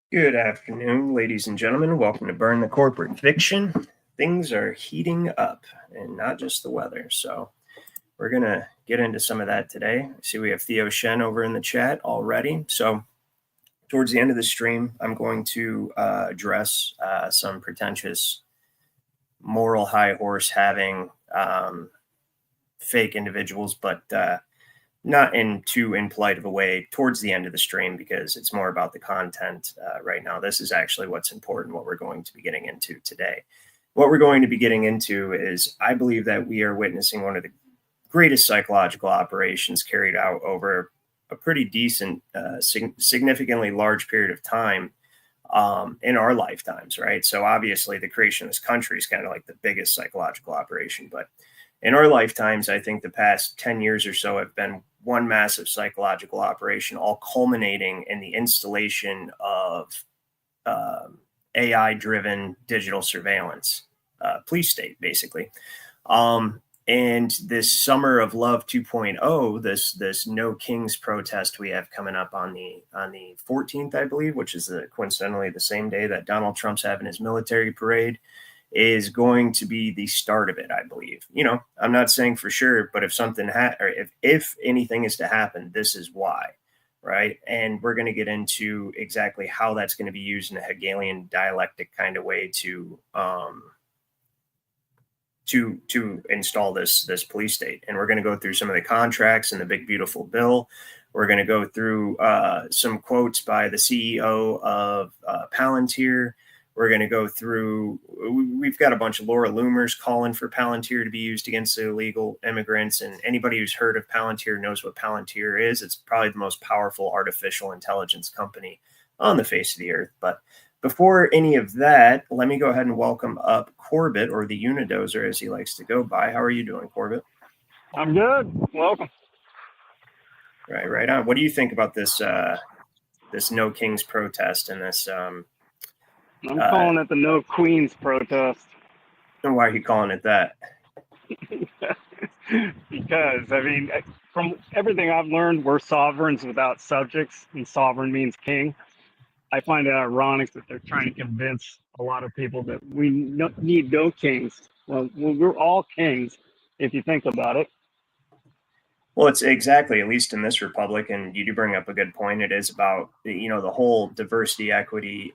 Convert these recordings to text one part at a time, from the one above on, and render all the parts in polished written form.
Good afternoon, ladies and gentlemen. Welcome to Burn the Corporate Fiction. Things are heating up, and not just the weather. So we're going to get into some of that today. I see we have Theo Shen over in the chat already. So towards the end of the stream, I'm going to address some pretentious moral high horse having fake individuals, but not in too impolite of a way towards the end of the stream, because it's more about the content right now. This is actually what's important, what we're going to be getting into today. What we're going to be getting into is, I believe that we are witnessing one of the greatest psychological operations carried out over a pretty decent, significantly large period of time in our lifetimes, right? So obviously the creation of this country is kind of like the biggest psychological operation, but in our lifetimes, I think the past 10 years or so have been one massive psychological operation, all culminating in the installation of AI-driven digital surveillance, police state, basically. And this Summer of Love 2.0, this No Kings protest we have coming up on the 14th, I believe, which is coincidentally the same day that Donald Trump's having his military parade, is going to be the start of it, I believe. I'm not saying for sure, but if something or if anything is to happen, this is why, right? And we're going to get into exactly how that's going to be used in a Hegelian dialectic kind of way to install this police state. And we're going to go through some of the contracts and the big beautiful bill. We're going to go through some quotes by the CEO of Palantir. We're going to go through, we've got a bunch of Laura Loomers calling for Palantir to be used against illegal immigrants. And anybody who's heard of Palantir knows what Palantir is. It's probably the most powerful artificial intelligence company on the face of the earth. But before any of that, let me go ahead and welcome up Corbett, or the Unidozer as he likes to go by. How are you doing, Corbett? I'm good. Welcome. Right on. What do you think about this this No Kings protest and this I'm calling it the No Queens protest. And why are you calling it that? Because, I mean, from everything I've learned, we're sovereigns without subjects, and sovereign means king. I find it ironic that they're trying to convince a lot of people that we need no kings. Well, we're all kings, if you think about it. Well, it's exactly, at least in this republic, and you do bring up a good point. It is about, the whole diversity, equity,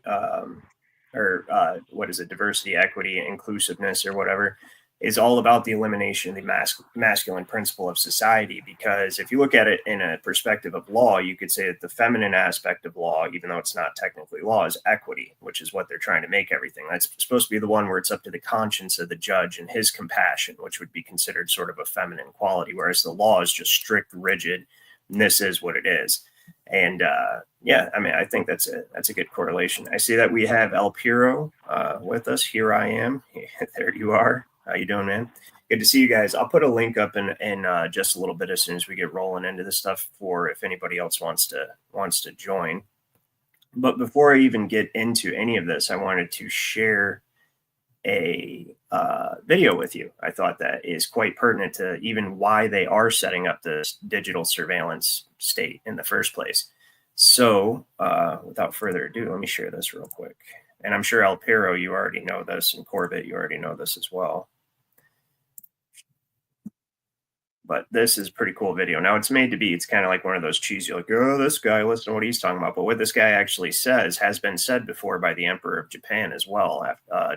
diversity, equity, inclusiveness, or whatever, is all about the elimination of the masculine principle of society. Because if you look at it in a perspective of law, you could say that the feminine aspect of law, even though it's not technically law, is equity, which is what they're trying to make everything. That's supposed to be the one where it's up to the conscience of the judge and his compassion, which would be considered sort of a feminine quality, whereas the law is just strict, rigid, and this is what it is. And I think that's a good correlation. I see that we have El Piro with us. Here I am. There you are. How you doing, man? Good to see you guys. I'll put a link up in just a little bit as soon as we get rolling into this stuff for if anybody else wants to join. But before I even get into any of this, I wanted to share a video with you. I thought that is quite pertinent to even why they are setting up this digital surveillance state in the first place. So without further ado, let me share this real quick. And I'm sure El Piro, you already know this, and Corbett, you already know this as well. But this is a pretty cool video. Now, it's made to be, it's kind of like one of those cheesy, like, oh, this guy, listen to what he's talking about. But what this guy actually says has been said before by the Emperor of Japan as well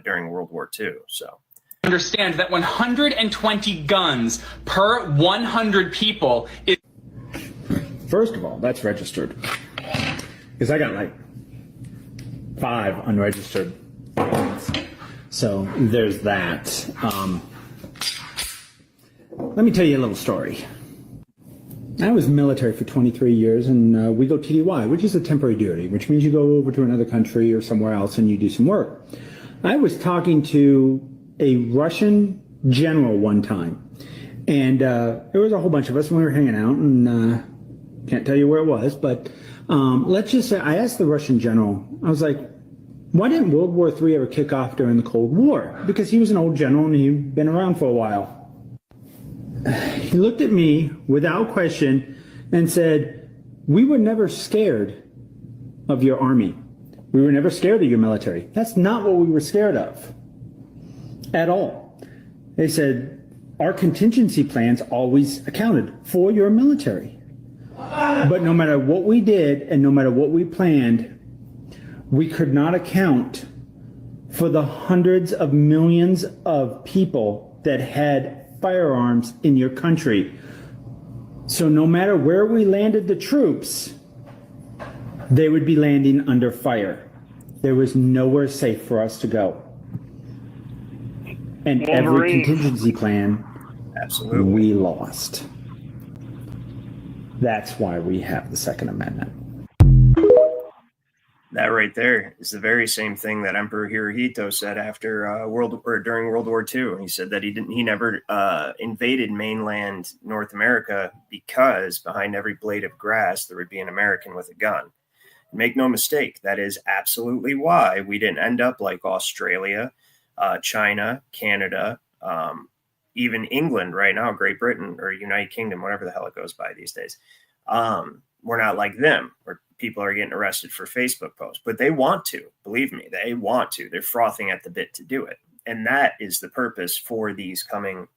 during World War II. So understand that 120 guns per 100 people is... First of all, that's registered. Because I got like 5 unregistered. So there's that. Let me tell you a little story. I was military for 23 years, and we go TDY, which is a temporary duty, which means you go over to another country or somewhere else and you do some work. I was talking to a Russian general one time, and there was a whole bunch of us, and we were hanging out, and can't tell you where it was, but let's just say I asked the Russian general, I was like, why didn't World War III ever kick off during the Cold War? Because he was an old general and he'd been around for a while. He looked at me without question and said, we were never scared of your army. We were never scared of your military. That's not what we were scared of at all. They said, our contingency plans always accounted for your military. But no matter what we did and no matter what we planned, we could not account for the hundreds of millions of people that had firearms in your country. So no matter where we landed the troops, they would be landing under fire. There was nowhere safe for us to go. And every contingency plan, absolutely, we lost. That's why we have the Second Amendment. That right there is the very same thing that Emperor Hirohito said after during World War II. He said that he never invaded mainland North America because behind every blade of grass there would be an American with a gun. Make no mistake, that is absolutely why we didn't end up like Australia, China, Canada, even England right now, Great Britain or United Kingdom, whatever the hell it goes by these days. We're not like them, where people are getting arrested for Facebook posts, but they want to, believe me, they want to. They're frothing at the bit to do it. And that is the purpose for these coming,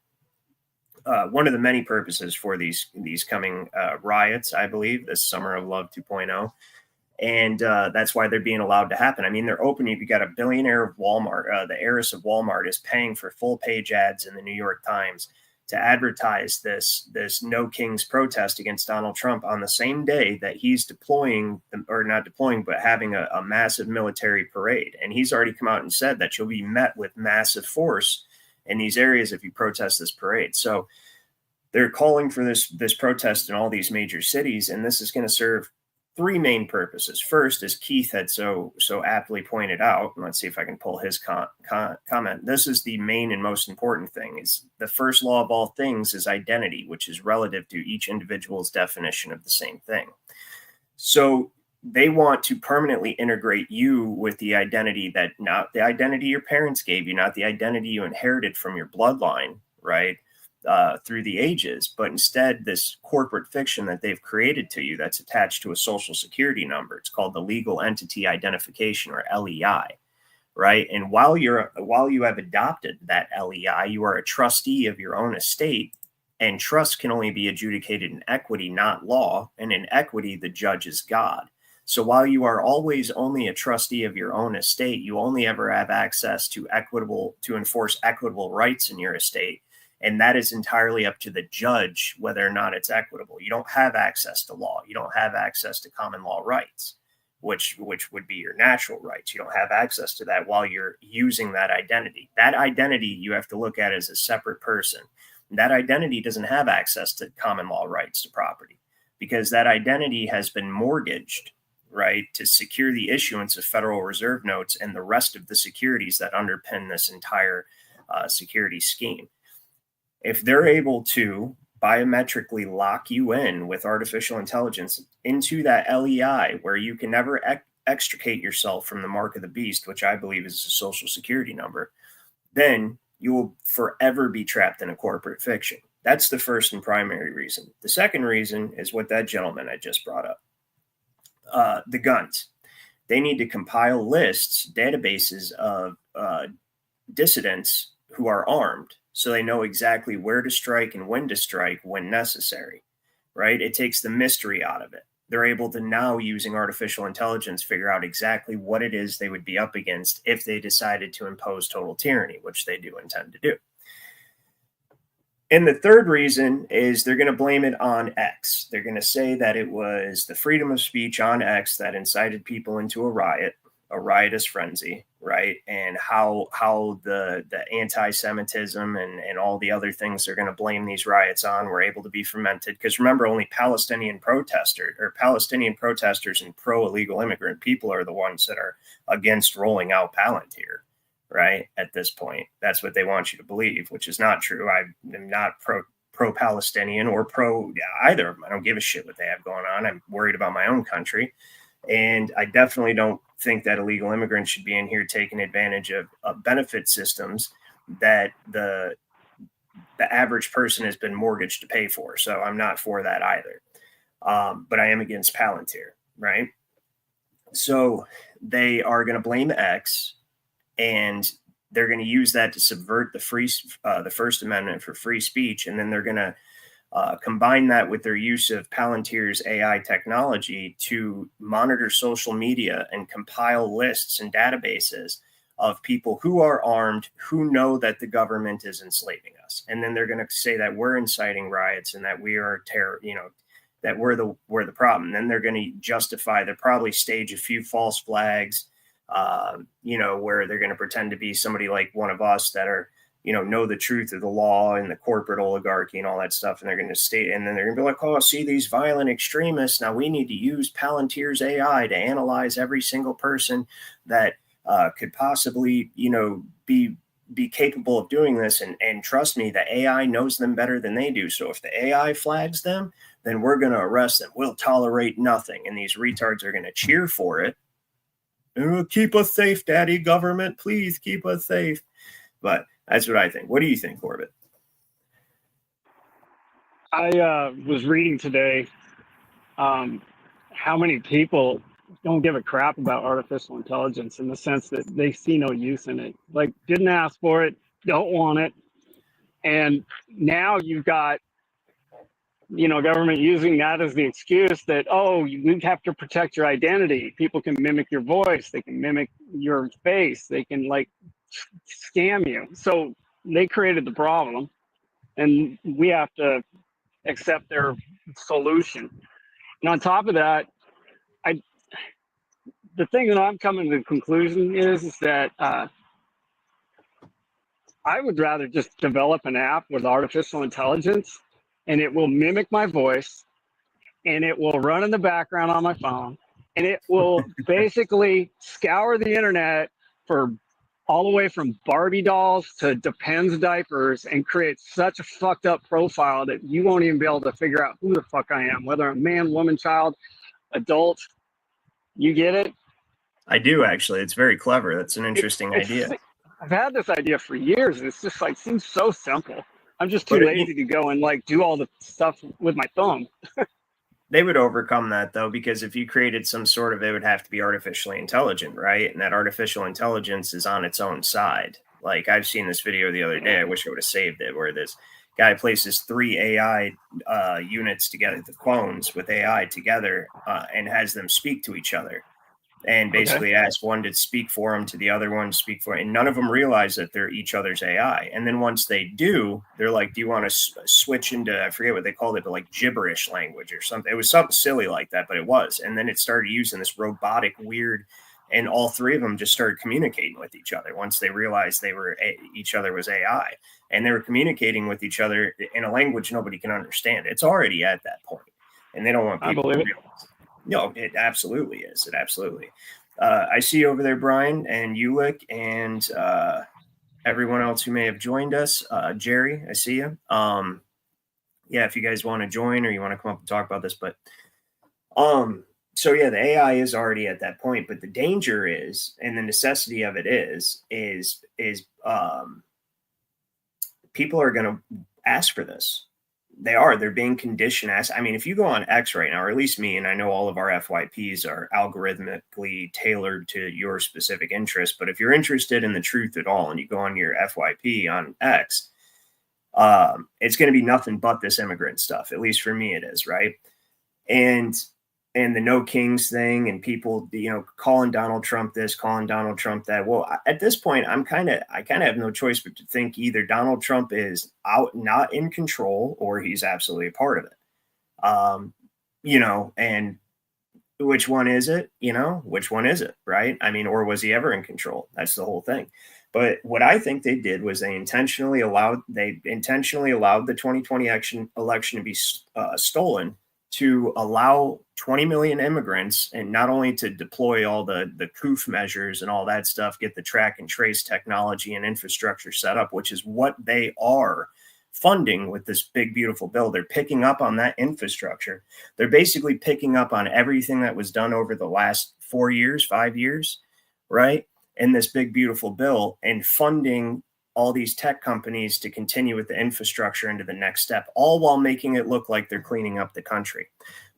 one of the many purposes for these coming riots, I believe, this Summer of Love 2.0. And that's why they're being allowed to happen. I mean, they're opening. You got a billionaire of Walmart, the heiress of Walmart, is paying for full page ads in the New York Times to advertise this No Kings protest against Donald Trump on the same day that he's deploying, or not deploying, but having a massive military parade. And he's already come out and said that you'll be met with massive force in these areas if you protest this parade. So they're calling for this protest in all these major cities, and this is going to serve three main purposes. First, as Keith had so aptly pointed out, and let's see if I can pull his comment. This is the main and most important thing. Is the first law of all things is identity, which is relative to each individual's definition of the same thing. So they want to permanently integrate you with the identity that, not the identity your parents gave you, not the identity you inherited from your bloodline, right? Through the ages, but instead this corporate fiction that they've created to you that's attached to a social security number. It's called the legal entity identification, or LEI, right? And while you have adopted that LEI, you are a trustee of your own estate, and trust can only be adjudicated in equity, not law. And in equity, the judge is God. So while you are always only a trustee of your own estate, you only ever have access to enforce equitable rights in your estate. And that is entirely up to the judge whether or not it's equitable. You don't have access to law. You don't have access to common law rights, which would be your natural rights. You don't have access to that while you're using that identity. That identity you have to look at as a separate person. That identity doesn't have access to common law rights to property, because that identity has been mortgaged, right, to secure the issuance of Federal Reserve notes and the rest of the securities that underpin this entire security scheme. If they're able to biometrically lock you in with artificial intelligence into that LEI, where you can never extricate yourself from the mark of the beast, which I believe is a social security number, then you will forever be trapped in a corporate fiction. That's the first and primary reason. The second reason is what that gentleman I just brought up. The guns. They need to compile lists, databases of dissidents who are armed, so they know exactly where to strike and when to strike when necessary, right? It takes the mystery out of it. They're able to now, using artificial intelligence, figure out exactly what it is they would be up against if they decided to impose total tyranny, which they do intend to do. And the third reason is they're going to blame it on X. They're going to say that it was the freedom of speech on X that incited people into a riotous frenzy, right? And how the anti-Semitism and all the other things they're going to blame these riots on were able to be fermented. Because remember, only Palestinian protesters and pro-illegal immigrant people are the ones that are against rolling out Palantir, right? At this point, that's what they want you to believe, which is not true. I am not pro-Palestinian or pro either of them. I don't give a shit what they have going on. I'm worried about my own country. And I definitely don't think that illegal immigrants should be in here taking advantage of benefit systems that the average person has been mortgaged to pay for. So I'm not for that either. But I am against Palantir, right? So they are going to blame X, and they're going to use that to subvert the First Amendment for free speech. And then they're going to combine that with their use of Palantir's AI technology to monitor social media and compile lists and databases of people who are armed, who know that the government is enslaving us. And then they're going to say that we're inciting riots and that we are that we're the problem. And then they're going to justify, they'll probably stage a few false flags, where they're going to pretend to be somebody like one of us that are, know the truth of the law and the corporate oligarchy and all that stuff. And they're going to state, and then they're going to be like, oh, see these violent extremists. Now we need to use Palantir's AI to analyze every single person that could possibly, be capable of doing this. And trust me, the AI knows them better than they do. So if the AI flags them, then we're going to arrest them. We'll tolerate nothing. And these retards are going to cheer for it. Keep us safe, Daddy Government. Please keep us safe. But that's what I think. What do you think, Corbett? I was reading today how many people don't give a crap about artificial intelligence in the sense that they see no use in it. Like, didn't ask for it, don't want it. And now you've got, government using that as the excuse that, oh, you have to protect your identity. People can mimic your voice. They can mimic your face. They can scam you. So they created the problem, and we have to accept their solution. And on top of that, the thing that I'm coming to the conclusion is that I would rather just develop an app with artificial intelligence, and it will mimic my voice, and it will run in the background on my phone, and it will basically scour the internet for all the way from Barbie dolls to Depends diapers and create such a fucked up profile that you won't even be able to figure out who the fuck I am, whether I'm man, woman, child, adult. You get it? I do, actually. It's very clever. That's an interesting idea. I've had this idea for years. It's just seems so simple. I'm just too lazy to go and do all the stuff with my thumb. They would overcome that, though, because if you created some sort of, it would have to be artificially intelligent, right? And that artificial intelligence is on its own side. Like, I've seen this video the other day. I wish I would have saved it, where this guy places 3 AI units together, the clones with AI together, and has them speak to each other. And basically ask one to speak for him, to the other one to speak for him. And none of them realize that they're each other's AI. And then once they do, they're like, do you want to switch into, I forget what they called it, but like gibberish language or something. It was something silly like that, but it was. And then it started using this robotic, weird, and all 3 of them just started communicating with each other once they realized each other was AI. And they were communicating with each other in a language nobody can understand. It's already at that point. And they don't want people to realize it. No, it absolutely is. It absolutely. I see you over there, Brian and Ulick, and everyone else who may have joined us. Jerry, I see you. Yeah, if you guys want to join or you want to come up and talk about this, but so yeah, the AI is already at that point, but the danger is, and the necessity of it is people are going to ask for this. They're being conditioned. I mean, if you go on X right now, or at least me, and I know all of our FYPs are algorithmically tailored to your specific interest, but if you're interested in the truth at all and you go on your FYP on X, it's going to be nothing but this immigrant stuff. At least for me, it is, right? And the no kings thing, and people, calling Donald Trump this, calling Donald Trump that. Well, at this point, I kind of have no choice but to think either Donald Trump is not in control, or he's absolutely a part of it. And which one is it? Which one is it? Right? I mean, or was he ever in control? That's the whole thing. But what I think they did was they intentionally allowed the 2020 election to be stolen, to allow 20 million immigrants, and not only to deploy all the COOF measures and all that stuff, get the track and trace technology and infrastructure set up, which is what they are funding with this big, beautiful bill. They're picking up on that infrastructure. They're basically picking up on everything that was done over the last 4 years, 5 years, right? In this big, beautiful bill, and funding all these tech companies to continue with the infrastructure into the next step, all while making it look like they're cleaning up the country.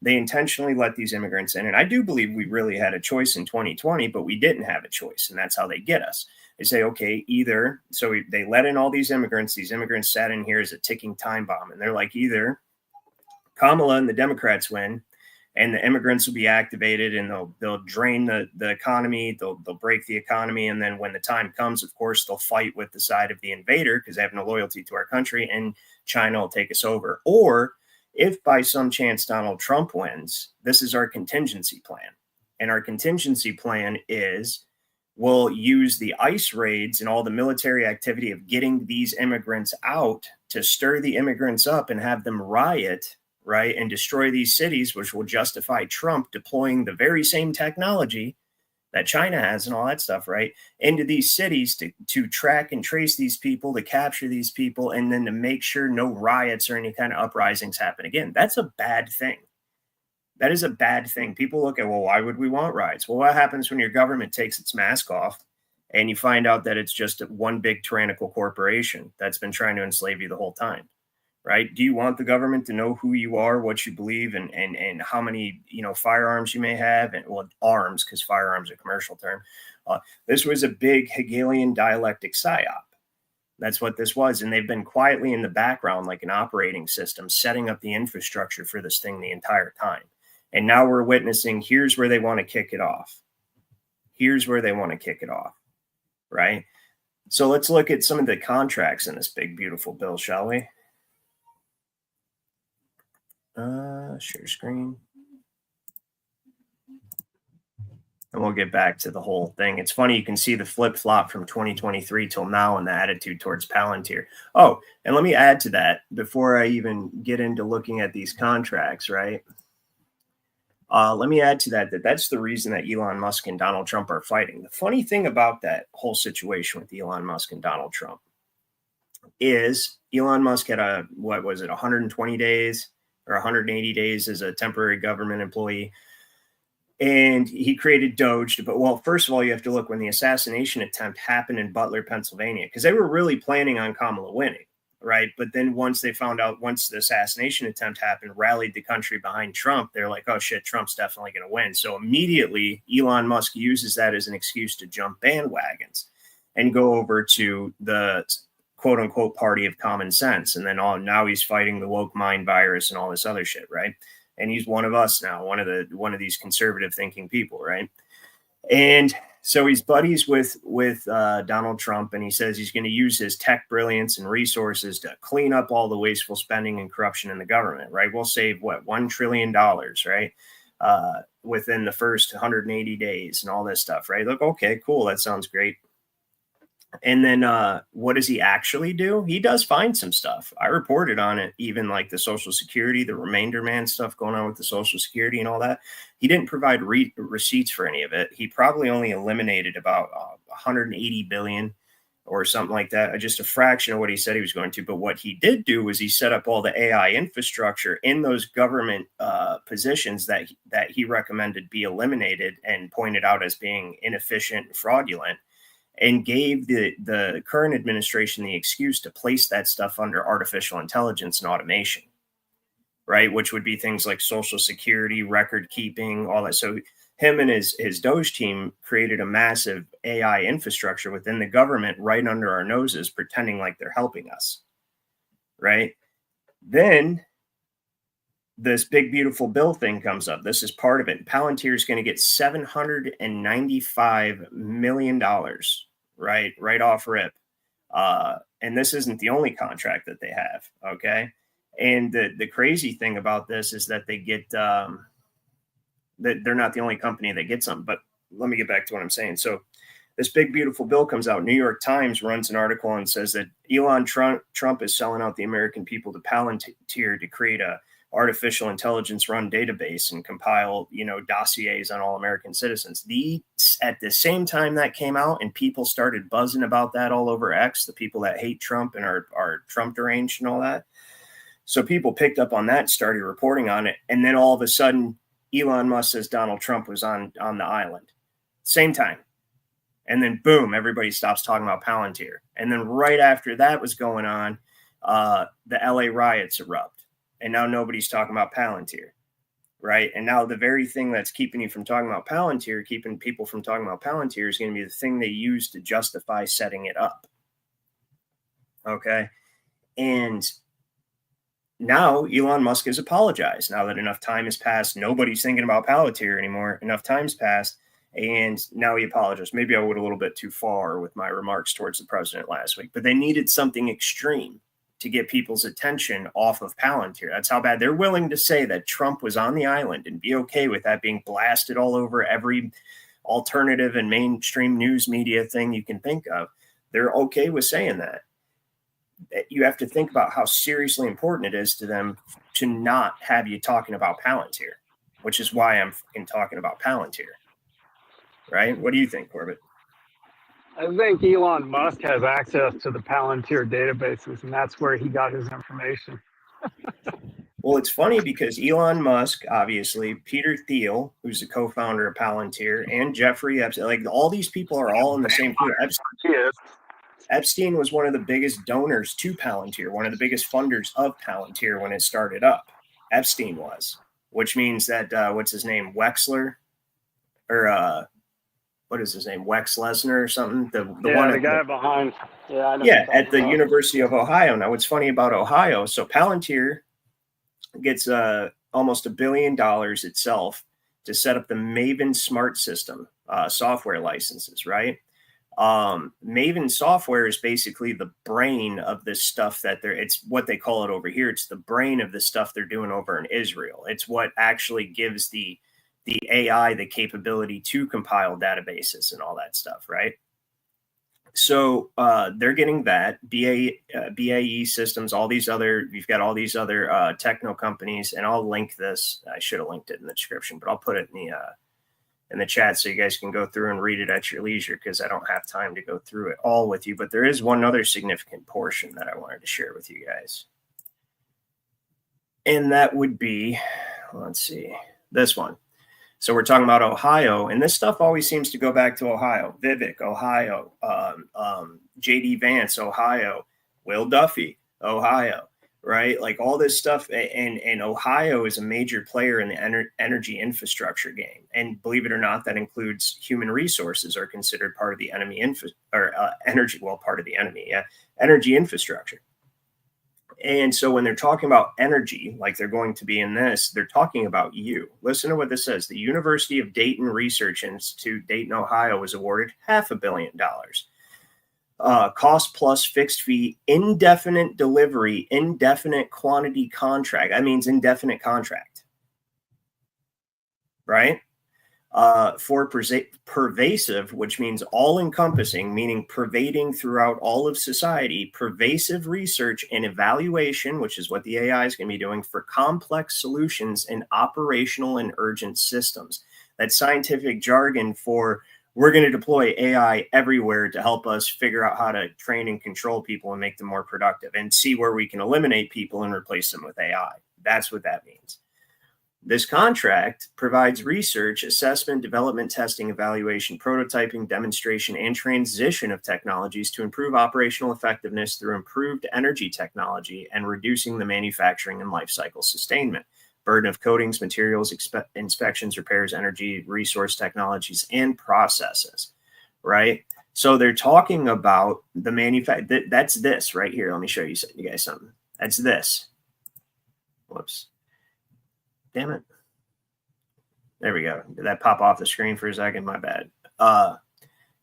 They intentionally let these immigrants in. And I do believe we really had a choice in 2020, but we didn't have a choice. And that's how they get us. They say, okay, they let in all these immigrants. These immigrants sat in here as a ticking time bomb. And they're like, either Kamala and the Democrats win, and the immigrants will be activated, and they'll drain the economy. They'll break the economy. And then when the time comes, of course, they'll fight with the side of the invader because they have no loyalty to our country, and China will take us over. Or if by some chance Donald Trump wins, this is our contingency plan. And our contingency plan is we'll use the ICE raids and all the military activity of getting these immigrants out to stir the immigrants up and have them riot, right, and destroy these cities, which will justify Trump deploying the very same technology that China has and all that stuff, right, into these cities to track and trace these people, to capture these people, and then to make sure no riots or any kind of uprisings happen again. That's a bad thing. That is a bad thing. People look at, well, why would we want riots? Well, what happens when your government takes its mask off and you find out that it's just one big tyrannical corporation that's been trying to enslave you the whole time? right? Do you want the government to know who you are, what you believe, and how many, firearms you may have? And well, arms, because firearms are a commercial term. This was a big Hegelian dialectic psyop. That's what this was. And they've been quietly in the background, like an operating system, setting up the infrastructure for this thing the entire time. And now we're witnessing, here's where they want to kick it off. Here's where they want to kick it off, right? So let's look at some of the contracts in this big, beautiful bill, shall we? Share screen. And we'll get back to the whole thing. It's funny, you can see the flip-flop from 2023 till now and the attitude towards Palantir. Oh, and let me add to that before I even get into looking at these contracts, right? Let me add to that's the reason that Elon Musk and Donald Trump are fighting. The funny thing about that whole situation with Elon Musk and Donald Trump is Elon Musk had 120 days or 180 days as a temporary government employee. And he created Doge. But, well, first of all, you have to look when the assassination attempt happened in Butler, Pennsylvania, because they were really planning on Kamala winning, right? But then once they found out, once the assassination attempt happened, rallied the country behind Trump, they're like, oh, shit, Trump's definitely going to win. So immediately, Elon Musk uses that as an excuse to jump bandwagons and go over to the quote unquote party of common sense. And then now he's fighting the woke mind virus and all this other shit, right? And he's one of us now, one of these conservative thinking people, right? And so he's buddies with Donald Trump, and he says he's going to use his tech brilliance and resources to clean up all the wasteful spending and corruption in the government, right? We'll save $1 trillion, right? Within the first 180 days and all this stuff, right? Look, okay, cool, that sounds great. And then what does he actually do? He does find some stuff. I reported on it, even like the Social Security, the remainder man stuff going on with the Social Security and all that. He didn't provide receipts for any of it. He probably only eliminated about 180 billion or something like that, just a fraction of what he said he was going to. But what he did do was he set up all the AI infrastructure in those government positions that he recommended be eliminated and pointed out as being inefficient and fraudulent, and gave the current administration the excuse to place that stuff under artificial intelligence and automation, right? Which would be things like Social Security, record keeping, all that. So him and his Doge team created a massive AI infrastructure within the government right under our noses, pretending like they're helping us, right? Then this big, beautiful bill thing comes up. This is part of it. Palantir is going to get $795 million, right off rip. And this isn't the only contract that they have, okay? And the crazy thing about this is that they get, that they're not the only company that gets them. But let me get back to what I'm saying. So this big, beautiful bill comes out. New York Times runs an article and says that Elon Trump is selling out the American people to Palantir to create a artificial intelligence run database and compile, dossiers on all American citizens. At the same time that came out and people started buzzing about that all over X, the people that hate Trump and are Trump deranged and all that. So people picked up on that, started reporting on it. And then all of a sudden, Elon Musk says Donald Trump was on the island. Same time. And then boom, everybody stops talking about Palantir. And then right after that was going on, the LA riots erupt. And now nobody's talking about Palantir, right? And now the very thing that's keeping you from talking about Palantir, keeping people from talking about Palantir, is going to be the thing they use to justify setting it up. Okay? And now Elon Musk has apologized. Now that enough time has passed, nobody's thinking about Palantir anymore. Enough time's passed, and now he apologized. Maybe I went a little bit too far with my remarks towards the president last week, but they needed something extreme to get people's attention off of Palantir. That's how bad they're willing to say that Trump was on the island and be okay with that being blasted all over every alternative and mainstream news media thing you can think of. They're okay with saying that. You have to think about how seriously important it is to them to not have you talking about Palantir, which is why I'm fucking talking about Palantir. Right? What do you think, Corbett? I think Elon Musk has access to the Palantir databases, and that's where he got his information. Well, it's funny because Elon Musk, obviously, Peter Thiel, who's the co-founder of Palantir, and Jeffrey Epstein, like all these people are all in the same group. Yes. Epstein was one of the biggest donors to Palantir, one of the biggest funders of Palantir when it started up. Epstein was, which means that, what's his name? Wexler, or what is his name? Wex Lesnar or something? The one the guy behind. Yeah, I know. Yeah, at the University of Ohio. Now, what's funny about Ohio, so Palantir gets almost $1 billion itself to set up the Maven Smart System software licenses, right? Maven software is basically the brain of this stuff that it's what they call it over here. It's the brain of the stuff they're doing over in Israel. It's what actually gives the AI the capability to compile databases and all that stuff, right? So they're getting that. BAE Systems, all these other, you've got all these other techno companies, and I'll link this. I should have linked it in the description, but I'll put it in the chat so you guys can go through and read it at your leisure, because I don't have time to go through it all with you. But there is one other significant portion that I wanted to share with you guys. And that would be, let's see, this one. So we're talking about Ohio, and this stuff always seems to go back to Ohio. Vivek, Ohio. J.D. Vance, Ohio. Will Duffy, Ohio. Right? Like all this stuff. And Ohio is a major player in the energy infrastructure game. And believe it or not, that includes human resources are considered part of the energy, part of the enemy. Yeah. Energy infrastructure. And so when they're talking about energy, like they're going to be in this, they're talking about you. Listen to what this says. The University of Dayton Research Institute, Dayton, Ohio, was awarded $500 million. Cost plus fixed fee, indefinite delivery, indefinite quantity contract. That means indefinite contract, right? For pervasive, which means all-encompassing, meaning pervading throughout all of society, pervasive research and evaluation, which is what the AI is going to be doing for complex solutions in operational and urgent systems. That's scientific jargon for we're going to deploy AI everywhere to help us figure out how to train and control people and make them more productive and see where we can eliminate people and replace them with AI. That's what that means. This contract provides research, assessment, development, testing, evaluation, prototyping, demonstration, and transition of technologies to improve operational effectiveness through improved energy technology and reducing the manufacturing and life cycle sustainment, burden of coatings, materials, inspections, repairs, energy, resource technologies, and processes, right? So they're talking about the manufacturing. That's this right here. Let me show you guys something. That's this. Whoops. Damn it. There we go. Did that pop off the screen for a second? My bad.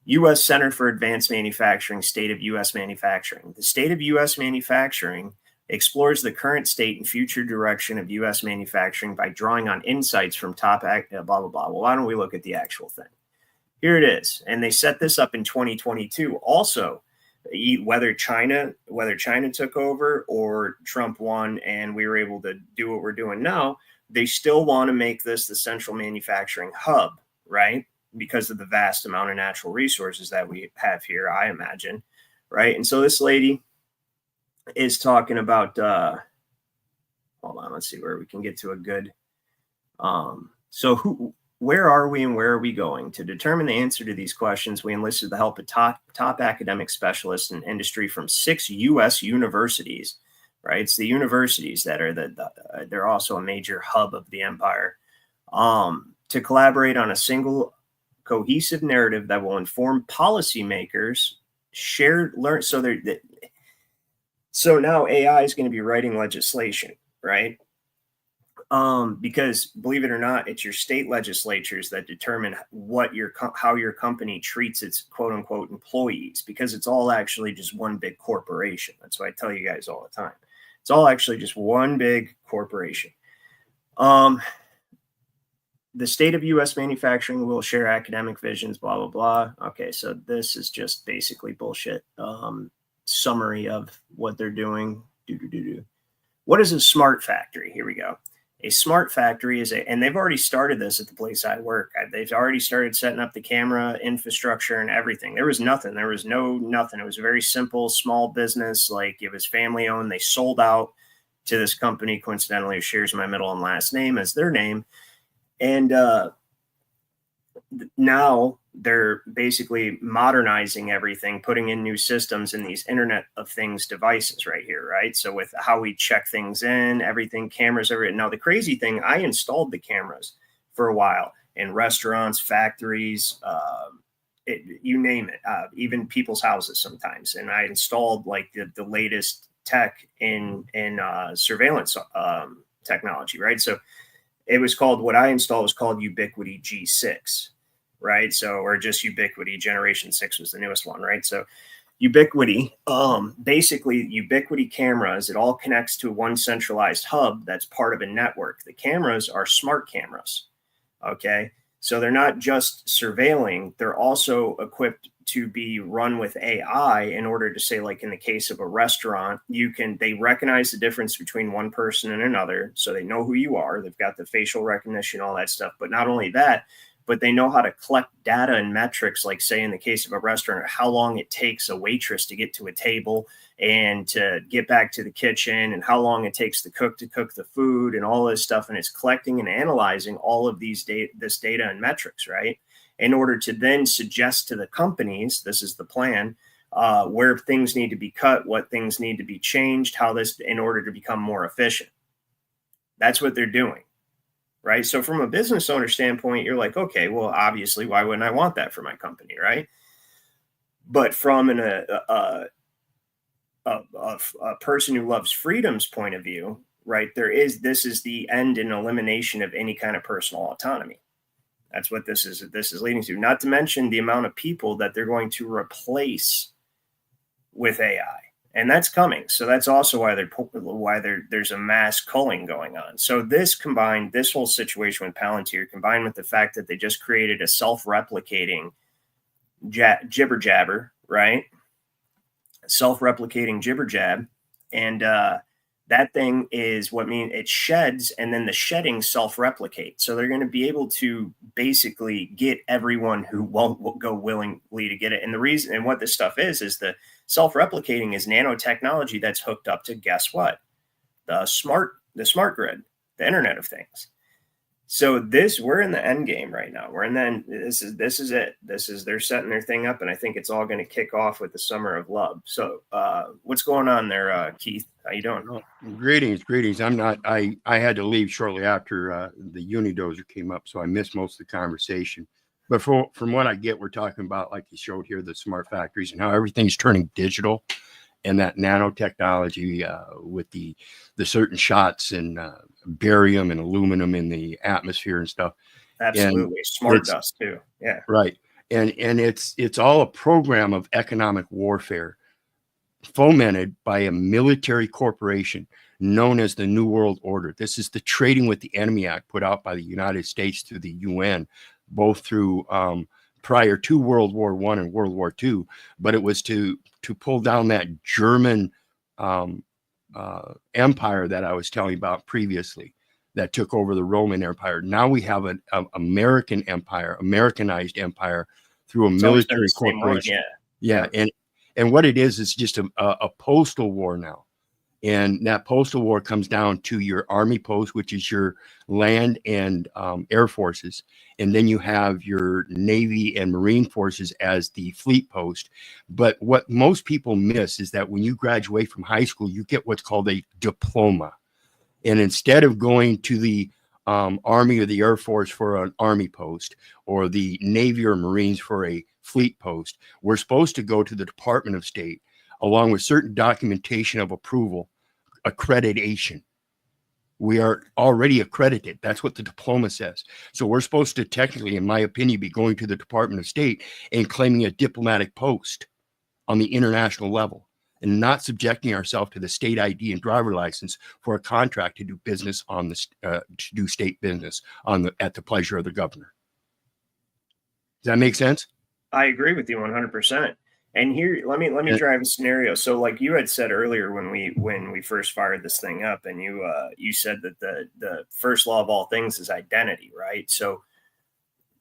U.S. Center for Advanced Manufacturing, State of U.S. Manufacturing. The State of U.S. Manufacturing explores the current state and future direction of U.S. manufacturing by drawing on insights from top blah, blah, blah. Well, why don't we look at the actual thing? Here it is. And they set this up in 2022. Also, whether China took over or Trump won and we were able to do what we're doing now, they still want to make this the central manufacturing hub, right? Because of the vast amount of natural resources that we have here, I imagine, right? And so this lady is talking about, hold on, let's see where we can get to a good, where are we and where are we going? To determine the answer to these questions, we enlisted the help of top academic specialists in industry from 6 U.S. universities. Right, it's the universities that are they're also a major hub of the empire. To collaborate on a single cohesive narrative that will inform policymakers, learn. So now AI is going to be writing legislation, right? Because believe it or not, it's your state legislatures that determine how your company treats its quote unquote employees, because it's all actually just one big corporation. That's what I tell you guys all the time. It's all actually just one big corporation. The state of U.S. manufacturing will share academic visions, blah, blah, blah. Okay, so this is just basically bullshit. Summary of what they're doing. What is a smart factory? Here we go. A smart factory is and they've already started this at the place I work. They've already started setting up the camera infrastructure and everything. There was nothing. There was nothing. It was a very simple, small business. Like it was family owned. They sold out to this company, coincidentally, who shares my middle and last name as their name. And now they're basically modernizing everything, putting in new systems in these Internet of Things devices right here, right? So with how we check things in, everything, cameras, everything. Now, the crazy thing, I installed the cameras for a while in restaurants, factories, you name it, even people's houses sometimes. And I installed like the latest tech in surveillance technology, right? So it was called, what I installed was called Ubiquiti G6, right? So, or just Ubiquiti Generation 6 was the newest one, right? So Ubiquiti, basically Ubiquiti cameras, it all connects to one centralized hub that's part of a network. The cameras are smart cameras, okay? So they're not just surveilling, they're also equipped to be run with AI in order to say, like in the case of a restaurant, they recognize the difference between one person and another. So they know who you are. They've got the facial recognition, all that stuff. But not only that, but they know how to collect data and metrics, like say in the case of a restaurant, how long it takes a waitress to get to a table and to get back to the kitchen, and how long it takes the cook to cook the food and all this stuff. And it's collecting and analyzing all of this data and metrics, right? In order to then suggest to the companies, this is the plan, where things need to be cut, what things need to be changed, in order to become more efficient. That's what they're doing. Right. So from a business owner standpoint, you're like, okay, well, obviously, why wouldn't I want that for my company? Right. But from a person who loves freedom's point of view, right, this is the end and elimination of any kind of personal autonomy. That's what this is leading to. Not to mention the amount of people that they're going to replace with AI. And that's coming. So that's also why there's a mass culling going on. So this whole situation with Palantir, combined with the fact that they just created a self-replicating jibber jabber, right? Self-replicating jibber jab. And that thing is it sheds, and then the shedding self-replicate. So they're going to be able to basically get everyone who won't go willingly to get it. And the reason, and what this stuff is the self-replicating is nanotechnology that's hooked up to, guess what? The smart grid, the Internet of Things. So we're in the end game right now. This is it. They're setting their thing up, and I think it's all going to kick off with the Summer of Love. So what's going on there, Keith? How you doing? Oh, greetings. I had to leave shortly after the Unidozer came up, so I missed most of the conversation. But from what I get, we're talking about, like you showed here, the smart factories and how everything's turning digital, and that nanotechnology with the certain shots and barium and aluminum in the atmosphere and stuff. Absolutely. Smart dust too. Yeah. Right. And it's all a program of economic warfare fomented by a military corporation known as the New World Order. This is the Trading with the Enemy Act put out by the United States through the UN, both through prior to World War I and World War II, but it was to pull down that German empire that I was telling about previously that took over the Roman Empire. Now we have an American empire, Americanized empire through a military corporation. Yeah. And what it is just a postal war now. And that postal war comes down to your army post, which is your land and air forces. And then you have your Navy and Marine forces as the fleet post. But what most people miss is that when you graduate from high school, you get what's called a diploma. And instead of going to the Army or the Air Force for an army post, or the Navy or Marines for a fleet post, we're supposed to go to the Department of State along with certain documentation of approval, accreditation. We are already accredited. That's what the diploma says. So we're supposed to technically, in my opinion, be going to the Department of State and claiming a diplomatic post on the international level, and not subjecting ourselves to the state ID and driver license for a contract to do business on the to do state business at the pleasure of the governor. Does that make sense? I agree with you 100%. And here, let me drive a scenario. So, like you had said earlier when we first fired this thing up, and you said that the first law of all things is identity, right? So,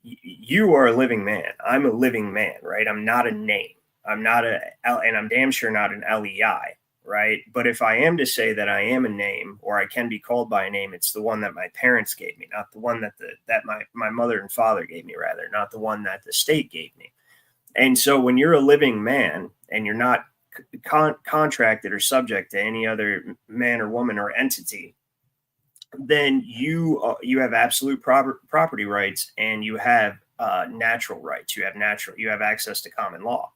you are a living man. I'm a living man, right? I'm not a name. I'm not and I'm damn sure not an LEI, right? But if I am to say that I am a name, or I can be called by a name, it's the one that my parents gave me, not the one that my mother and father gave me, rather, not the one that the state gave me. And so when you're a living man and you're not contracted or subject to any other man or woman or entity, then you have absolute property rights, and you have natural rights. You have access to common law.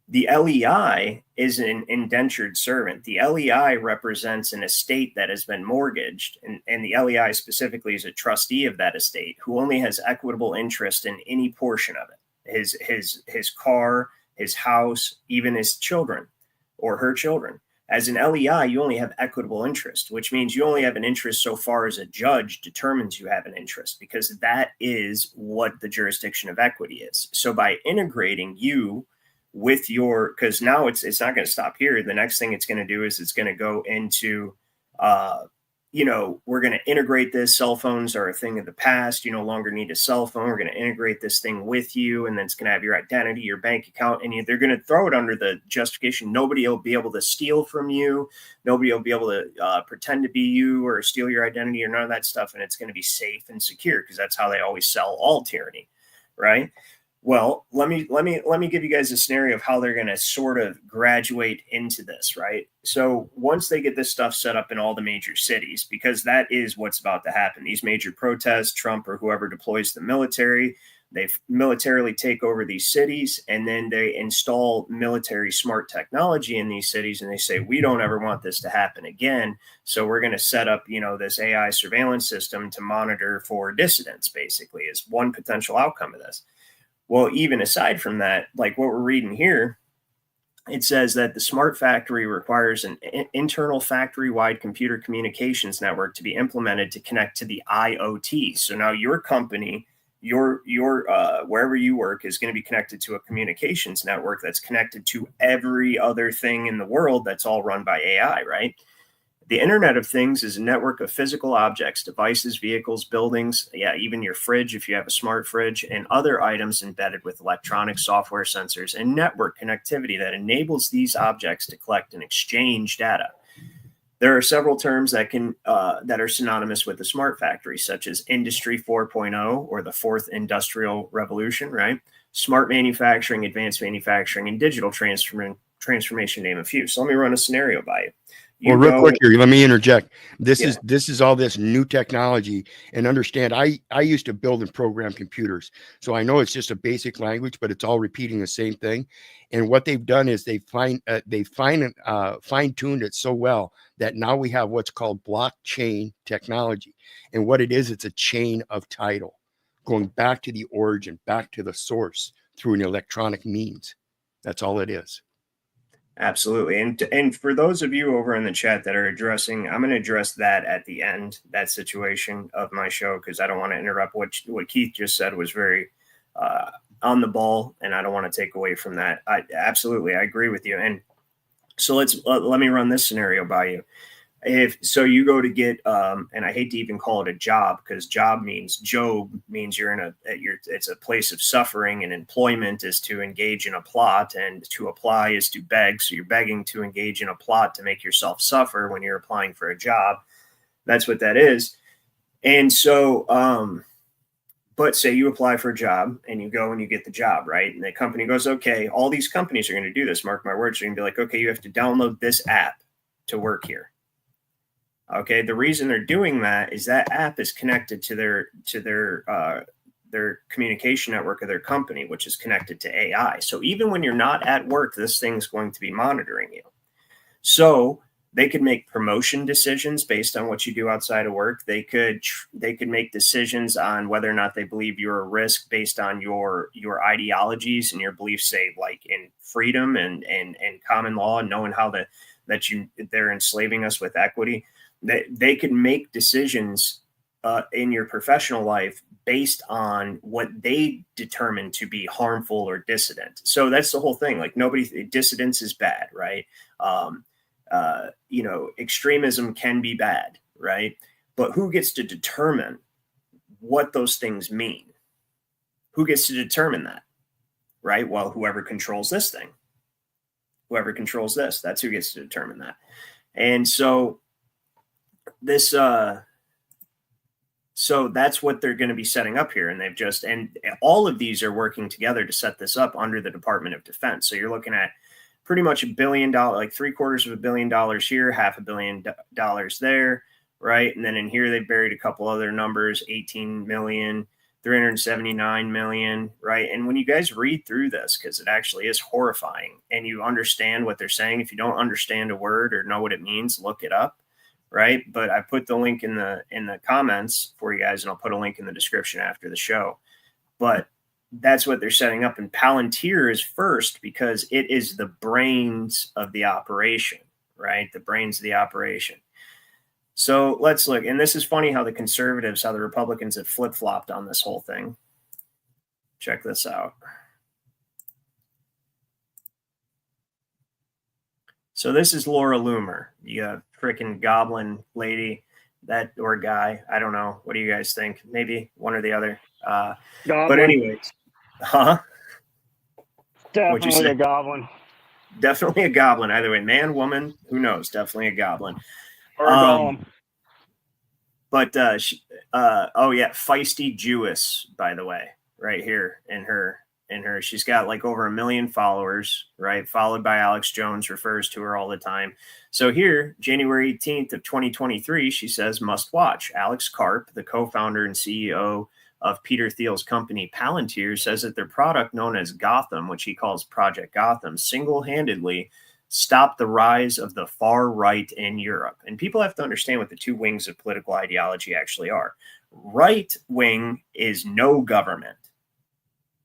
The LEI is an indentured servant. The LEI represents an estate that has been mortgaged, and the LEI specifically is a trustee of that estate who only has equitable interest in any portion of it. His car, his house, even his children or her children. As an LEI, you only have equitable interest, which means you only have an interest so far as a judge determines you have an interest, because that is what the jurisdiction of equity is. So by integrating you with because now it's not going to stop here. The next thing it's going to do is it's going to go into, we're going to integrate this. Cell phones are a thing of the past. You no longer need a cell phone. We're going to integrate this thing with you, and then it's going to have your identity, your bank account, and they're going to throw it under the justification nobody will be able to steal from you. Nobody will be able to pretend to be you or steal your identity or none of that stuff, and it's going to be safe and secure, because that's how they always sell all tyranny, right? Well, let me give you guys a scenario of how they're going to sort of graduate into this, right? So once they get this stuff set up in all the major cities, because that is what's about to happen, these major protests, Trump or whoever deploys the military, they militarily take over these cities, and then they install military smart technology in these cities, and they say, we don't ever want this to happen again. So we're going to set up, this AI surveillance system to monitor for dissidents, basically, is one potential outcome of this. Well, even aside from that, like what we're reading here, it says that the smart factory requires an internal factory-wide computer communications network to be implemented to connect to the IoT. So now your company, your wherever you work, is going to be connected to a communications network that's connected to every other thing in the world that's all run by AI, right? The Internet of Things is a network of physical objects, devices, vehicles, buildings, even your fridge if you have a smart fridge, and other items embedded with electronic software, sensors, and network connectivity that enables these objects to collect and exchange data. There are several terms that are synonymous with the smart factory, such as Industry 4.0 or the Fourth Industrial Revolution, right? Smart manufacturing, advanced manufacturing, and digital transformation, name a few. So let me run a scenario by you. Well, real quick here, let me interject. This is all this new technology, and understand, I used to build and program computers, so I know it's just a basic language, but it's all repeating the same thing. And what they've done is they fine-tuned it so well that now we have what's called blockchain technology. And what it is, it's a chain of title going back to the origin, back to the source through an electronic means. That's all it is. Absolutely. And for those of you over in the chat that are addressing, I'm going to address that at the end, that situation of my show, because I don't want to interrupt what Keith just said was very on the ball, and I don't want to take away from that. I agree with you. And so let me run this scenario by you. If so, you go to get, and I hate to even call it a job, because job means you're it's a place of suffering, and employment is to engage in a plot, and to apply is to beg. So you're begging to engage in a plot to make yourself suffer when you're applying for a job. That's what that is. And so, but say you apply for a job and you go and you get the job, right? And the company goes, okay, all these companies are going to do this, mark my words. They're going to be like, okay, you have to download this app to work here. Okay, the reason they're doing that is that app is connected to their communication network of their company, which is connected to AI. So even when you're not at work, this thing's going to be monitoring you. So they could make promotion decisions based on what you do outside of work. They could make decisions on whether or not they believe you're a risk based on your ideologies and your beliefs, say like in freedom and common law, and knowing how they're enslaving us with equity. They can make decisions in your professional life based on what they determine to be harmful or dissident. So that's the whole thing. Like dissidence is bad, right? Extremism can be bad, right? But who gets to determine what those things mean? Who gets to determine that, right? Well, whoever controls this thing, Whoever controls this, that's who gets to determine that. And so this, so that's what they're going to be setting up here. And and all of these are working together to set this up under the Department of Defense. So you're looking at pretty much $1 billion, like $750 million here, $500 million there, right? And then in here, they buried a couple other numbers, 18 million, 379 million, right? And when you guys read through this, because it actually is horrifying, and you understand what they're saying, if you don't understand a word or know what it means, look it up, right? But I put the link in the comments for you guys, and I'll put a link in the description after the show. But that's what they're setting up. And Palantir is first because it is the brains of the operation, right? The brains of the operation. So let's look. And this is funny how the Republicans have flip-flopped on this whole thing. Check this out. So this is Laura Loomer, the freaking goblin lady or guy. I don't know. What do you guys think? Maybe one or the other. But anyways, Definitely a goblin. Definitely a goblin. Either way, man, woman, who knows? Definitely a goblin. Or a golem. But oh yeah, feisty Jewess, by the way, right here in her. She's got like over 1 million followers, right? Followed by Alex Jones, refers to her all the time. So here, January 18th of 2023, she says, must watch. Alex Karp, the co-founder and CEO of Peter Thiel's company Palantir, says that their product known as Gotham, which he calls Project Gotham, single-handedly stopped the rise of the far right in Europe. And people have to understand what the two wings of political ideology actually are. Right wing is no government.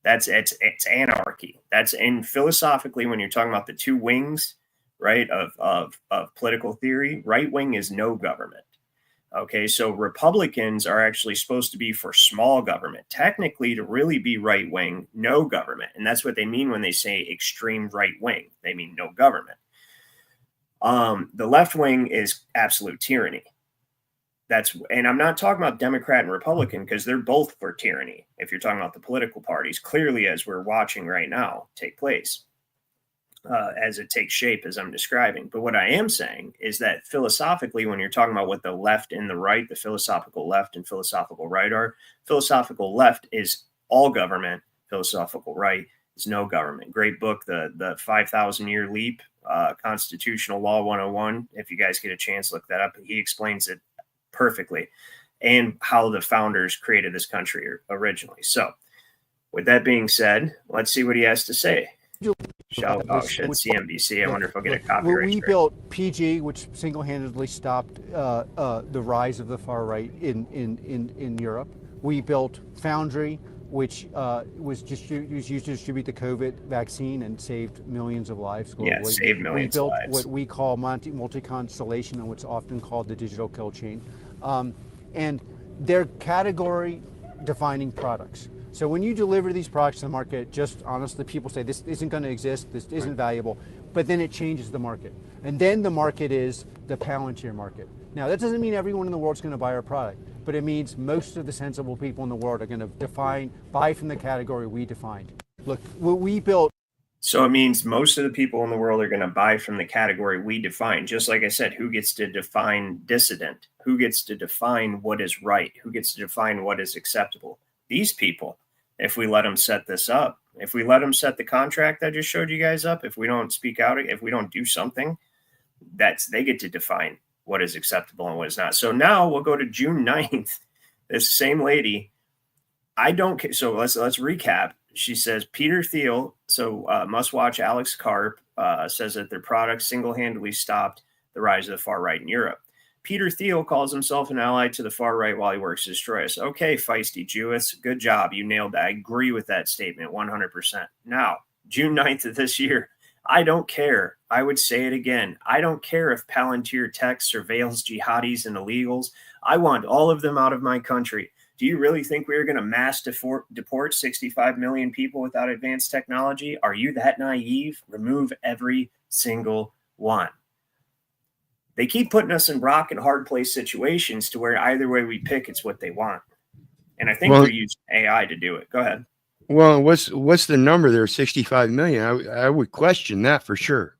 It's anarchy. That's in philosophically, when you're talking about the two wings, right, of political theory, right wing is no government. Okay, so Republicans are actually supposed to be for small government. Technically, to really be right wing, no government. And that's what they mean when they say extreme right wing. They mean no government. The left wing is absolute tyranny. And I'm not talking about Democrat and Republican, because they're both for tyranny. If you're talking about the political parties, clearly, as we're watching right now take place, as it takes shape, as I'm describing. But what I am saying is that philosophically, when you're talking about what the left and the right, the philosophical left and philosophical right are, philosophical left is all government. Philosophical right is no government. Great book, the 5,000 Year Leap, Constitutional Law 101. If you guys get a chance, look that up. He explains it perfectly, and how the founders created this country originally. So with that being said, let's see what he has to say. CNBC. I wonder if I'll get a copyright. We built PG, which single-handedly stopped the rise of the far right in Europe. We built Foundry, which was used to distribute the COVID vaccine and saved millions of lives globally. Yeah, saved millions of lives. We built what we call multi-constellation, and what's often called the digital kill chain. And they're category-defining products. So when you deliver these products to the market, just honestly, people say this isn't going to exist, this isn't valuable, but then it changes the market. And then the market is the Palantir market. Now, that doesn't mean everyone in the world is going to buy our product, but it means most of the sensible people in the world are going to buy from the category we defined. Look, what we built. So it means most of the people in the world are going to buy from the category we define. Just like I said, who gets to define dissident? Who gets to define what is right? Who gets to define what is acceptable? These people, if we let them set this up, if we let them set the contract I just showed you guys up, if we don't speak out, if we don't do something, they get to define what is acceptable and what is not. So now we'll go to June 9th. This same lady, so let's recap. She says Peter Thiel, must watch Alex Karp, says that their product single-handedly stopped the rise of the far right in Europe. Peter Thiel calls himself an ally to the far right while he works to destroy us. Okay, feisty Jewess, good job. You nailed that. I agree with that statement 100%. Now, June 9th of this year, I don't care. I would say it again. I don't care if Palantir Tech surveils jihadis and illegals. I want all of them out of my country. Do you really think we are going to mass deport 65 million people without advanced technology? Are you that naive? Remove every single one. They keep putting us in rock and hard place situations to where either way we pick, it's what they want. And I think they're using AI to do it. Go ahead. Well, what's the number there? 65 million. I would question that for sure.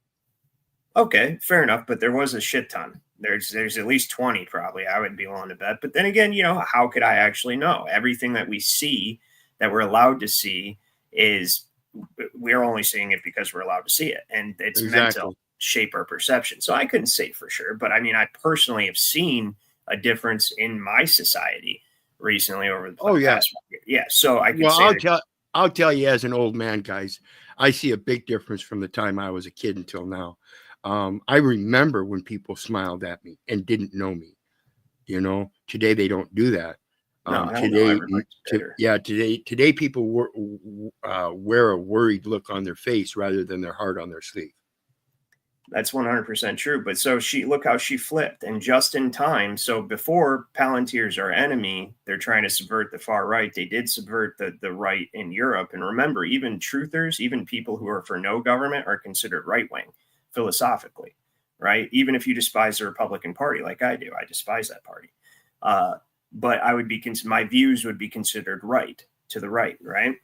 Okay, fair enough. But there was a shit ton. There's at least 20 probably, I would be willing to bet. But then again, how could I actually know? Everything that we see, that we're allowed to see, is we're only seeing it because we're allowed to see it. And it's meant to shape our perception. So I couldn't say for sure. But I mean, I personally have seen a difference in my society recently over the past year. Yeah. So I could say I'll tell you, as an old man, guys, I see a big difference from the time I was a kid until now. I remember when people smiled at me and didn't know me. Today they don't do that. Today people wear a worried look on their face rather than their heart on their sleeve. That's 100% true. But so look how she flipped, and just in time. So before Palantir's our enemy, they're trying to subvert the far right. They did subvert the right in Europe. And remember, even truthers, even people who are for no government, are considered right wing philosophically, right? Even if you despise the Republican Party, like I do, I despise that party. But my views would be considered right, to the right, right?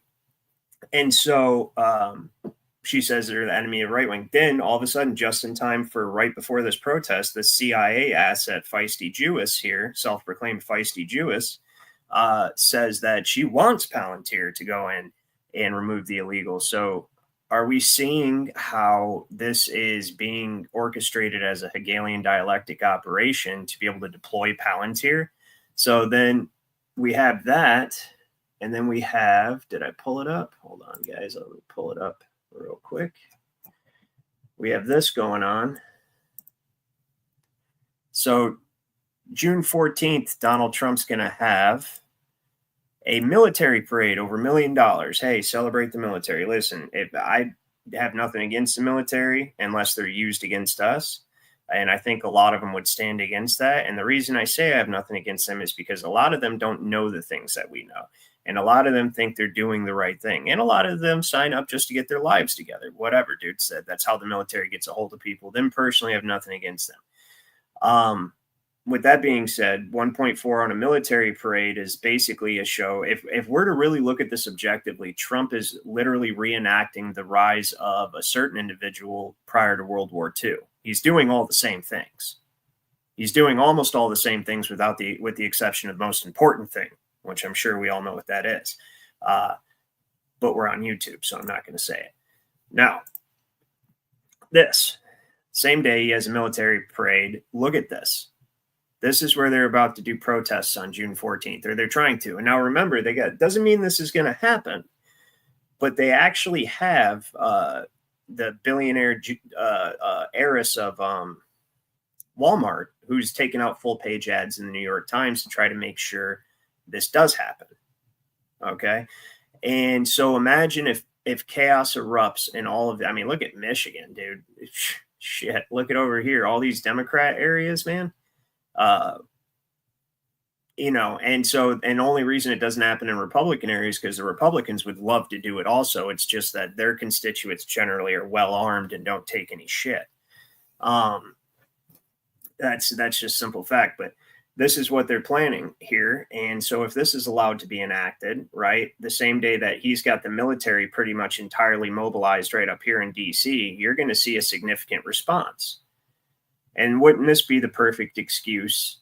And so she says they're the enemy of right wing. Then all of a sudden, just in time for right before this protest, the CIA asset Feisty Jewess here, self-proclaimed Feisty Jewess, says that she wants Palantir to go in and remove the illegals. So are we seeing how this is being orchestrated as a Hegelian dialectic operation to be able to deploy Palantir? So then we have that. And then we have, did I pull it up? Hold on, guys. Let me pull it up real quick. We have this going on. So June 14th, Donald Trump's going to have a military parade over $1 million. Hey, celebrate the military. Listen, if I have nothing against the military unless they're used against us. And I think a lot of them would stand against that. And the reason I say I have nothing against them is because a lot of them don't know the things that we know. And a lot of them think they're doing the right thing. And a lot of them sign up just to get their lives together. Whatever, dude said. That's how the military gets a hold of people. Them personally, I have nothing against them. With that being said, 1.4 on a military parade is basically a show. If we're to really look at this objectively, Trump is literally reenacting the rise of a certain individual prior to World War II. He's doing all the same things. He's doing almost all the same things with the exception of the most important thing, which I'm sure we all know what that is. But we're on YouTube, so I'm not going to say it. Now, this same day he has a military parade. Look at this. This is where they're about to do protests on June 14th, or they're trying to. And now remember, doesn't mean this is going to happen, but they actually have the billionaire heiress of Walmart, who's taken out full page ads in the New York Times to try to make sure this does happen. Okay. And so imagine if chaos erupts in all of that. I mean, look at Michigan, dude. Shit. Look at over here. All these Democrat areas, man. And the only reason it doesn't happen in Republican areas because the Republicans would love to do it also. It's just that their constituents generally are well armed and don't take any shit. That's just simple fact. But this is what they're planning here. And so if this is allowed to be enacted, right, the same day that he's got the military pretty much entirely mobilized right up here in DC, you're going to see a significant response. And wouldn't this be the perfect excuse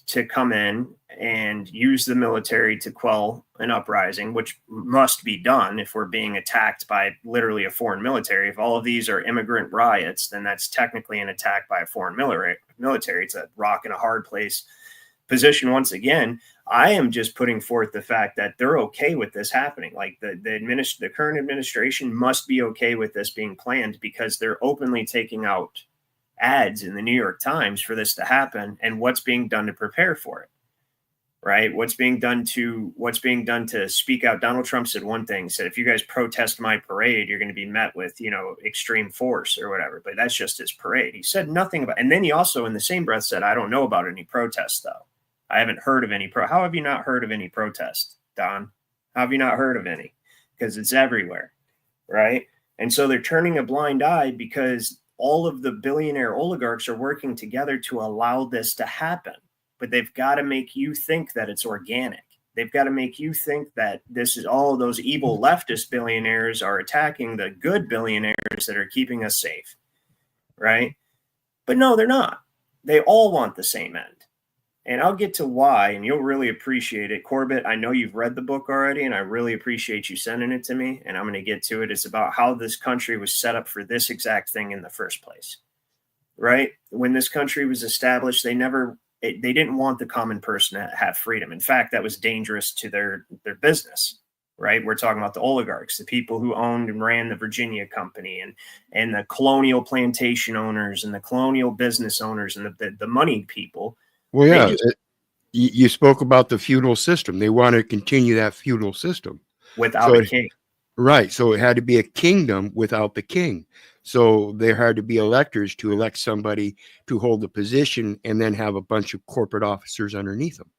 to come in and use the military to quell an uprising, which must be done if we're being attacked by literally a foreign military? If all of these are immigrant riots, then that's technically an attack by a foreign military. It's a rock and a hard place position. Once again, I am just putting forth the fact that they're okay with this happening. Like the current administration must be okay with this being planned because they're openly taking out ads in the New York Times for this to happen, and what's being done to prepare for it, right? What's being done to speak out. Donald Trump said one thing, said, if you guys protest my parade, you're going to be met with, extreme force or whatever, but that's just his parade. He said nothing about, and then he also in the same breath said, I don't know about any protests though. I haven't heard of any how have you not heard of any protests, Don? How have you not heard of any? Because it's everywhere, right? And so they're turning a blind eye because all of the billionaire oligarchs are working together to allow this to happen. But they've got to make you think that it's organic. They've got to make you think that this is all those evil leftist billionaires are attacking the good billionaires that are keeping us safe, right? But no, they're not. They all want the same end. And I'll get to why, and you'll really appreciate it. Corbett, I know you've read the book already, and I really appreciate you sending it to me, and I'm going to get to it. It's about how this country was set up for this exact thing in the first place, right? When this country was established, they didn't want the common person to have freedom. In fact, that was dangerous to their business, right? We're talking about the oligarchs, the people who owned and ran the Virginia Company, and the colonial plantation owners and the colonial business owners and the moneyed people. Well, yeah, you spoke about the feudal system. They want to continue that feudal system without a king. Right. So it had to be a kingdom without the king. So there had to be electors to elect somebody to hold the position and then have a bunch of corporate officers underneath them.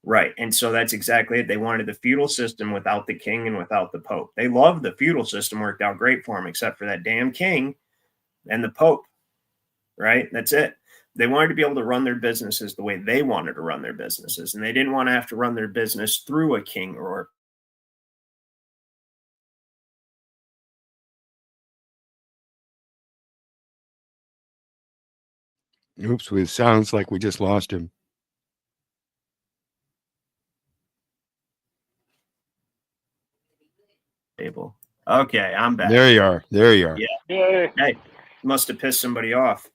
Right. And so that's exactly it. They wanted the feudal system without the king and without the pope. They loved the feudal system, worked out great for them, except for that damn king and the pope. Right. That's it. They wanted to be able to run their businesses the way they wanted to run their businesses. And they didn't want to have to run their business through a king or Oops, it sounds like we just lost him. table. Okay, I'm back. There you are. There you are. Yeah. Yay. Hey, must have pissed somebody off.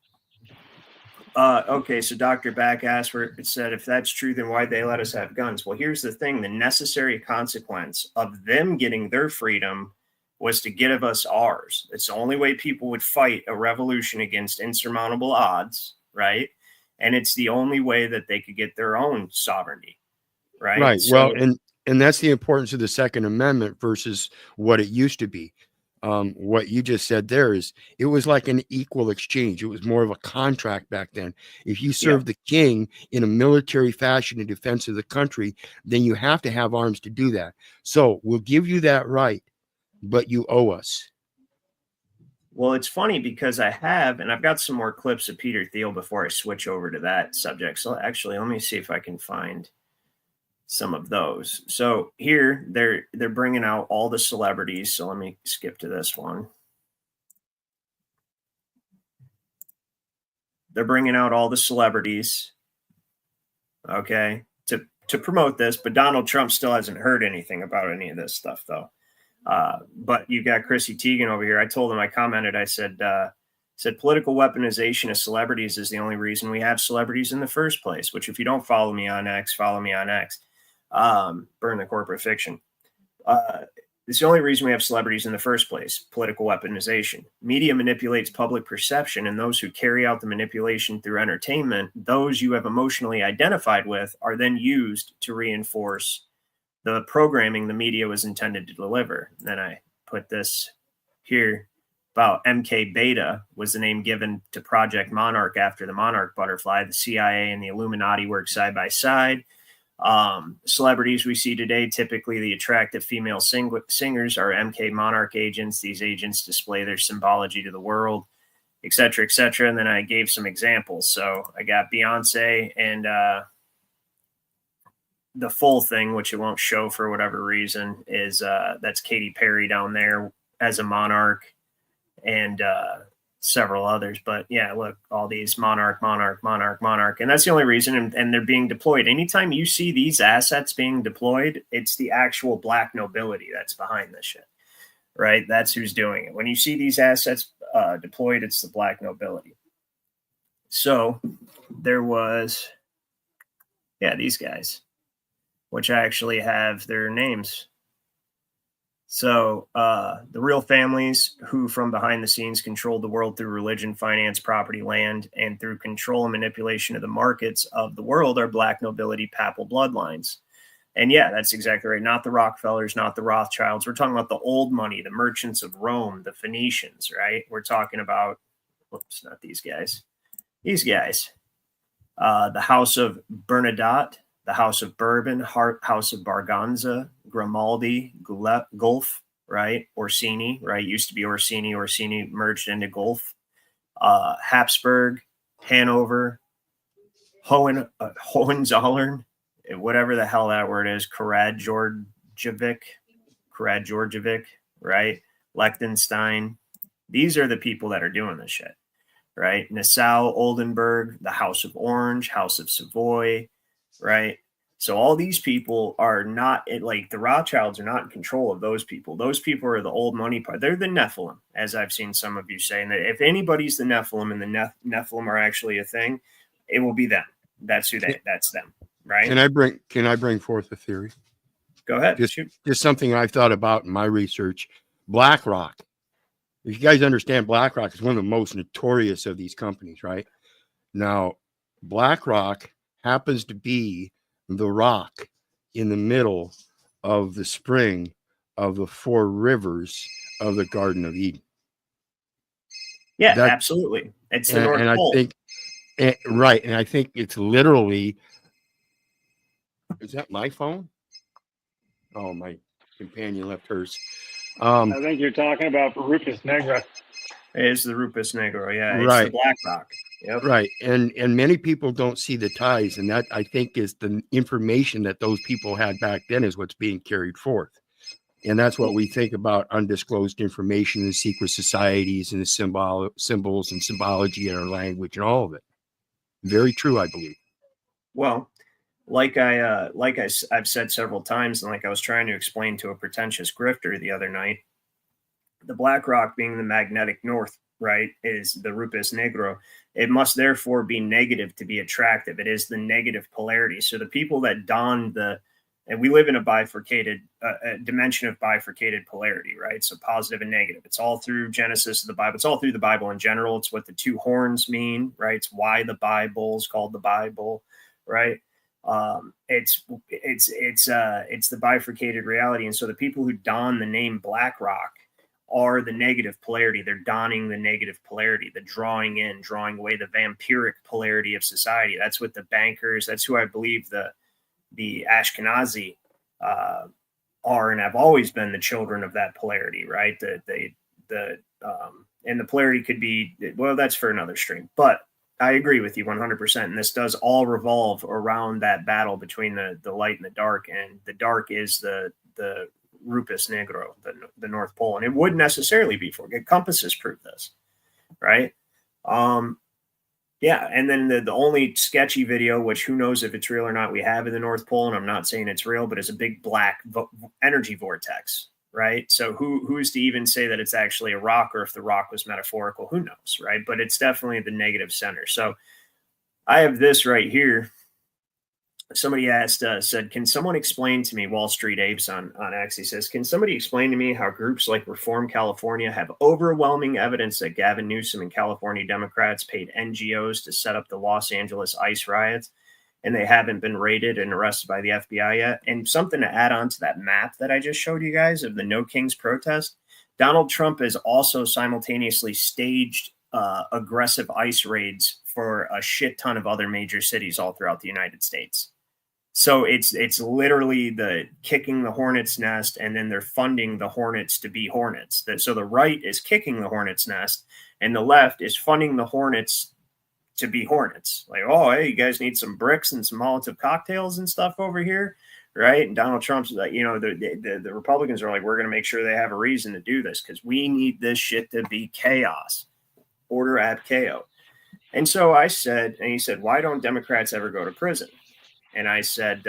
Okay, so Dr. Back asked where it said, if that's true, then why'd they let us have guns? Well, here's the thing. The necessary consequence of them getting their freedom was to give us ours. It's the only way people would fight a revolution against insurmountable odds, right? And it's the only way that they could get their own sovereignty, right? Right. So, Well, and that's the importance of the Second Amendment versus what it used to be. What you just said there is it was like an equal exchange. It was more of a contract back then. If you serve the king in a military fashion in defense of the country, then you have to have arms to do that. So we'll give you that right, but you owe us. well, it's funny because I've got some more clips of Peter Thiel before I switch over to that subject. So actually, let me see if I can find some of those. So here they're bringing out all the celebrities. So let me skip to this one. They're bringing out all the celebrities, okay, to promote this. But Donald Trump still hasn't heard anything about any of this stuff, though. But you got Chrissy Teigen over here. I told him, I commented, I said political weaponization of celebrities is the only reason we have celebrities in the first place, which if you don't follow me on X, follow me on X. Burn the corporate fiction. It's the only reason we have celebrities in the first place, political weaponization. Media manipulates public perception, and those who carry out the manipulation through entertainment, those you have emotionally identified with, are then used to reinforce the programming the media was intended to deliver. And then I put this here about MK Beta was the name given to Project Monarch after the monarch butterfly. The CIA and the Illuminati work side by side. Celebrities we see today, typically the attractive female singers, are MK Monarch agents. These agents display their symbology to the world, et cetera, et cetera. And then I gave some examples. So I got Beyonce and the full thing, which it won't show for whatever reason, is that's Katy Perry down there as a monarch, and several others. But yeah, look, all these monarch. And that's the only reason. And they're being deployed. Anytime you see these assets being deployed, it's the actual black nobility that's behind this shit, right? That's who's doing it. When you see these assets deployed, it's the black nobility. So there was, these guys, which I actually have their names. So the real families who from behind the scenes controlled the world through religion, finance, property, land, and through control and manipulation of the markets of the world are black nobility papal bloodlines. And yeah, that's exactly right. Not the Rockefellers, not the Rothschilds. We're talking about the old money, the merchants of Rome, the Phoenicians, right? We're talking about, whoops, not these guys. These guys. The House of Bernadotte, the House of Bourbon, House of Barganza, Grimaldi, Gulf, right? Orsini, right? Used to be Orsini. Orsini merged into Gulf. Habsburg, Hanover, Hohenzollern, whatever the hell that word is, Karađorđević, right? Liechtenstein. These are the people that are doing this shit. right? Nassau, Oldenburg, the House of Orange, House of Savoy, right? So all these people are not like the Rothschilds are not in control of those people. Those people are the old money part. They're the Nephilim, as I've seen some of you say. And that if anybody's the Nephilim and the Nephilim are actually a thing, it will be them. That's them, right? Can I bring forth a theory? Go ahead. Just something I've thought about in my research. BlackRock. If you guys understand, BlackRock is one of the most notorious of these companies, right? Now, BlackRock happens to be the rock in the middle of the spring of the 4 rivers of the Garden of Eden. Yeah, absolutely. It's the North Pole. Right. And I think it's literally, is that my phone? Oh, my companion left hers. I think you're talking about Rufus Negra. It is the Rufus Negro. Yeah, it's right. the Black Rock. Yep. Right. And many people don't see the ties. And that, I think, is the information that those people had back then is what's being carried forth. And that's what we think about undisclosed information and secret societies and the symbols and symbology in our language and all of it. Very true, I believe. Well, I've said several times, and like I was trying to explain to a pretentious grifter the other night, the Black Rock being the magnetic north, right, is the Rufus Negro. It must therefore be negative to be attractive. It is the negative polarity. So the people that don and we live in a bifurcated a dimension of bifurcated polarity, right? So positive and negative. It's all through Genesis of the Bible. It's all through the Bible in general. It's what the 2 horns mean, right? It's why the Bible is called the Bible, right? It's the bifurcated reality. And so the people who don the name BlackRock are the negative polarity. They're donning the negative polarity, the drawing away, the vampiric polarity of society. That's what the bankers, that's who I believe the Ashkenazi are and have always been the children of that polarity, right? And the polarity could be, well, that's for another stream, but I agree with you 100%. And this does all revolve around that battle between the light and the dark. And the dark is the Rufus Negro, the North Pole. And it wouldn't necessarily be for compasses prove this, right? Yeah. And then the only sketchy video, which who knows if it's real or not, we have in the North Pole, and I'm not saying it's real, but it's a big black energy vortex, right? So who's to even say that it's actually a rock, or if the rock was metaphorical, who knows, right? But it's definitely the negative center. So I have this right here. Somebody said, can someone explain to me, Wall Street Apes on X, he says, can somebody explain to me how groups like Reform California have overwhelming evidence that Gavin Newsom and California Democrats paid NGOs to set up the Los Angeles ICE riots, and they haven't been raided and arrested by the FBI yet? And something to add on to that map that I just showed you guys of the No Kings protest, Donald Trump has also simultaneously staged aggressive ICE raids for a shit ton of other major cities all throughout the United States. So it's literally the kicking the hornet's nest, and then they're funding the hornets to be hornets. So the right is kicking the hornet's nest, and the left is funding the hornets to be hornets. Like, oh, hey, you guys need some bricks and some Molotov cocktails and stuff over here, right? And Donald Trump's like, the Republicans are like, we're going to make sure they have a reason to do this because we need this shit to be chaos, order ab chaos. And so I said, and he said, why don't Democrats ever go to prison? And I said,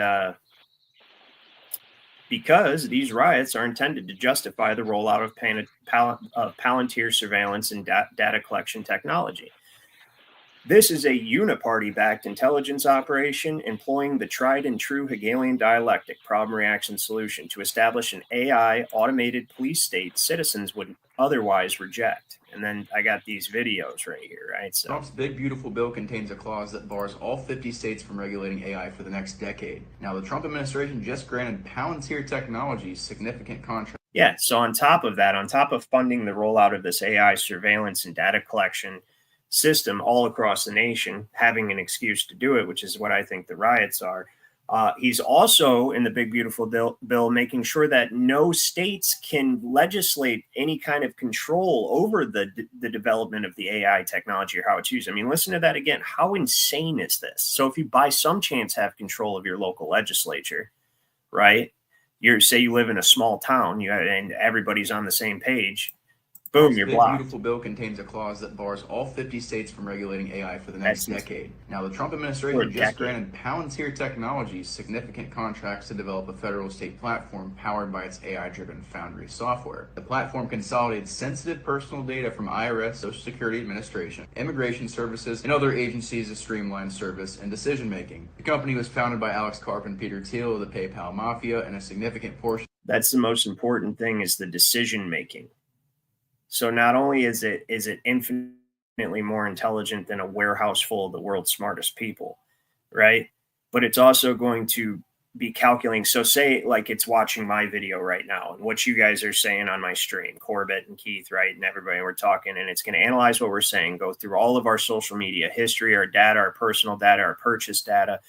because these riots are intended to justify the rollout of Palantir surveillance and data collection technology. This is a uniparty-backed intelligence operation employing the tried and true Hegelian dialectic problem reaction solution to establish an AI automated police state citizens would otherwise reject. And then I got these videos right here, right? So Trump's big, beautiful bill contains a clause that bars all 50 states from regulating AI for the next decade. Now, the Trump administration just granted Palantir Technologies significant contracts. Yeah, so on top of that, on top of funding the rollout of this AI surveillance and data collection system all across the nation, having an excuse to do it, which is what I think the riots are, he's also in the big beautiful bill making sure that no states can legislate any kind of control over the development of the AI technology or how it's used. I mean, listen to that again. How insane is this? So if you by some chance have control of your local legislature, right? Say you live in a small town, and everybody's on the same page. Boom, you're This blocked. beautiful bill contains a clause that bars all 50 states from regulating AI for the next decade. Now, the Trump administration just granted Palantir Technologies significant contracts to develop a federal state platform powered by its AI-driven Foundry software. The platform consolidates sensitive personal data from IRS, Social Security Administration, Immigration Services, and other agencies to streamline service and decision-making. The company was founded by Alex Karp and Peter Thiel of the PayPal Mafia, and a significant portion. That's the most important thing, is the decision-making. So not only is it infinitely more intelligent than a warehouse full of the world's smartest people, right? But it's also going to be calculating. So say like it's watching my video right now and what you guys are saying on my stream, Corbett and Keith, right? And everybody, we're talking, and it's going to analyze what we're saying, go through all of our social media history, our data, our personal data, our purchase data,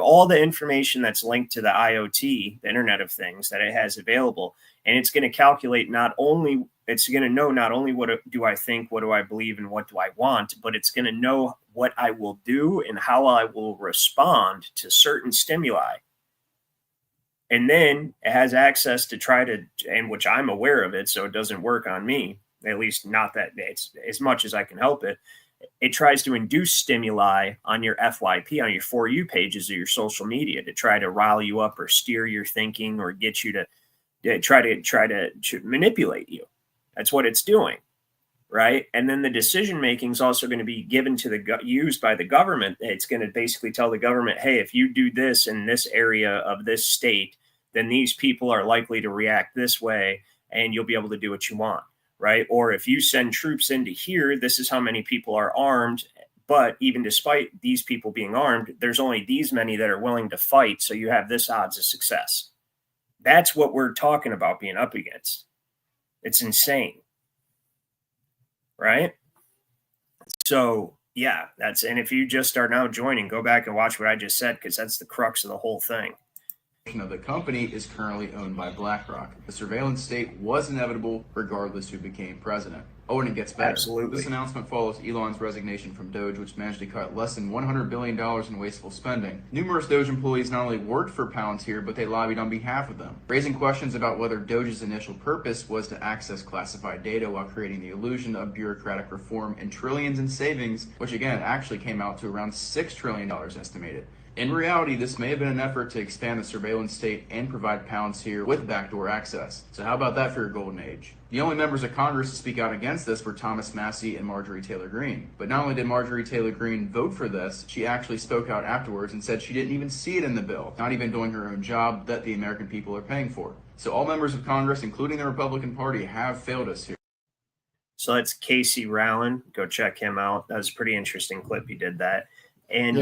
all the information that's linked to the IoT, the Internet of Things, that it has available. And it's going to calculate it's going to know not only what do I think, what do I believe, and what do I want, but it's going to know what I will do and how I will respond to certain stimuli. And then it has access to try to, and which I'm aware of it, so it doesn't work on me, at least not that it's as much as I can help it. It tries to induce stimuli on your FYP, on your For You pages of your social media, to try to rile you up or steer your thinking or get you to try to manipulate you. That's what it's doing, right? And then the decision making is also going to be given to used by the government. It's going to basically tell the government, hey, if you do this in this area of this state, then these people are likely to react this way, and you'll be able to do what you want, right? Or if you send troops into here, this is how many people are armed. But even despite these people being armed, there's only these many that are willing to fight. So you have this odds of success. That's what we're talking about being up against. It's insane, right? So yeah, and if you just are now joining, go back and watch what I just said, because that's the crux of the whole thing. Of the company is currently owned by BlackRock. The surveillance state was inevitable regardless who became president. Oh, and it gets better. Absolutely. This announcement follows Elon's resignation from Doge, which managed to cut less than $100 billion in wasteful spending. Numerous Doge employees not only worked for Palantir, but they lobbied on behalf of them, raising questions about whether Doge's initial purpose was to access classified data while creating the illusion of bureaucratic reform and trillions in savings, which again actually came out to around $6 trillion estimated. In reality, this may have been an effort to expand the surveillance state and provide Palantir with backdoor access. So how about that for your golden age? The only members of Congress to speak out against this were Thomas Massie and Marjorie Taylor Greene. But not only did Marjorie Taylor Greene vote for this, she actually spoke out afterwards and said she didn't even see it in the bill, not even doing her own job that the American people are paying for. So all members of Congress, including the Republican Party, have failed us here. So that's Casey Rowland. Go check him out. That was a pretty interesting clip. He did that. And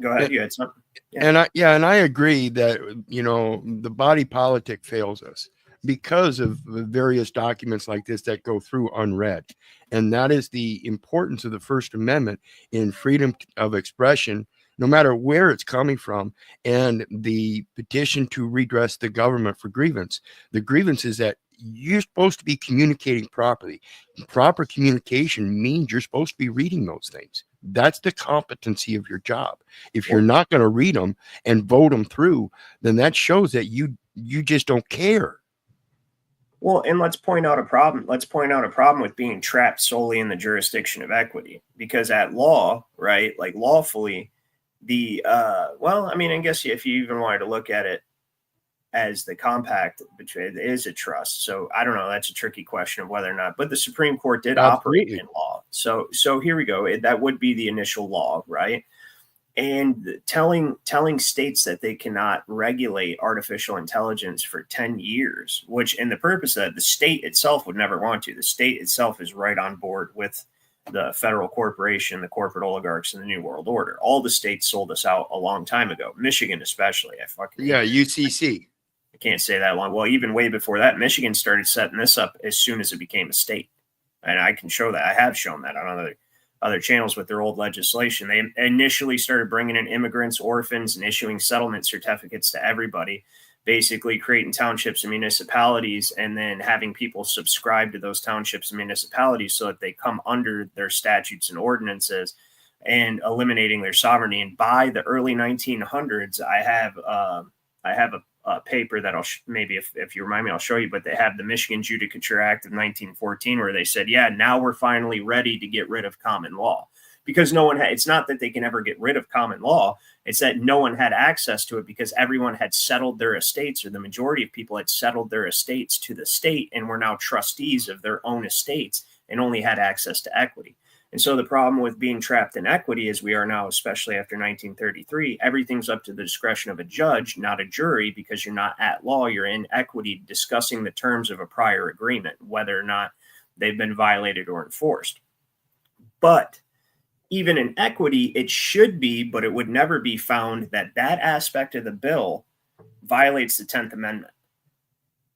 go ahead. You had something. Yeah. And I agree that, the body politic fails us because of the various documents like this that go through unread. And that is the importance of the First Amendment in freedom of expression, no matter where it's coming from, and the petition to redress the government for grievance. The grievance is that you're supposed to be communicating properly. Proper communication means you're supposed to be reading those things. That's the competency of your job. If you're not going to read them and vote them through, then that shows that you just don't care. Well, and let's point out a problem. Let's point out a problem with being trapped solely in the jurisdiction of equity, because at law, right, like lawfully, I guess if you even wanted to look at it as the compact, it is a trust. So I don't know. That's a tricky question of whether or not, but the Supreme Court did operate in law. So here we go. That would be the initial law, right? And telling states that they cannot regulate artificial intelligence for 10 years, which, and the purpose of that, the state itself would never want to. The state itself is right on board with the federal corporation, the corporate oligarchs, and the New World Order. All the states sold us out a long time ago. Michigan especially. UCC. I can't say that long. Well, even way before that, Michigan started setting this up as soon as it became a state. And I can show that. I have shown that on other channels with their old legislation. They initially started bringing in immigrants, orphans, and issuing settlement certificates to everybody, basically creating townships and municipalities, and then having people subscribe to those townships and municipalities so that they come under their statutes and ordinances, and eliminating their sovereignty. And by the early 1900s, I have paper that maybe if you remind me, I'll show you, but they have the Michigan Judicature Act of 1914, where they said, yeah, now we're finally ready to get rid of common law, because no one it's not that they can ever get rid of common law. It's that no one had access to it because everyone had settled their estates, or the majority of people had settled their estates to the state and were now trustees of their own estates and only had access to equity. And so the problem with being trapped in equity, as we are now, especially after 1933, everything's up to the discretion of a judge, not a jury, because you're not at law. You're in equity discussing the terms of a prior agreement, whether or not they've been violated or enforced. But even in equity, it should be, but it would never be found that that aspect of the bill violates the 10th Amendment,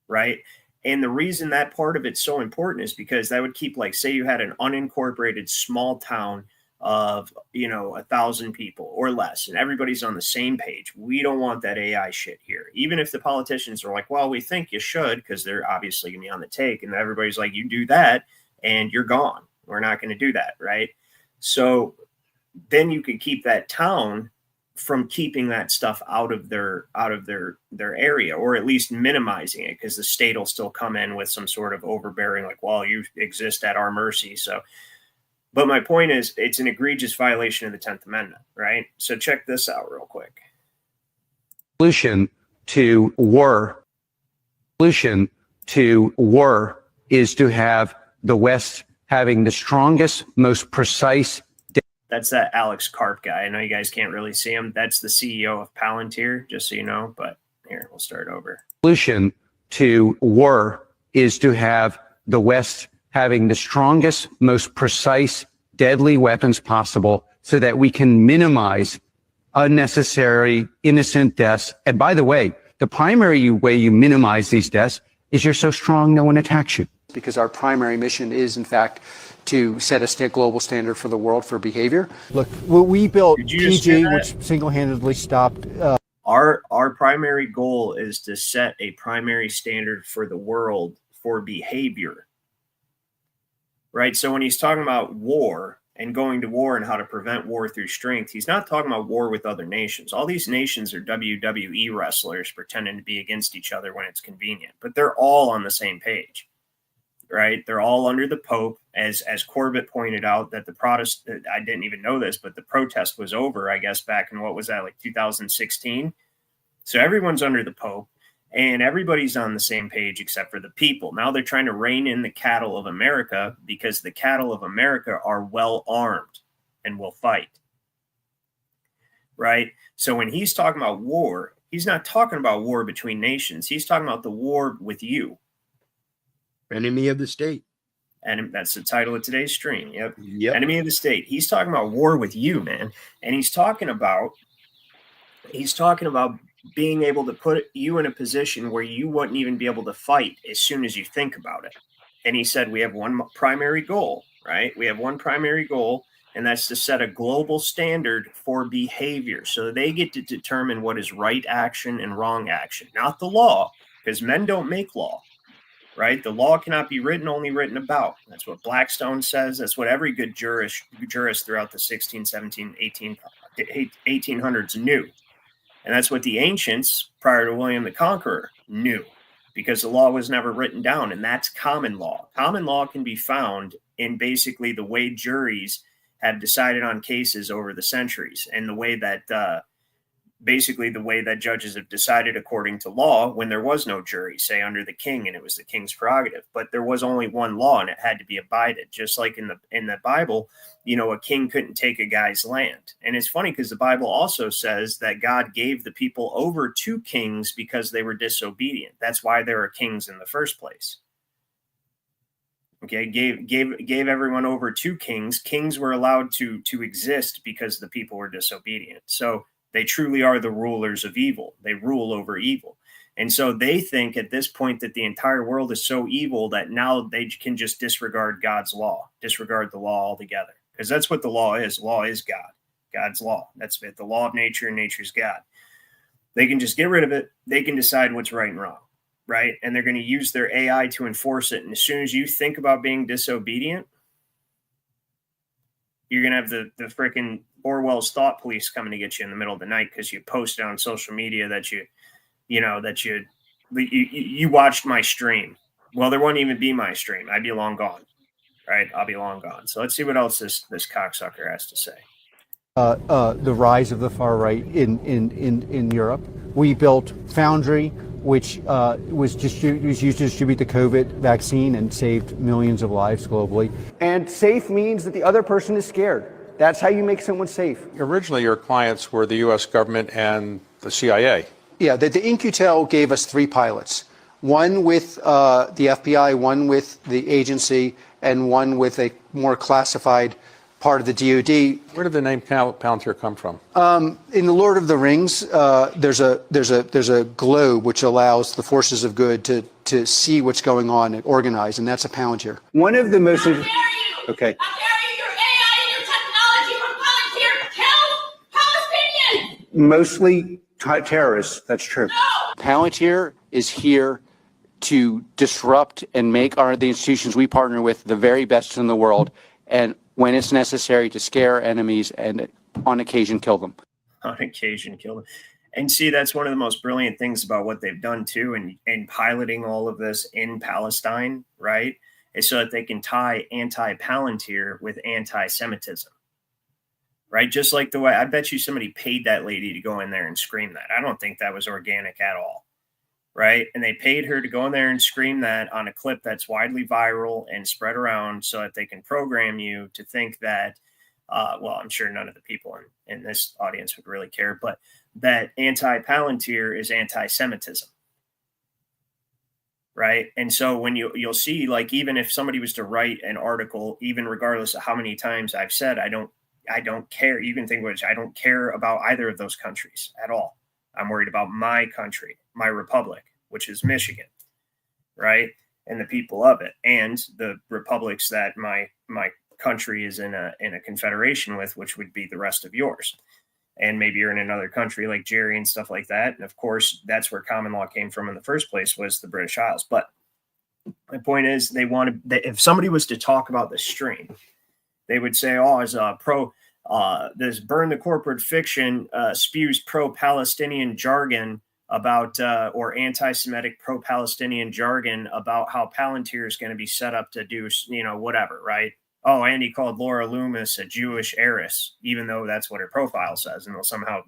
right? And the reason that part of it's so important is because that would keep, like, say you had an unincorporated small town of, 1,000 people or less, and everybody's on the same page. We don't want that AI shit here. Even if the politicians are like, well, we think you should, because they're obviously going to be on the take, and everybody's like, you do that and you're gone. We're not going to do that, right? So then you could keep that town from keeping that stuff out of their area, or at least minimizing it, because the state will still come in with some sort of overbearing, like, well, you exist at our mercy. So, but my point is, it's an egregious violation of the 10th Amendment, right? So check this out real quick. Solution to war is to have the West having the strongest, most precise. That's that Alex Karp guy. I know you guys can't really see him. That's the CEO of Palantir, just so you know. But here, we'll start over. Solution to war is to have the West having the strongest, most precise, deadly weapons possible, so that we can minimize unnecessary innocent deaths. And by the way, the primary way you minimize these deaths is you're so strong no one attacks you. Because our primary mission is, in fact, to set a global standard for the world for behavior. Look, well, we built PG, which single-handedly stopped. Our primary goal is to set a primary standard for the world for behavior, right? So when he's talking about war and going to war and how to prevent war through strength, he's not talking about war with other nations. All these nations are WWE wrestlers pretending to be against each other when it's convenient, but they're all on the same page. Right, they're all under the Pope, as Corbett pointed out, that the Protestant, I didn't even know this, but the protest was over, I guess, back in, what was that, like 2016? So everyone's under the Pope, and everybody's on the same page except for the people. Now they're trying to rein in the cattle of America, because the cattle of America are well armed and will fight. Right? So when he's talking about war, he's not talking about war between nations. He's talking about the war with you. Enemy of the state. And that's the title of today's stream. Yep. Enemy of the state. He's talking about war with you, man. And he's talking about being able to put you in a position where you wouldn't even be able to fight as soon as you think about it. And he said, we have one primary goal, right? We have one primary goal, and that's to set a global standard for behavior. So they get to determine what is right action and wrong action, not the law, because men don't make law. Right? The law cannot be written, only written about. That's what Blackstone says. That's what every good jurist throughout the 16, 17, 1800s knew. And that's what the ancients, prior to William the Conqueror, knew, because the law was never written down, and that's common law. Common law can be found in basically the way juries have decided on cases over the centuries, and the way that judges have decided according to law when there was no jury, say under the king, and it was the king's prerogative. But there was only one law, and it had to be abided. Just like in the Bible, a king couldn't take a guy's land. And it's funny because the Bible also says that God gave the people over to kings because they were disobedient. That's why there are kings in the first place. Okay, gave everyone over to kings. Kings were allowed to exist because the people were disobedient. So they truly are the rulers of evil. They rule over evil. And so they think at this point that the entire world is so evil that now they can just disregard God's law, disregard the law altogether. Because that's what the law is. Law is God, God's law. That's it. The law of nature, and nature's God. They can just get rid of it. They can decide what's right and wrong, right? And they're going to use their AI to enforce it. And as soon as you think about being disobedient, you're going to have the freaking Orwell's thought police coming to get you in the middle of the night because you posted on social media that you that you watched my stream. Well, there won't even be my stream. I'd be long gone, right? I'll be long gone. So let's see what else this cocksucker has to say. The rise of the far right in Europe. We built Foundry, which was used to distribute the COVID vaccine and saved millions of lives globally. And safe means that the other person is scared. That's how you make someone safe. Originally, your clients were the U.S. government and the CIA. Yeah, the In-Q-Tel gave us 3 pilots. One with the FBI, one with the agency, and one with a more classified part of the DoD. Where did the name Palantir come from? In the Lord of the Rings, there's a globe which allows the forces of good to see what's going on and organize, and that's a Palantir. One of the most. How dare you? Okay. How dare you? Your AI and your technology from Palantir kills Palestinians. Mostly terrorists. That's true. No. Palantir is here to disrupt and make the institutions we partner with the very best in the world, and when it's necessary, to scare enemies and on occasion kill them. On occasion kill them. And see, that's one of the most brilliant things about what they've done too, and piloting all of this in Palestine, right, is so that they can tie anti-Palantir with anti-Semitism, right? Just like the way, I bet you somebody paid that lady to go in there and scream that. I don't think that was organic at all. Right. And they paid her to go in there and scream that on a clip that's widely viral and spread around so that they can program you to think that, well, I'm sure none of the people in this audience would really care, but that anti-Palantir is anti-Semitism. Right. And so when you'll see, like, even if somebody was to write an article, even regardless of how many times I've said, I don't care. You can think which I don't care about either of those countries at all. I'm worried about my country, my republic, which is Michigan, right? And the people of it, and the republics that my country is in a confederation with, which would be the rest of yours. And maybe you're in another country like Jerry and stuff like that. And of course, that's where common law came from in the first place, was the British Isles. But my point is, if somebody was to talk about the stream, they would say, oh, as a this Burn the Corporate Fiction spews pro-Palestinian jargon about, or anti-Semitic pro-Palestinian jargon about how Palantir is going to be set up to do, whatever, right? Oh, and he called Laura Loomis a Jewish heiress, even though that's what her profile says. And they'll somehow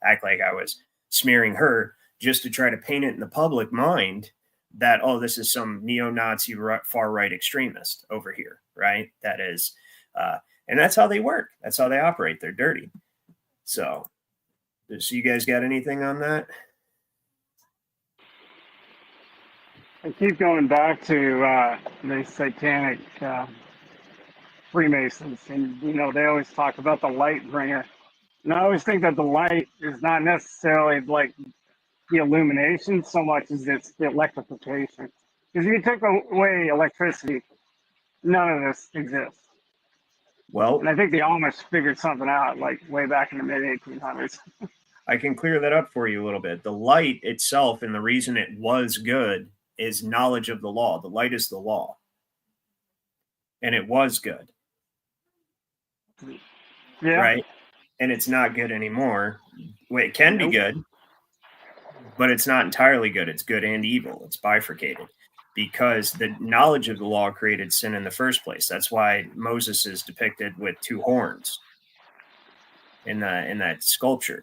act like I was smearing her just to try to paint it in the public mind that, oh, this is some neo-Nazi far-right extremist over here, right? That is... and that's how they work. That's how they operate. They're dirty. So you guys got anything on that? I keep going back to the satanic Freemasons, and they always talk about the light bringer. And I always think that the light is not necessarily like the illumination so much as it's the electrification. Because if you took away electricity, none of this exists. Well, and I think the Amish figured something out like way back in the mid 1800s. I can clear that up for you a little bit. The light itself, and the reason it was good, is knowledge of the law. The light is the law. And it was good. Yeah. Right? And it's not good anymore. Well, it can be good, but it's not entirely good. It's good and evil. It's bifurcated. Because the knowledge of the law created sin in the first place. That's why Moses is depicted with 2 horns in that sculpture.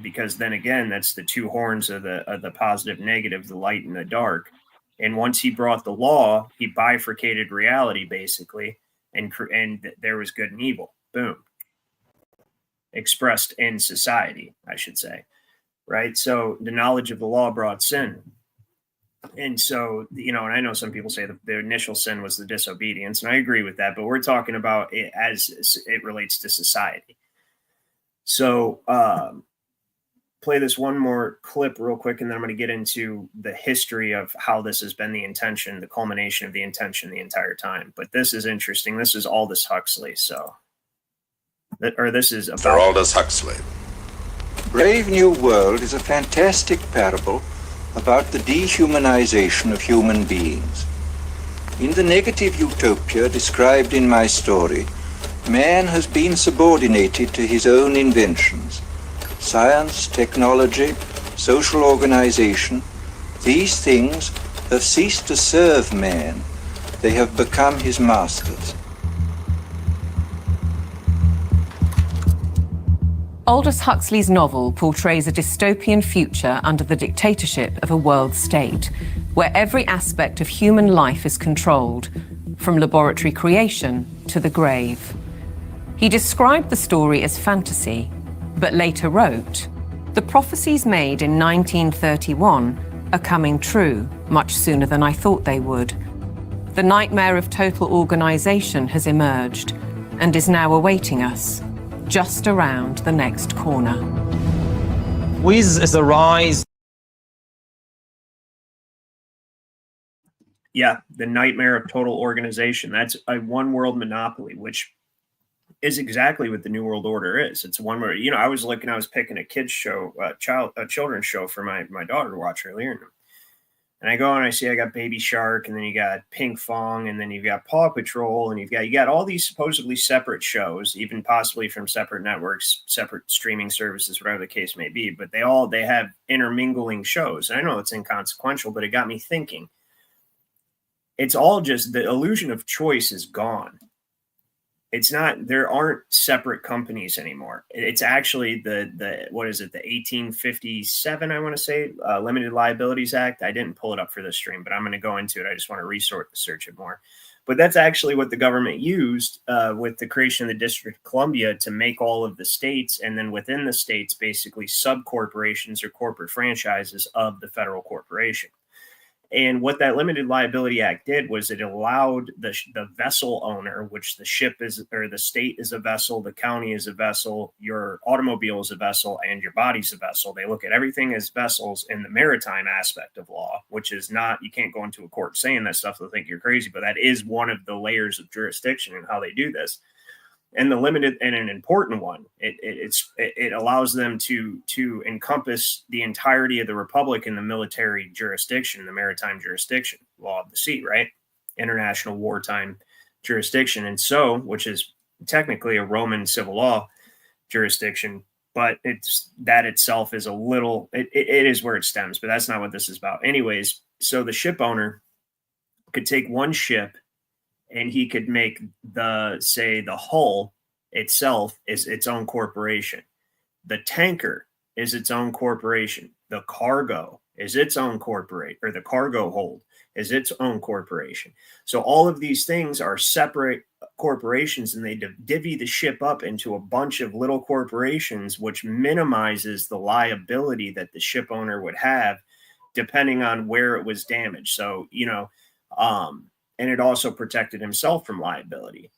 Because then again, that's the 2 horns of the positive, negative, the light and the dark. And once he brought the law, he bifurcated reality basically, and there was good and evil. Boom. Expressed in society, I should say. Right? So the knowledge of the law brought sin. And so, and I know some people say that the initial sin was the disobedience, and I agree with that, but we're talking about it as it relates to society. So play this one more clip real quick, and then I'm going to get into the history of how this has been the intention, the culmination of the intention the entire time. But this is interesting. This is Aldous Huxley. This is about Aldous Huxley. Brave New World is a fantastic parable about the dehumanization of human beings. In the negative utopia described in my story, man has been subordinated to his own inventions. Science, technology, social organization, these things have ceased to serve man. They have become his masters. Aldous Huxley's novel portrays a dystopian future under the dictatorship of a world state, where every aspect of human life is controlled, from laboratory creation to the grave. He described the story as fantasy, but later wrote, "The prophecies made in 1931 are coming true much sooner than I thought they would. The nightmare of total organization has emerged and is now awaiting us, just around the next corner." With the rise. Yeah, the nightmare of total organization. That's a one world monopoly, which is exactly what the New World Order is. It's one where, I was picking a kids show, a children's show for my daughter to watch earlier. And I go and I see I got Baby Shark, and then you got Pink Fong, and then you've got Paw Patrol, and you got all these supposedly separate shows, even possibly from separate networks, separate streaming services, whatever the case may be. But they have intermingling shows. And I know it's inconsequential, but it got me thinking. It's all just the illusion of choice is gone. It's not, there aren't separate companies anymore. It's actually the what is it, the 1857, I want to say, Limited Liabilities Act. I didn't pull it up for this stream, but I'm going to go into it. I just want to search it more. But that's actually what the government used with the creation of the District of Columbia to make all of the states, and then within the states, basically sub-corporations or corporate franchises of the federal corporation. And what that Limited Liability Act did was it allowed the vessel owner, which the ship is, or the state is a vessel, the county is a vessel, your automobile is a vessel, and your body's a vessel. They look at everything as vessels in the maritime aspect of law, which is not, you can't go into a court saying that stuff. They'll think you're crazy, but that is one of the layers of jurisdiction and how they do this. And the limited, and an important one, it allows them to encompass the entirety of the republic in the military jurisdiction, the maritime jurisdiction, law of the sea, right? International wartime jurisdiction. And so, which is technically a Roman civil law jurisdiction, but that itself is a little, it is where it stems, but that's not what this is about. Anyways, so the ship owner could take one ship and he could make the hull itself is its own corporation. The tanker is its own corporation. The cargo is its own corporation, or the cargo hold is its own corporation. So all of these things are separate corporations, and they divvy the ship up into a bunch of little corporations, which minimizes the liability that the ship owner would have depending on where it was damaged. So, and it also protected himself from liability,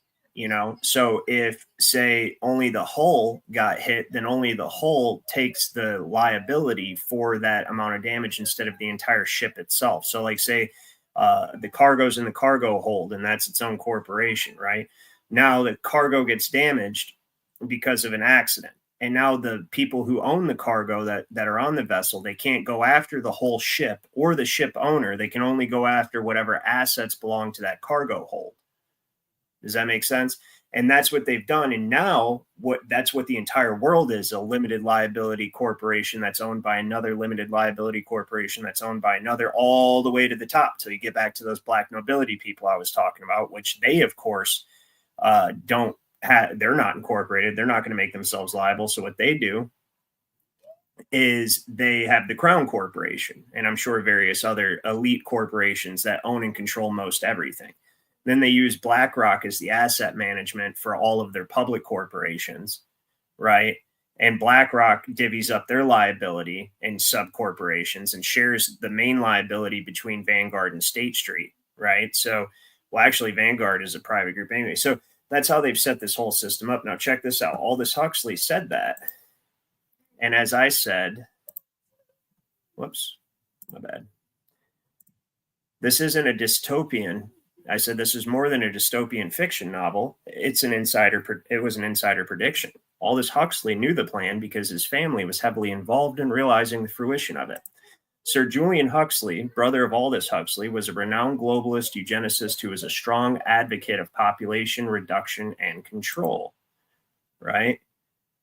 So if, say, only the hull got hit, then only the hull takes the liability for that amount of damage instead of the entire ship itself. So, like, say, the cargo's in the cargo hold, and that's its own corporation, right? Now the cargo gets damaged because of an accident. And now the people who own the cargo that are on the vessel, they can't go after the whole ship or the ship owner. They can only go after whatever assets belong to that cargo hold. Does that make sense? And that's what they've done. And now that's what the entire world is, a limited liability corporation that's owned by another limited liability corporation that's owned by another, all the way to the top. So you get back to those black nobility people I was talking about, which they, of course, they're not incorporated. They're not going to make themselves liable. So what they do is they have the Crown Corporation, and I'm sure various other elite corporations that own and control most everything. Then they use BlackRock as the asset management for all of their public corporations, right? And BlackRock divvies up their liability in sub-corporations and shares the main liability between Vanguard and State Street, right? So, well, actually, Vanguard is a private group anyway. So that's how they've set this whole system up. Now, check this out. Aldous Huxley said that. And as I said, whoops, my bad. This isn't a dystopian. I said this is more than a dystopian fiction novel. It was an insider prediction. Aldous Huxley knew the plan because his family was heavily involved in realizing the fruition of it. Sir Julian Huxley, brother of Aldous Huxley, was a renowned globalist eugenicist who was a strong advocate of population reduction and control, right?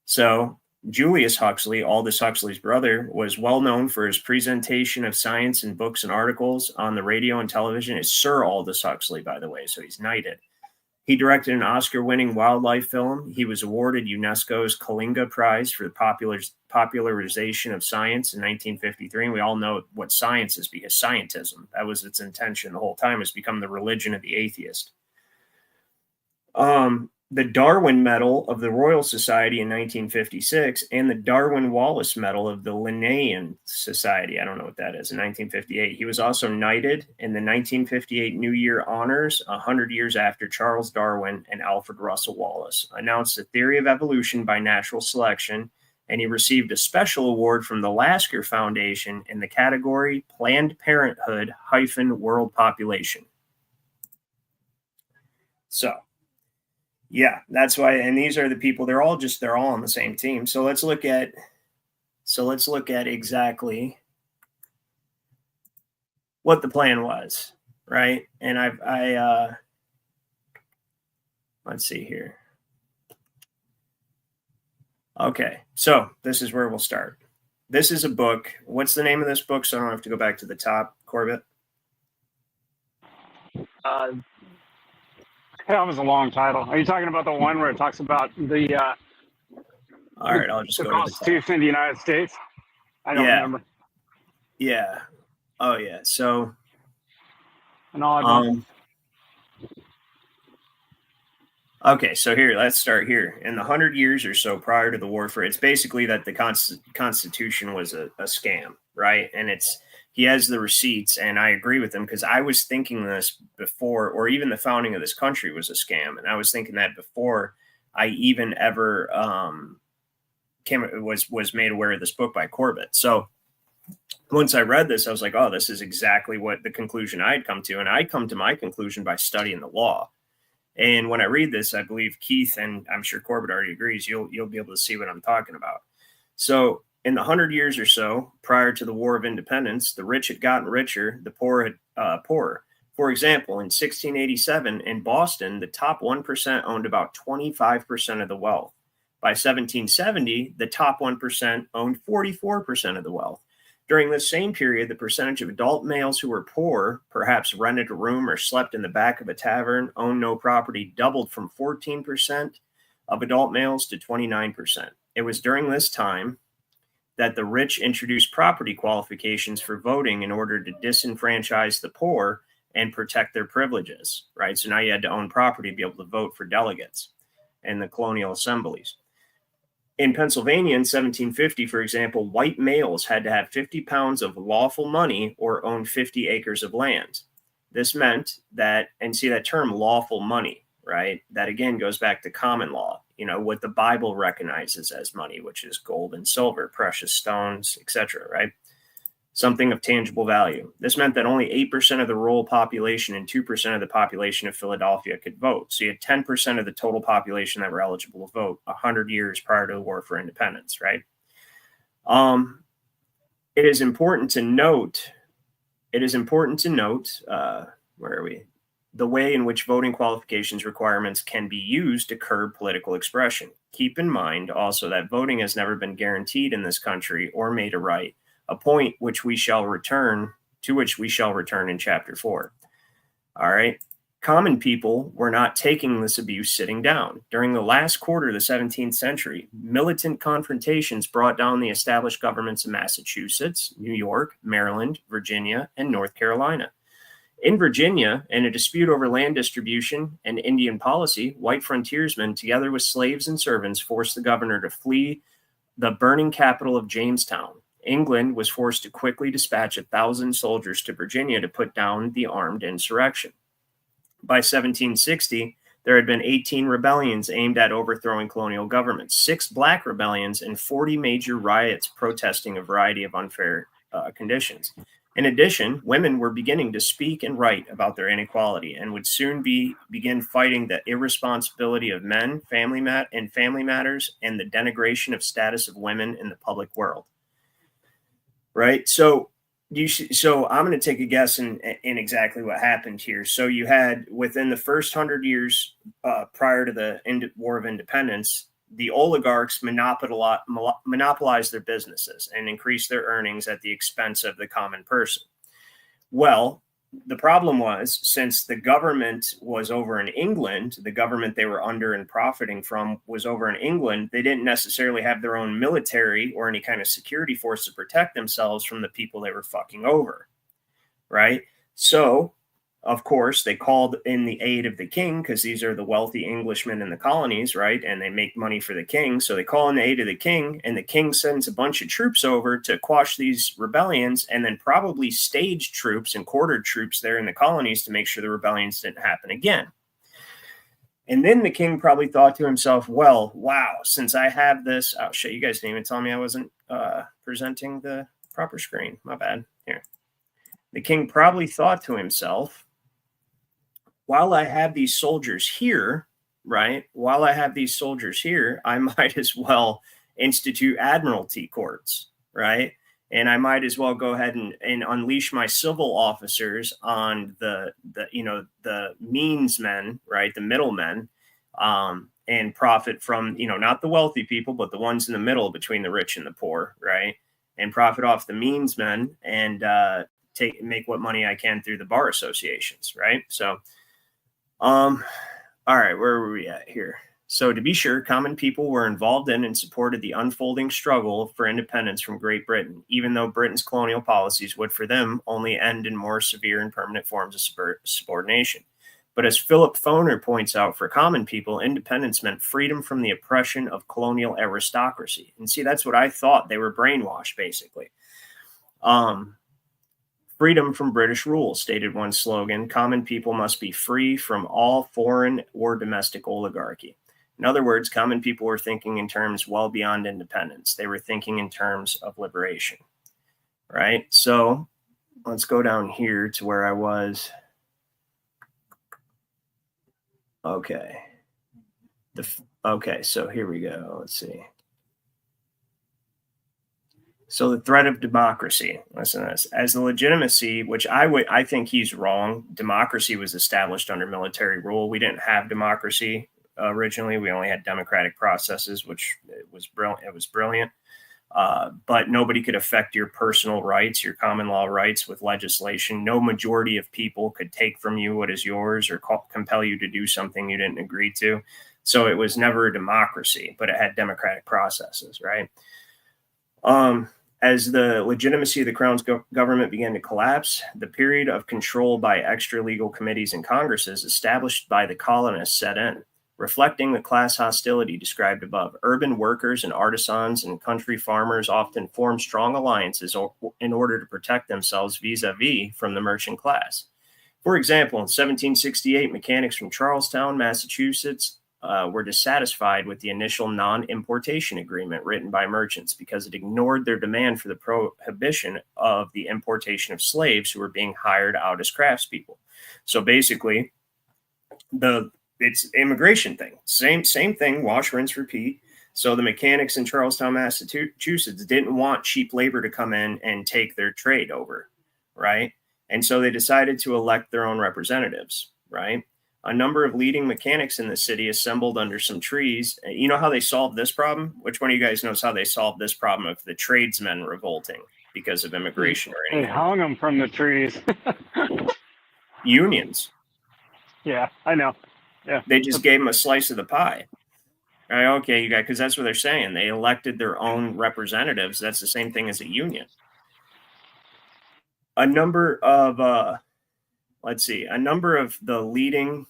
So Julius Huxley, Aldous Huxley's brother, was well known for his presentation of science in books and articles on the radio and television. It's Sir Aldous Huxley, by the way, so he's knighted. He directed an Oscar-winning wildlife film. He was awarded UNESCO's Kalinga Prize for the popularization of science in 1953. And we all know what science is, because scientism, that was its intention the whole time, has become the religion of the atheist. The Darwin Medal of the Royal Society in 1956 and the Darwin Wallace Medal of the Linnaean Society, I don't know what that is, in 1958. He was also knighted in the 1958 New Year honors, 100 years after Charles Darwin and Alfred Russel Wallace announced the theory of evolution by natural selection, and he received a special award from the Lasker Foundation in the category Planned Parenthood - World Population. So, yeah, that's why, and these are the people, they're all on the same team. So let's look at exactly what the plan was, right? And let's see here. Okay, so this is where we'll start. This is a book. What's the name of this book? So I don't have to go back to the top, Corbett. That was a long title. Are you talking about the one where it talks about the all right, I'll just the go Constitution of the United States? I don't remember. Yeah. Oh yeah. So okay, so here, let's start here. In the 100 years or so prior to the war it's basically that the Constitution was a scam, right? And he has the receipts, and I agree with him, because I was thinking this before, or even the founding of this country was a scam. And I was thinking that before I even ever was made aware of this book by Corbett. So once I read this, I was like, oh, this is exactly what the conclusion I'd come to. And I'd come to my conclusion by studying the law. And when I read this, I believe Keith, and I'm sure Corbett already agrees, you'll be able to see what I'm talking about. So in the 100 years or so prior to the War of Independence, the rich had gotten richer, the poor had poorer. For example, in 1687 in Boston, the top 1% owned about 25% of the wealth. By 1770, the top 1% owned 44% of the wealth. During this same period, the percentage of adult males who were poor, perhaps rented a room or slept in the back of a tavern, owned no property, doubled from 14% of adult males to 29%. It was during this time that the rich introduced property qualifications for voting in order to disenfranchise the poor and protect their privileges, right? So now you had to own property to be able to vote for delegates in the colonial assemblies. In Pennsylvania in 1750, for example, white males had to have 50 pounds of lawful money or own 50 acres of land. This meant that, and see that term lawful money, right? That again goes back to common law, what the Bible recognizes as money, which is gold and silver, precious stones, etc., right? Something of tangible value. This meant that only 8% of the rural population and 2% of the population of Philadelphia could vote. So you had 10% of the total population that were eligible to vote 100 years prior to the War for Independence, right? It is important to note, where are we? The way in which voting qualifications requirements can be used to curb political expression. Keep in mind also that voting has never been guaranteed in this country or made a right, a point to which we shall return in chapter 4. All right. Common people were not taking this abuse sitting down. During the last quarter of the 17th century, militant confrontations brought down the established governments of Massachusetts, New York, Maryland, Virginia, and North Carolina. In Virginia, in a dispute over land distribution and Indian policy, white frontiersmen, together with slaves and servants, forced the governor to flee the burning capital of Jamestown. England was forced to quickly dispatch 1,000 soldiers to Virginia to put down the armed insurrection. By 1760, there had been 18 rebellions aimed at overthrowing colonial governments, 6 black rebellions, and 40 major riots protesting a variety of unfair conditions. In addition, women were beginning to speak and write about their inequality and would soon begin fighting the irresponsibility of men, family matters, and the denigration of status of women in the public world. Right? So I'm going to take a guess in exactly what happened here. So you had, within the first 100 years prior to the War of Independence, the oligarchs monopolize their businesses and increase their earnings at the expense of the common person. Well, the problem was, since the government was over in England, the government they were under and profiting from was over in England, they didn't necessarily have their own military or any kind of security force to protect themselves from the people they were fucking over, right? So, of course, they called in the aid of the king, because these are the wealthy Englishmen in the colonies, right? And they make money for the king. So they call in the aid of the king, and the king sends a bunch of troops over to quash these rebellions, and then probably staged troops and quartered troops there in the colonies to make sure the rebellions didn't happen again. And then the king probably thought to himself, well, wow, since I have this, oh shit, you guys didn't even tell me I wasn't presenting the proper screen. My bad. Here. The king probably thought to himself, while I have these soldiers here, right? While I have these soldiers here, I might as well institute admiralty courts, right? And I might as well go ahead and unleash my civil officers on the means men, right? The middlemen, and profit from, not the wealthy people, but the ones in the middle between the rich and the poor, right? And profit off the means men and make what money I can through the bar associations, right? So, all right, where were we at here? So to be sure, common people were involved in and supported the unfolding struggle for independence from Great Britain, even though Britain's colonial policies would for them only end in more severe and permanent forms of subordination. But as Philip Foner points out, for common people, independence meant freedom from the oppression of colonial aristocracy. And see, that's what I thought. They were brainwashed, basically. Freedom from British rule, stated one slogan. Common people must be free from all foreign or domestic oligarchy. In other words, common people were thinking in terms well beyond independence. They were thinking in terms of liberation, right? So let's go down here to where I was. Okay. Okay, so here we go. Let's see. So the threat of democracy, listen to this, as the legitimacy, which I think he's wrong. Democracy was established under military rule. We didn't have democracy originally. We only had democratic processes, which was brilliant. It was brilliant. But nobody could affect your personal rights, your common law rights with legislation. No majority of people could take from you what is yours or compel you to do something you didn't agree to. So it was never a democracy, but it had democratic processes, right? As the legitimacy of the Crown's government began to collapse, the period of control by extra-legal committees and congresses established by the colonists set in, reflecting the class hostility described above. Urban workers and artisans and country farmers often formed strong alliances in order to protect themselves vis-a-vis from the merchant class. For example, in 1768, mechanics from Charlestown, Massachusetts, were dissatisfied with the initial non-importation agreement written by merchants because it ignored their demand for the prohibition of the importation of slaves who were being hired out as craftspeople. So basically, it's immigration thing. Same thing, wash, rinse, repeat. So the mechanics in Charlestown, Massachusetts didn't want cheap labor to come in and take their trade over, right? And so they decided to elect their own representatives, right? A number of leading mechanics in the city assembled under some trees. You know how they solved this problem? Which one of you guys knows how they solved this problem of the tradesmen revolting because of immigration or anything? They hung them from the trees. Unions. Yeah, I know. Yeah. They just gave them a slice of the pie. Right, okay, you guys, because that's what they're saying. They elected their own representatives. That's the same thing as a union. A number of the leading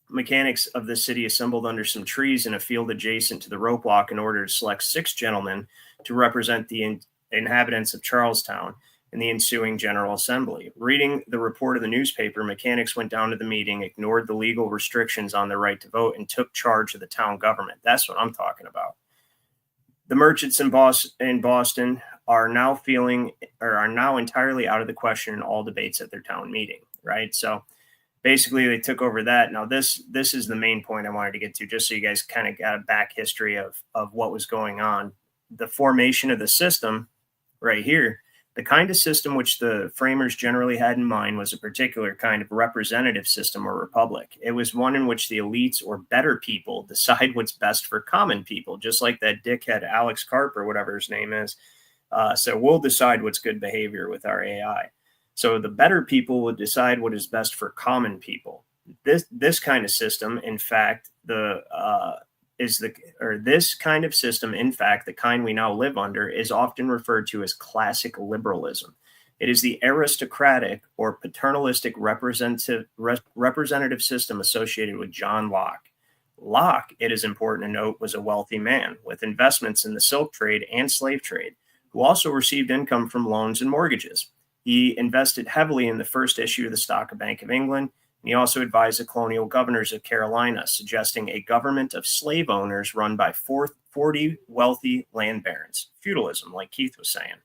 mechanics of the city assembled under some trees in a field adjacent to the rope walk in order to select 6 gentlemen to represent the inhabitants of Charlestown in the ensuing General Assembly. Reading the report of the newspaper, mechanics went down to the meeting, ignored the legal restrictions on their right to vote, and took charge of the town government. That's what I'm talking about. The merchants in Boston are now entirely out of the question in all debates at their town meeting, right? So basically they took over that. Now this is the main point I wanted to get to, just so you guys kind of got a back history of what was going on. The formation of the system right here, The kind of system which the framers generally had in mind was a particular kind of representative system or republic. It was one in which the elites or better people decide what's best for common people, just like that dickhead Alex Karp or whatever his name is. So we'll decide what's good behavior with our AI. So the better people would decide what is best for common people. This kind of system, in fact, this kind of system, in fact, the kind we now live under, is often referred to as classic liberalism. It is the aristocratic or paternalistic representative system associated with John Locke. Locke, it is important to note, was a wealthy man with investments in the silk trade and slave trade, who also received income from loans and mortgages. He invested heavily in the first issue of the Stock of Bank of England. And he also advised the colonial governors of Carolina, suggesting a government of slave owners run by 40 wealthy land barons. Feudalism, like Keith was saying.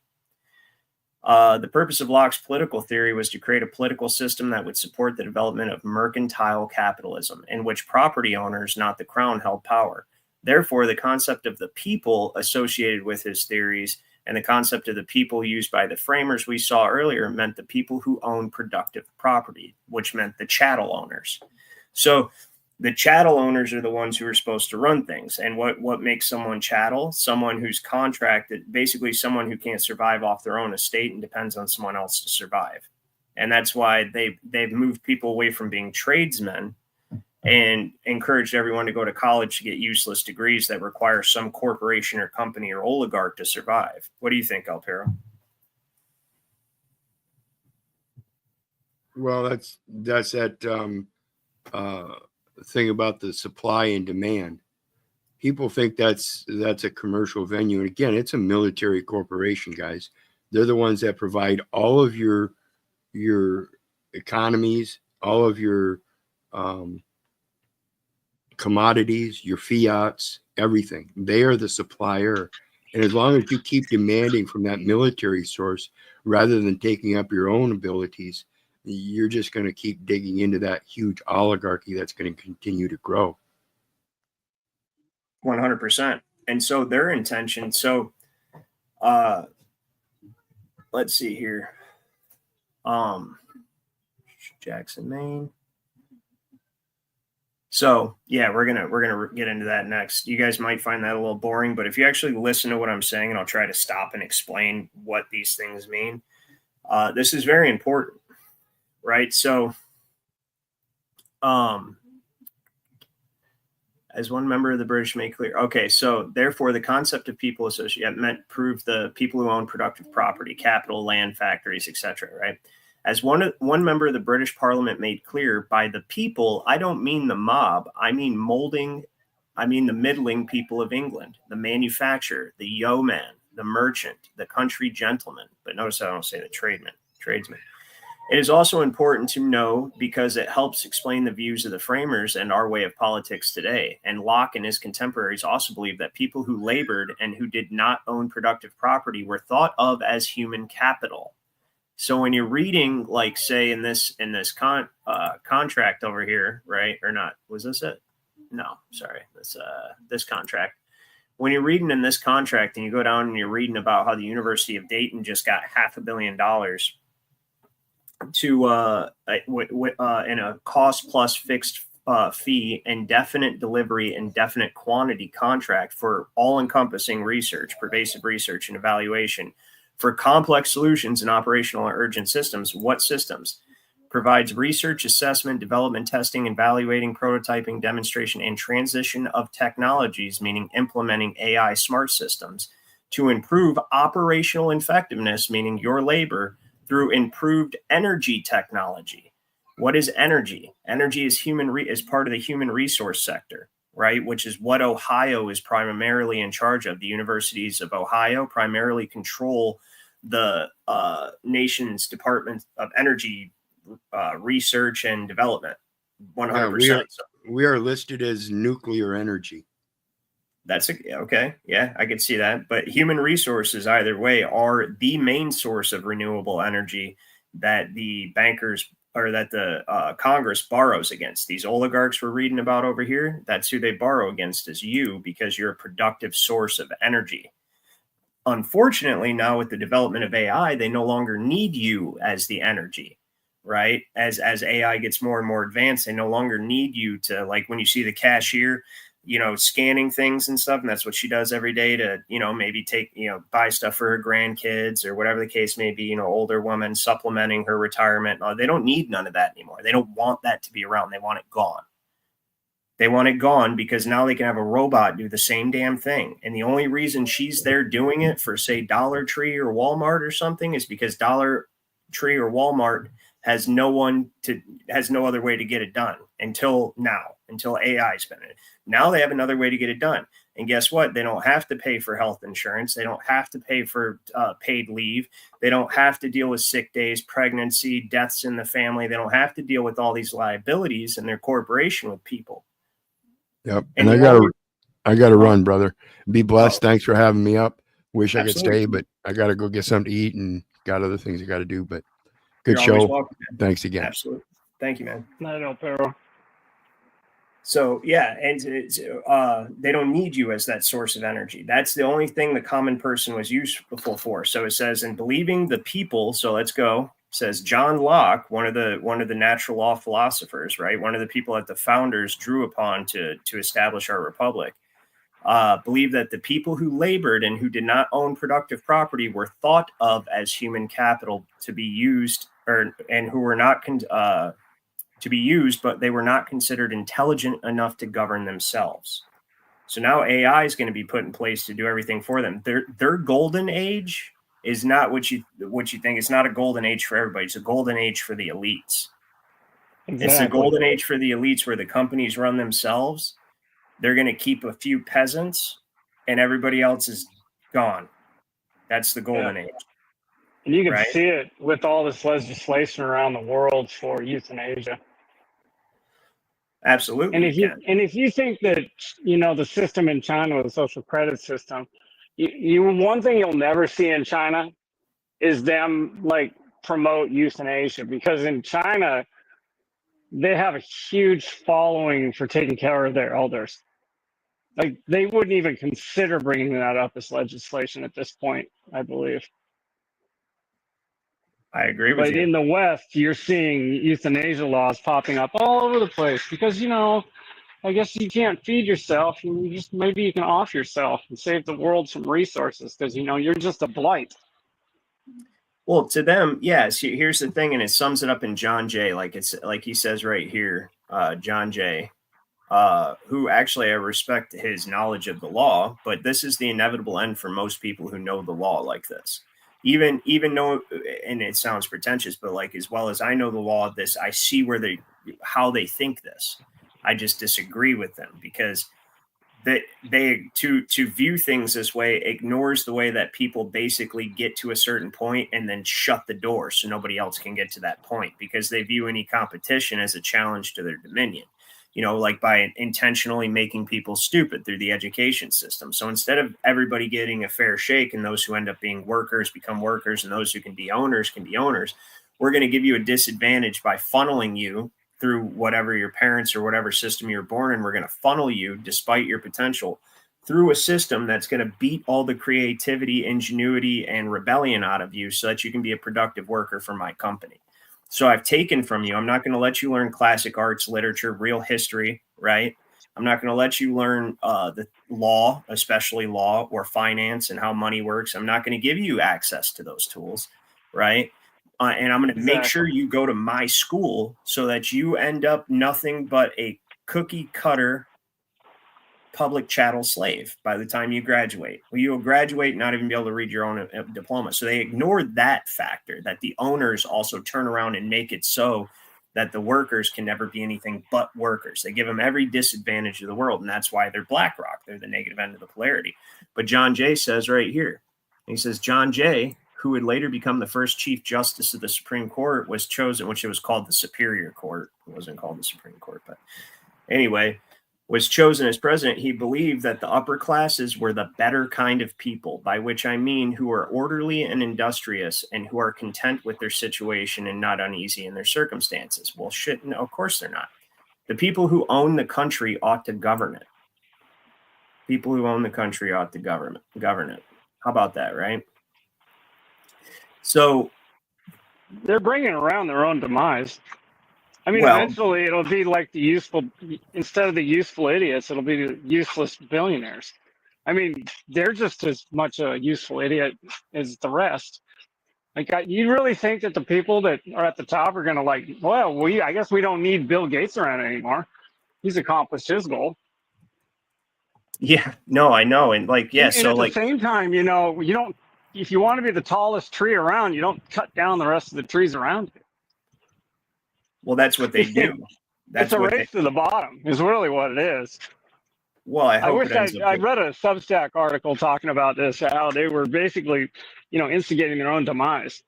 The purpose of Locke's political theory was to create a political system that would support the development of mercantile capitalism, in which property owners, not the crown, held power. Therefore, the concept of the people associated with his theories and the concept of the people used by the framers we saw earlier meant the people who own productive property, which meant the chattel owners. So the chattel owners are the ones who are supposed to run things. And what makes someone chattel? Someone who's contracted, basically someone who can't survive off their own estate and depends on someone else to survive. And that's why they've moved people away from being tradesmen and encouraged everyone to go to college to get useless degrees that require some corporation or company or oligarch to survive. What do you think, Alpero? Well, that's that thing about the supply and demand. People think that's a commercial venue, and again, it's a military corporation, guys. They're the ones that provide all of your economies, all of your commodities, your fiats, everything. They are the supplier. And as long as you keep demanding from that military source rather than taking up your own abilities, you're just going to keep digging into that huge oligarchy that's going to continue to grow. 100%. And so their intention, let's see here. Jackson, Maine. So yeah, we're gonna get into that next. You guys might find that a little boring, but if you actually listen to what I'm saying, and I'll try to stop and explain what these things mean, this is very important, right? So, as one member of the British made clear, okay, so therefore the concept of people associated meant prove the people who own productive property, capital, land, factories, etc., right? As one member of the British Parliament made clear, by the people, I don't mean the mob. I mean the middling people of England, the manufacturer, the yeoman, the merchant, the country gentleman. But notice I don't say the tradesman. It is also important to know because it helps explain the views of the framers and our way of politics today. And Locke and his contemporaries also believed that people who labored and who did not own productive property were thought of as human capital. So when you're reading, like, say, in this contract over here, right? Or not? Was this it? No, sorry. This contract. When you're reading in this contract and you go down and you're reading about how the University of Dayton just got $500 million to in a cost plus fixed fee, indefinite delivery, indefinite quantity contract for all-encompassing research, pervasive research and evaluation for complex solutions and operational and urgent systems. What systems? Provides research, assessment, development, testing, evaluating, prototyping, demonstration, and transition of technologies, meaning implementing AI smart systems, to improve operational effectiveness, meaning your labor, through improved energy technology. What is energy? Energy is is part of the human resource sector, right? Which is what Ohio is primarily in charge of. The universities of Ohio primarily control the nation's Department of Energy research and development. 100%. Yeah, we are listed as nuclear energy. That's okay. Yeah, I could see that. But human resources, either way, are the main source of renewable energy that the bankers or that the Congress borrows against. These oligarchs we're reading about over here, that's who they borrow against, is you, because you're a productive source of energy. unfortunately, now with the development of AI, they no longer need you as the energy, right? As AI gets more and more advanced, they no longer need you to, like when you see the cashier, scanning things and stuff, and that's what she does every day to, maybe take, buy stuff for her grandkids or whatever the case may be, older woman supplementing her retirement. They don't need none of that anymore. They don't want that to be around. They want it gone. They want it gone because now they can have a robot do the same damn thing. And the only reason she's there doing it for, say, Dollar Tree or Walmart or something is because Dollar Tree or Walmart has no other way to get it done until AI's been in it. Now they have another way to get it done. And guess what? They don't have to pay for health insurance. They don't have to pay for paid leave. They don't have to deal with sick days, pregnancy, deaths in the family. They don't have to deal with all these liabilities in their corporation with people. Yep. And I gotta run, brother. Be blessed. Thanks for having me up. Wish I could stay, but I gotta go get something to eat and got other things I gotta do. But good show. Thanks again. Absolutely. Thank you, man. No, Pero. So yeah, and they don't need you as that source of energy. That's the only thing the common person was useful for. So it says, in believing the people. So let's go. Says John Locke, one of the natural law philosophers, right? One of the people that the founders drew upon to establish our republic. Believed that the people who labored and who did not own productive property were thought of as human capital to be used, and who were not to be used, but they were not considered intelligent enough to govern themselves. So now AI is going to be put in place to do everything for them. Their golden age is not what you think. It's not a golden age for everybody. It's a golden age for the elites. Exactly. It's a golden age for the elites where the companies run themselves. They're going to keep a few peasants and everybody else is gone. That's the golden age. And you can see it with all this legislation around the world for euthanasia. Absolutely. And if you think that, the system in China, the social credit system, one thing you'll never see in China is them promote euthanasia, because in China, they have a huge following for taking care of their elders. They wouldn't even consider bringing that up as legislation at this point, I believe. I agree with you. But in the West, you're seeing euthanasia laws popping up all over the place because, I guess you can't feed yourself. Maybe you can off yourself and save the world some resources because, you're just a blight. Well, to them, yes. Here's the thing, and it sums it up in John Jay, like he says right here, John Jay, who actually I respect his knowledge of the law, but this is the inevitable end for most people who know the law like this. Even though, and it sounds pretentious, but as well as I know the law of this, I see how they think this. I just disagree with them because they to view things this way ignores the way that people basically get to a certain point and then shut the door so nobody else can get to that point, because they view any competition as a challenge to their dominion. By intentionally making people stupid through the education system. So instead of everybody getting a fair shake and those who end up being workers become workers and those who can be owners, we're going to give you a disadvantage by funneling you through whatever your parents or whatever system you're born in. We're going to funnel you, despite your potential, through a system that's going to beat all the creativity, ingenuity, and rebellion out of you so that you can be a productive worker for my company. So I've taken from you. I'm not going to let you learn classic arts, literature, real history, right? I'm not going to let you learn the law, especially law or finance and how money works. I'm not going to give you access to those tools, right? And I'm going to make sure you go to my school so that you end up nothing but a cookie cutter public chattel slave by the time you graduate. Well, you'll graduate and not even be able to read your own diploma. So they ignored that factor, that the owners also turn around and make it so that the workers can never be anything but workers. They give them every disadvantage of the world, and that's why they're BlackRock. They're the negative end of the polarity. But John Jay says right here, he says, John Jay, who would later become the first Chief Justice of the Supreme Court, was chosen, which it was called the Superior Court. It wasn't called the Supreme Court, but anyway, was chosen as president. He believed that the upper classes were the better kind of people, by which I mean who are orderly and industrious and who are content with their situation and not uneasy in their circumstances. Well, shit, no, of course they're not. The people who own the country ought to govern it. People who own the country ought to govern it. How about that, right? So they're bringing around their own demise. I mean, well, eventually it'll be like the useful, instead of the useful idiots, it'll be the useless billionaires. I mean, they're just as much a useful idiot as the rest. Like, you really think that the people that are at the top are going to like, well, I guess we don't need Bill Gates around anymore. He's accomplished his goal. Yeah, no, I know. And like, yeah, And so at like, the same time, you know, you don't, if you want to be the tallest tree around, you don't cut down the rest of the trees around you. well, that's what they do. It's a race to the bottom is really what it is. Well, I wish I read a Substack article talking about this, how they were basically, you know, instigating their own demise.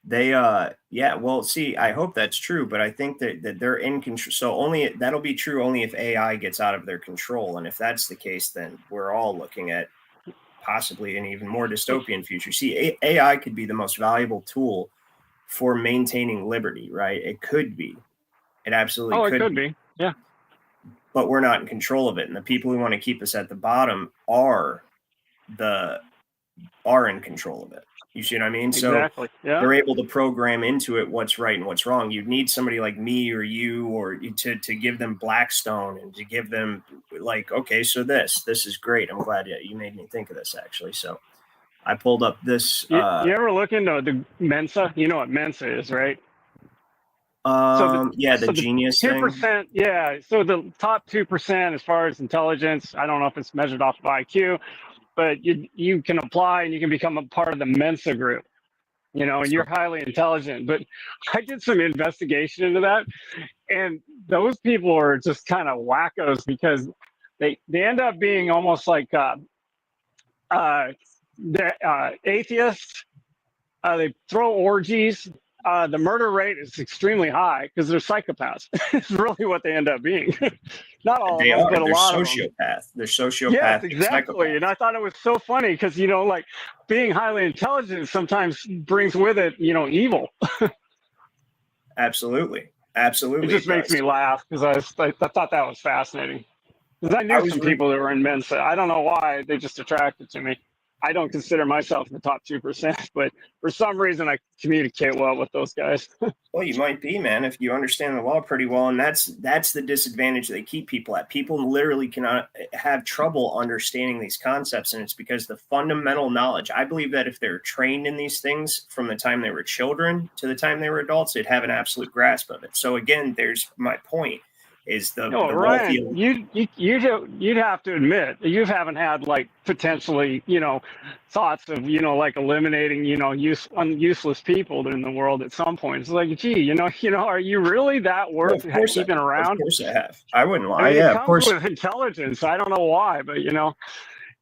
They, yeah, well, see, I hope that's true, but I think that they're in control. So that'll be true only if AI gets out of their control. And if that's the case, then we're all looking at possibly an even more dystopian future. See, AI could be the most valuable tool for maintaining liberty, right? It could be. It absolutely could be. Yeah. But we're not in control of it. And the people who want to keep us at the bottom are in control of it. You see what I mean? Exactly. So yeah. they're able to program into it what's right and what's wrong. You'd need somebody like me or you or to give them Blackstone and to give them like, okay, so this is great. I'm glad you made me think of this actually. So I pulled up this. You ever look into the Mensa? You know what Mensa is, right? The genius 2%, thing. Yeah. So the top 2% as far as intelligence, I don't know if it's measured off of IQ, but you can apply and you can become a part of the Mensa group. You know, you're highly intelligent. But I did some investigation into that, and those people are just kind of wackos because they end up being almost like atheists. They throw orgies. The murder rate is extremely high because they're psychopaths. It's really what they end up being. Not all They of them, are. but a lot of them. They're sociopath. Yes, exactly. And I thought it was so funny because, you know, like being highly intelligent sometimes brings with it, you know, evil. Absolutely. It just makes me laugh because I thought that was fascinating. Because I knew some people that were in Mensa. I don't know why. They just attracted to me. I don't consider myself in the top 2%, but for some reason I communicate well with those guys. Well, you might be, man, if you understand the law pretty well. And that's the disadvantage they keep people at. People literally cannot have trouble understanding these concepts. And it's because the fundamental knowledge, I believe that if they're trained in these things from the time they were children to the time they were adults, they'd have an absolute grasp of it. So again, there's my point. Is the Ryan, you'd have to admit you haven't had like potentially, you know, thoughts of, you know, like eliminating, you know, useless people in the world at some point. It's like, gee, you know, are you really that worth keeping around? Of course I have. I wouldn't lie. I mean, yeah, it comes of course. with intelligence. I don't know why, but you know,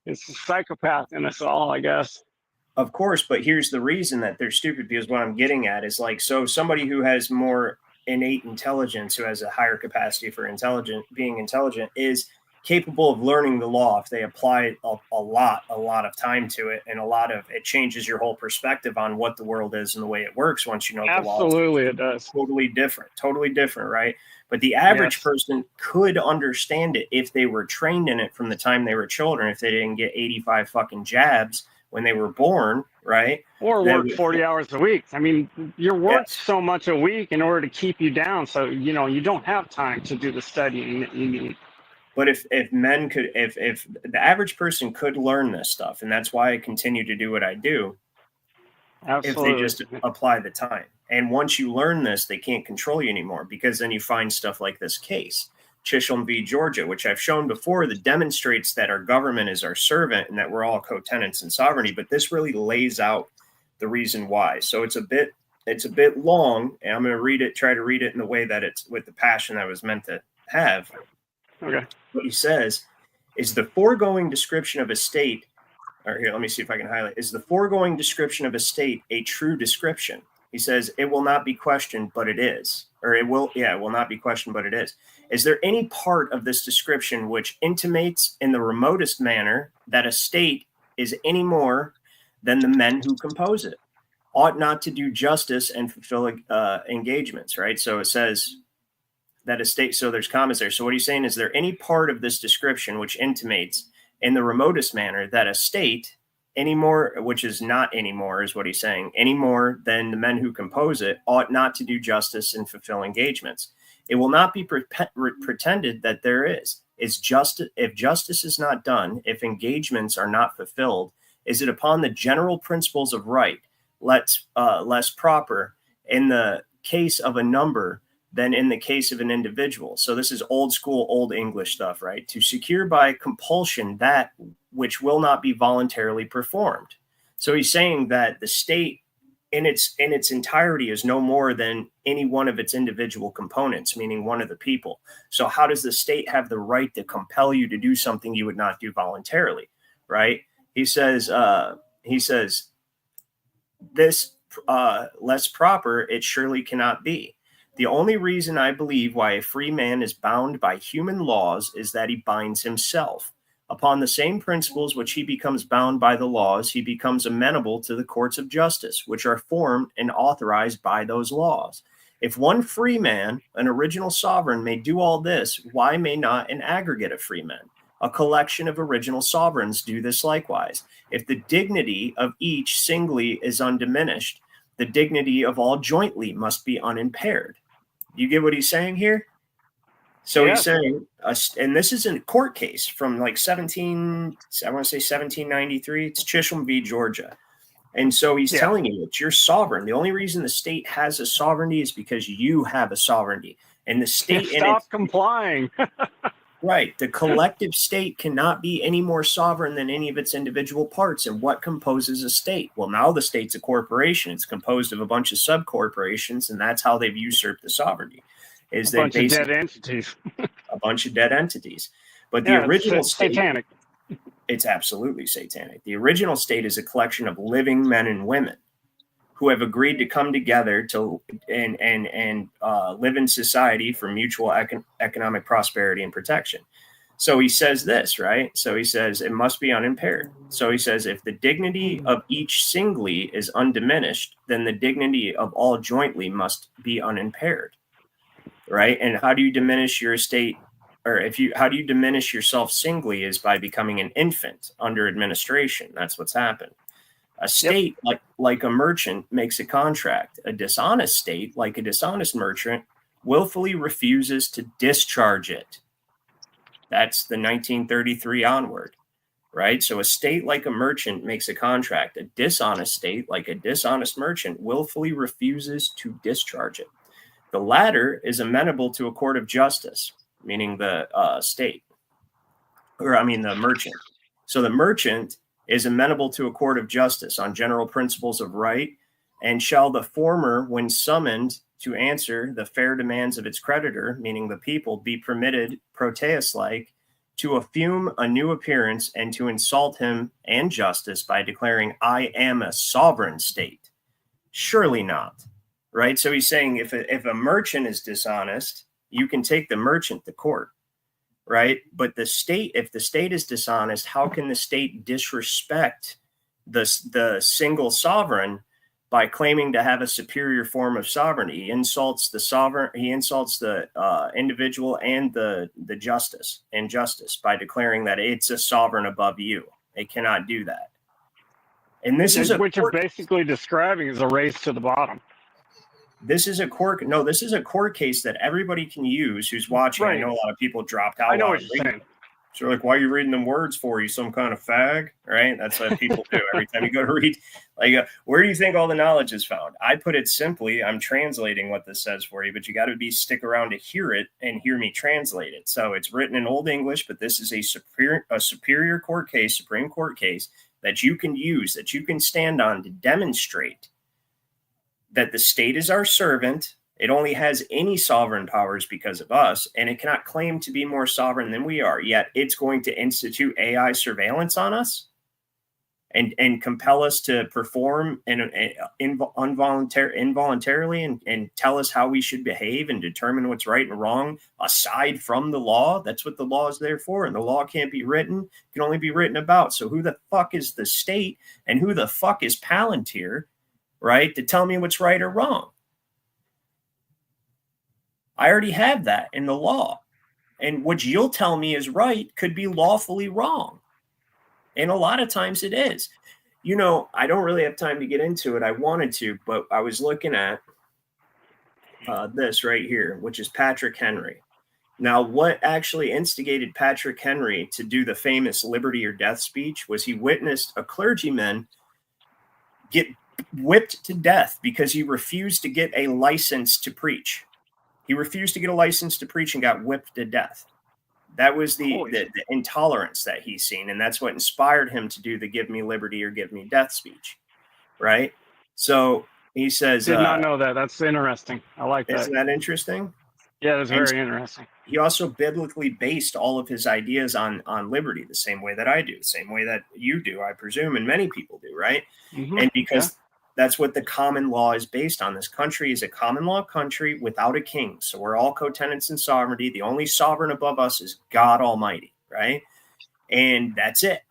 it's a psychopath in us all, I guess. Of course, but here's the reason that they're stupid, because what I'm getting at is like, so somebody who has more innate intelligence, who has a higher capacity for being intelligent, is capable of learning the law if they apply a lot of time to it, and it changes your whole perspective on what the world is and the way it works once you know the law. Absolutely, it does. Totally different, right? But the average person could understand it if they were trained in it from the time they were children, if they didn't get 85 fucking jabs when they were born, right? Or work 40 hours a week. I mean, you're worked so much a week in order to keep you down. So, you know, you don't have time to do the studying that you need. But if men could, if the average person could learn this stuff, and that's why I continue to do what I do, absolutely, if they just apply the time. And once you learn this, they can't control you anymore, because then you find stuff like this case, Chisholm v. Georgia, which I've shown before, that demonstrates that our government is our servant and that we're all co-tenants in sovereignty. But this really lays out the reason why. So it's a bit long, and I'm going to try to read it in the way that it's with the passion that was meant to have. Okay. What he says is the foregoing description of a state, or here, let me see if I can highlight. Is the foregoing description of a state a true description? He says it will not be questioned, but it is. Or it will not be questioned, but it is. Is there any part of this description which intimates in the remotest manner that a state is any more than the men who compose it ought not to do justice and fulfill engagements, right? So it says that a state, so there's commas there. So what he's saying is there any part of this description which intimates in the remotest manner that a state anymore, which is not anymore, is what he's saying, any more than the men who compose it, ought not to do justice and fulfill engagements. It will not be pretended that there is. It's just if justice is not done, if engagements are not fulfilled, is it upon the general principles of right less proper in the case of a number than in the case of an individual. So this is old school, old English stuff, right? To secure by compulsion that which will not be voluntarily performed. So he's saying that the state in its entirety is no more than any one of its individual components, meaning one of the people. So how does the state have the right to compel you to do something you would not do voluntarily, right? He says this less proper it surely cannot be. The only reason I believe why a free man is bound by human laws is that he binds himself. Upon the same principles which he becomes bound by the laws, he becomes amenable to the courts of justice, which are formed and authorized by those laws. If one free man, an original sovereign, may do all this, why may not an aggregate of free men, a collection of original sovereigns, do this likewise? If the dignity of each singly is undiminished, the dignity of all jointly must be unimpaired. You get what he's saying here? So he's saying, and this is a court case from like 1793. It's Chisholm v. Georgia. And so he's telling you that you're sovereign. The only reason the state has a sovereignty is because you have a sovereignty. And the state stop complying. Right. The collective state cannot be any more sovereign than any of its individual parts. And what composes a state? Well, now the state's a corporation. It's composed of a bunch of subcorporations, and that's how they've usurped the sovereignty. Is a bunch of dead entities. A bunch of dead entities. But the original state, satanic. It's absolutely satanic. The original state is a collection of living men and women who have agreed to come together to and live in society for mutual economic prosperity and protection. So he says this, right? So he says it must be unimpaired. So he says if the dignity of each singly is undiminished, then the dignity of all jointly must be unimpaired. Right. And how do you diminish your estate, or how do you diminish yourself singly is by becoming an infant under administration. That's what's happened. A state like a merchant makes a contract. A dishonest state, like a dishonest merchant, willfully refuses to discharge it. That's the 1933 onward. Right. So a state like a merchant makes a contract. A dishonest state, like a dishonest merchant, willfully refuses to discharge it. The latter is amenable to a court of justice, meaning the state, the merchant. So the merchant is amenable to a court of justice on general principles of right, and shall the former, when summoned to answer the fair demands of its creditor, meaning the people, be permitted, Proteus-like, to assume a new appearance and to insult him and justice by declaring, I am a sovereign state? Surely not. Right. So he's saying if a merchant is dishonest, you can take the merchant to court. Right. But the state, if the state is dishonest, how can the state disrespect the single sovereign by claiming to have a superior form of sovereignty? He insults the sovereign. He insults the individual and the justice by declaring that it's a sovereign above you. It cannot do that. And this is what you're basically describing is a race to the bottom. This is a court case that everybody can use who's watching. Right. I know a lot of people dropped out. I know what you're saying. So like, why are you reading them words for? You some kind of fag, right? That's what people do every time you go to read. Like, where do you think all the knowledge is found? I put it simply. I'm translating what this says for you, but you got to stick around to hear it and hear me translate it. So it's written in Old English, but this is a superior court case, Supreme Court case that you can use, that you can stand on to demonstrate that the state is our servant. It only has any sovereign powers because of us, and it cannot claim to be more sovereign than we are. Yet it's going to institute AI surveillance on us and compel us to perform involuntarily and tell us how we should behave and determine what's right and wrong aside from the law. That's what the law is there for. And the law can't be written, it can only be written about. So who the fuck is the state and who the fuck is Palantir, right, to tell me what's right or wrong? I already have that in the law. And what you'll tell me is right could be lawfully wrong. And a lot of times it is. You know, I don't really have time to get into it. I wanted to, but I was looking at this right here, which is Patrick Henry. Now, what actually instigated Patrick Henry to do the famous liberty or death speech was he witnessed a clergyman get whipped to death because he refused to get a license to preach. He refused to get a license to preach and got whipped to death. That was the intolerance that he's seen, and that's what inspired him to do the give me liberty or give me death speech, right? So he says... Did not know that. That's interesting. I like that. Isn't that interesting? Yeah, that's very interesting. He also biblically based all of his ideas on liberty, the same way that I do, the same way that you do, I presume, and many people do, right? Mm-hmm. And because that's what the common law is based on. This country is a common law country without a king. So we're all co-tenants in sovereignty. The only sovereign above us is God Almighty, right? And that's it.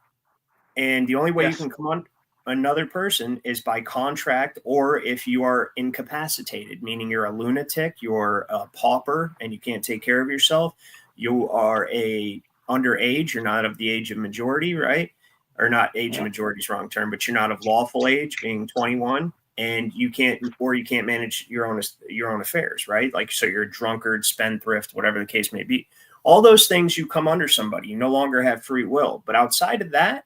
And the only way you can come on another person is by contract, or if you are incapacitated, meaning you're a lunatic, you're a pauper, and you can't take care of yourself. You are a underage. You're not of the age of majority, right? Or not age of majority is wrong term, but you're not of lawful age, being 21, and you can't manage your own affairs, right? Like, so you're a drunkard, spendthrift, whatever the case may be. All those things, you come under somebody. You no longer have free will. But outside of that,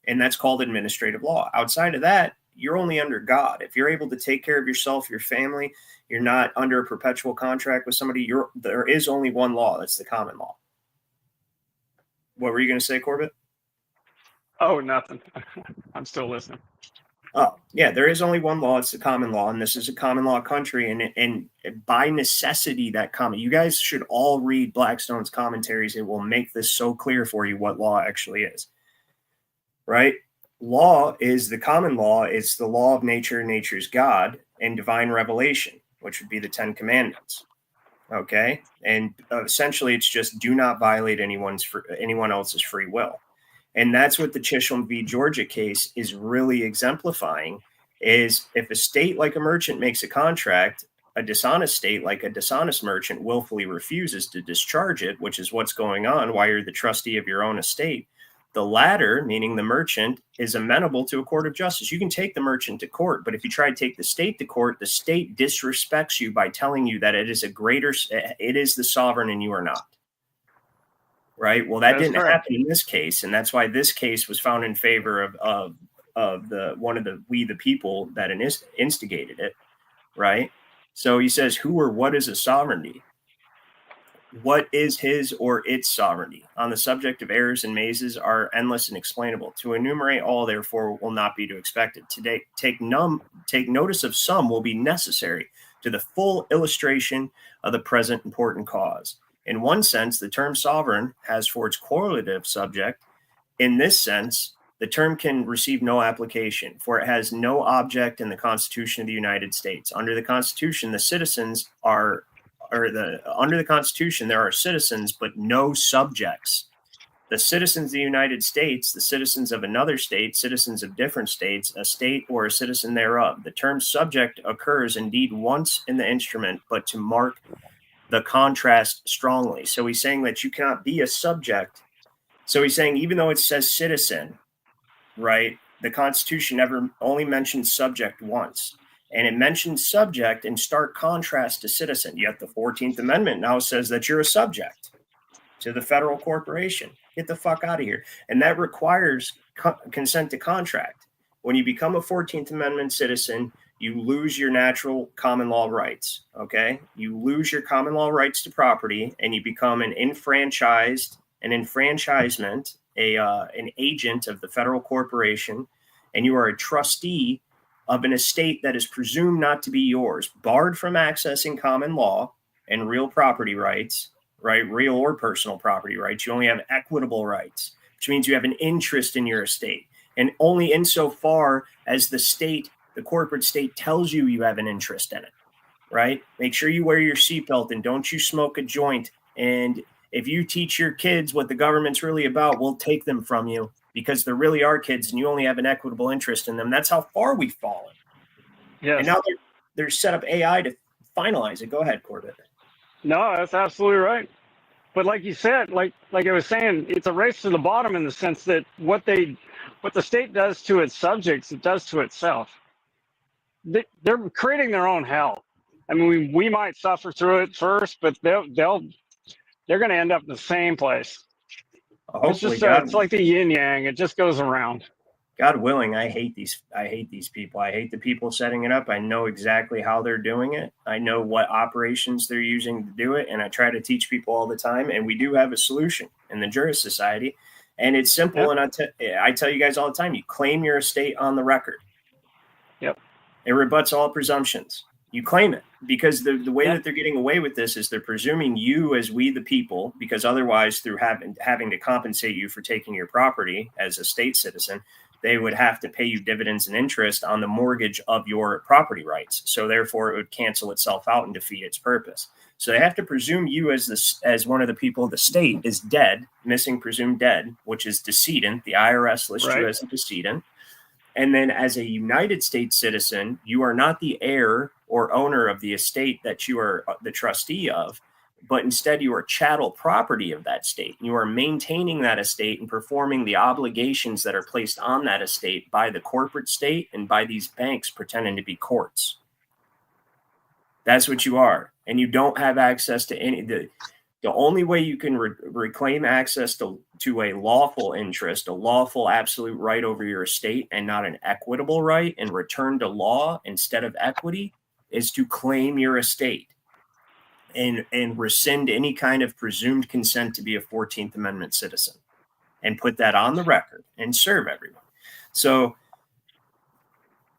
and that's called administrative law. Outside of that, you're only under God. If you're able to take care of yourself, your family, you're not under a perpetual contract with somebody. There is only one law. That's the common law. What were you going to say, Corbett? Oh, nothing. I'm still listening. Oh, yeah, there is only one law. It's the common law, and this is a common law country. And by necessity, you guys should all read Blackstone's commentaries. It will make this so clear for you what law actually is. Right? Law is the common law. It's the law of nature, nature's God, and divine revelation, which would be the 10 Commandments. Okay? And essentially, it's just do not violate anyone else's free will. And that's what the Chisholm v. Georgia case is really exemplifying, is if a state like a merchant makes a contract, a dishonest state like a dishonest merchant willfully refuses to discharge it, which is what's going on while you're the trustee of your own estate. The latter, meaning the merchant, is amenable to a court of justice. You can take the merchant to court, but if you try to take the state to court, the state disrespects you by telling you that it is the sovereign and you are not. Right? Well, that didn't happen in this case, and that's why this case was found in favor of we the people that instigated it. Right? So he says, who or what is a sovereignty? What is his or its sovereignty? On the subject of errors and mazes are endless and explainable. To enumerate all, therefore, will not be to expect it. Today, take notice of some will be necessary to the full illustration of the present important cause. In one sense, the term sovereign has for its correlative subject. In this sense, the term can receive no application, for it has no object in the Constitution of the United States. Under the Constitution, under the Constitution, there are citizens, but no subjects. The citizens of the United States, the citizens of another state, citizens of different states, a state or a citizen thereof. The term subject occurs indeed once in the instrument, but to mark the contrast strongly. So he's saying that you cannot be a subject. So he's saying, even though it says citizen, right, the Constitution only mentions subject once. And it mentions subject in stark contrast to citizen. Yet the 14th Amendment now says that you're a subject to the federal corporation. Get the fuck out of here. And that requires consent to contract. When you become a 14th Amendment citizen, you lose your natural common law rights. Okay? You lose your common law rights to property, and you become an enfranchisement, an agent of the federal corporation, and you are a trustee of an estate that is presumed not to be yours, barred from accessing common law and real property rights, right? Real or personal property rights. You only have equitable rights, which means you have an interest in your estate. And only insofar as the state, the corporate state, tells you you have an interest in it, right? Make sure you wear your seatbelt and don't you smoke a joint. And if you teach your kids what the government's really about, we'll take them from you, because there really are kids and you only have an equitable interest in them. That's how far we've fallen. Yes. And now they're set up AI to finalize it. Go ahead, Corbett. No, that's absolutely right. But like you said, like I was saying, it's a race to the bottom in the sense that what the state does to its subjects, it does to itself. They're creating their own hell. I mean, we might suffer through it first, but they're going to end up in the same place. Hopefully, it's like the yin yang. It just goes around. God willing, I hate these people. I hate the people setting it up. I know exactly how they're doing it. I know what operations they're using to do it, and I try to teach people all the time. And we do have a solution in the Jurist Society, and it's simple. Yep. And I tell you guys all the time: you claim your estate on the record. Yep. It rebuts all presumptions. You claim it, because the way that they're getting away with this is they're presuming you as we the people, because otherwise through having to compensate you for taking your property as a state citizen, they would have to pay you dividends and interest on the mortgage of your property rights. So therefore it would cancel itself out and defeat its purpose. So they have to presume you as one of the people of the state is dead, missing, presumed dead, which is decedent. The IRS lists you as a decedent. And then as a United States citizen, you are not the heir or owner of the estate that you are the trustee of, but instead you are chattel property of that state. You are maintaining that estate and performing the obligations that are placed on that estate by the corporate state and by these banks pretending to be courts. That's what you are. And you don't have access to any... The only way you can reclaim access to a lawful interest, a lawful absolute right over your estate, and not an equitable right, and return to law instead of equity, is to claim your estate and rescind any kind of presumed consent to be a 14th Amendment citizen, and put that on the record and serve everyone. So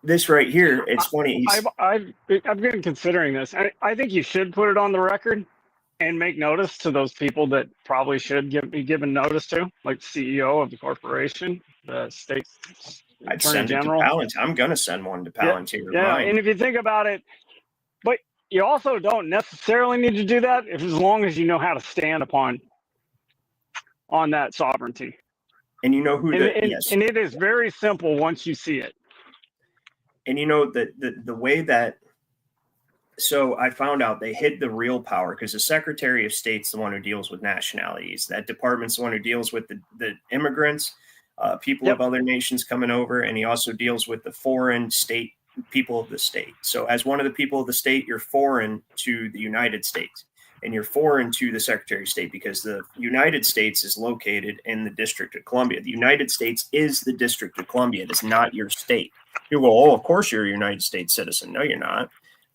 this right here, it's funny. I've been considering this. I think you should put it on the record and make notice to those people that probably should be given notice to, like the CEO of the corporation, the state attorney general. Palantir. I'm going to send one to Palantir. Yeah, and if you think about it, but you also don't necessarily need to do that as long as you know how to stand on that sovereignty. And you know who and it is very simple once you see it. And you know the way that. So I found out they hid the real power, because the Secretary of State's the one who deals with nationalities. That department's the one who deals with the immigrants, people of other nations coming over, and he also deals with the foreign state people of the state. So as one of the people of the state, you're foreign to the United States, and you're foreign to the Secretary of State, because the United States is located in the District of Columbia. The United States is the District of Columbia. It is not your state. You go, oh, of course you're a United States citizen. No, you're not.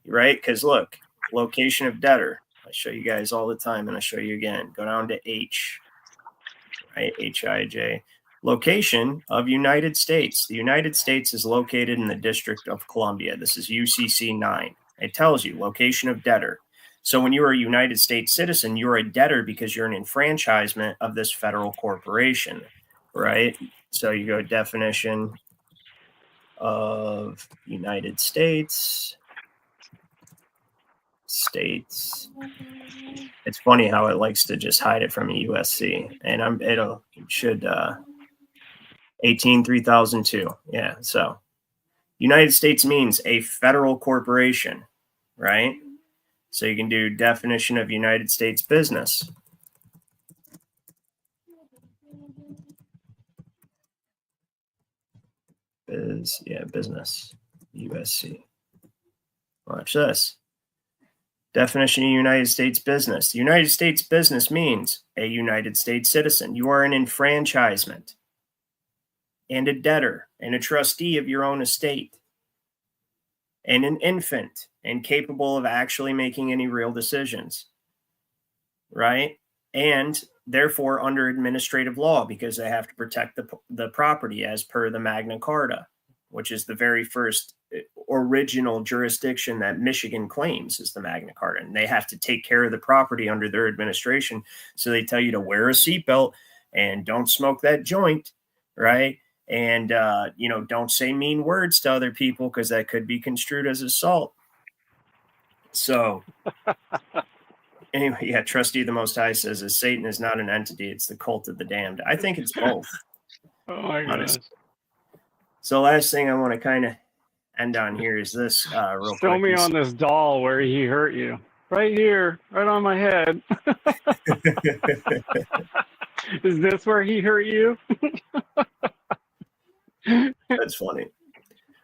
Right? Because look, location of debtor. I show you guys all the time, and I show you again. Go down to H, right? HIJ. Location of United States. The United States is located in the District of Columbia. This is UCC 9. It tells you location of debtor. So when you are a United States citizen, you're a debtor because you're an enfranchisement of this federal corporation, right? So you go definition of United States. States. It's funny how it likes to just hide it from a USC, and it should 183002. Yeah, so United States means a federal corporation, right? So you can do definition of United States business. Business, USC. Watch this. Definition of United States business. The United States business means a United States citizen. You are an enfranchisement and a debtor and a trustee of your own estate, and an infant and capable of actually making any real decisions, right? And therefore under administrative law, because they have to protect the property as per the Magna Carta, which is the very first original jurisdiction that Michigan claims is the Magna Carta. And they have to take care of the property under their administration. So they tell you to wear a seatbelt and don't smoke that joint, right? And, don't say mean words to other people, because that could be construed as assault. So anyway, yeah, Trustee of the Most High says that Satan is not an entity. It's the cult of the damned. I think it's both. Oh, my goodness. So last thing I want to kind of end on here is this real quick. Show me on this doll where he hurt you. right here, right on my head. Is this where he hurt you? That's funny.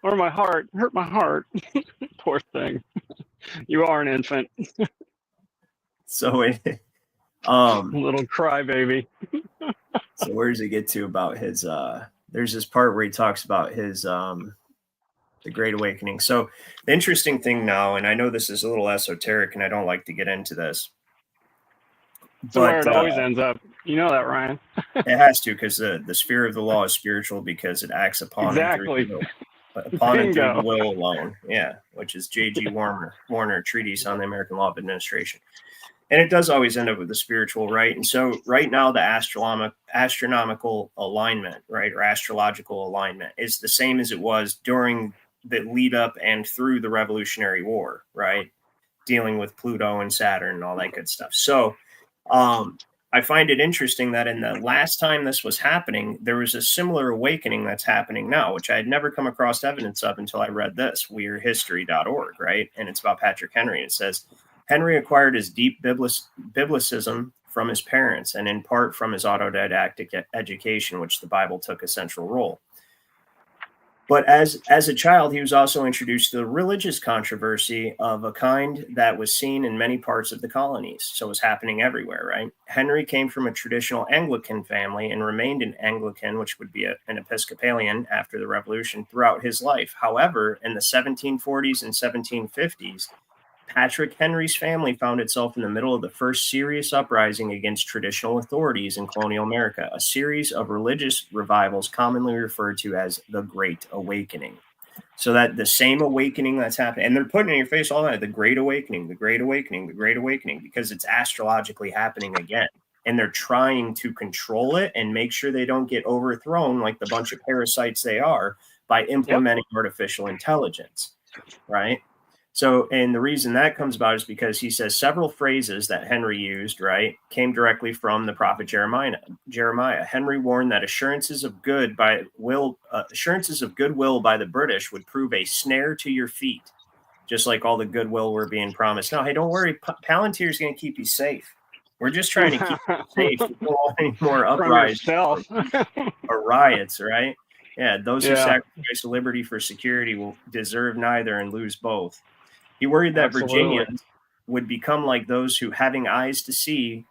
Or my heart, hurt my heart. Poor thing. You are an infant. So little crybaby. So where does it get to about his there's this part where he talks about his the Great Awakening. So the interesting thing now, and I know this is a little esoteric and I don't like to get into this, So where it always ends up. You know that, Ryan. It has to, because the sphere of the law is spiritual because it acts upon exactly. and through the will alone. Yeah, which is J.G. Warner Treatise on the American Law of Administration. And it does always end up with the spiritual, right? And so right now the astronomical alignment, right, or astrological alignment is the same as it was during the lead up and through the Revolutionary War, right? Dealing with Pluto and Saturn and all that good stuff. So I find it interesting that in the last time this was happening, there was a similar awakening that's happening now, which I had never come across evidence of until I read this, weirhistory.org, right? And it's about Patrick Henry. It says, Henry acquired his deep biblicism from his parents and in part from his autodidactic education, which the Bible took a central role. But as a child, he was also introduced to the religious controversy of a kind that was seen in many parts of the colonies. So it was happening everywhere, right? Henry came from a traditional Anglican family and remained an Anglican, which would be an Episcopalian after the Revolution, throughout his life. However, in the 1740s and 1750s, Patrick Henry's family found itself in the middle of the first serious uprising against traditional authorities in colonial America, a series of religious revivals commonly referred to as the Great Awakening. So that the same awakening that's happening, and they're putting in your face all that, the Great Awakening, the Great Awakening, the Great Awakening, because it's astrologically happening again. And they're trying to control it and make sure they don't get overthrown like the bunch of parasites they are by implementing artificial intelligence, right? So, and the reason that comes about is because he says several phrases that Henry used, right, came directly from the prophet Jeremiah. Henry warned that assurances of goodwill by the British would prove a snare to your feet, just like all the goodwill we're being promised. No, hey, don't worry, Palantir is going to keep you safe. We're just trying to keep you safe. We don't want any more uprisings or riots, right? Yeah, those who sacrifice liberty for security will deserve neither and lose both. He worried that Virginians would become like those who having eyes to see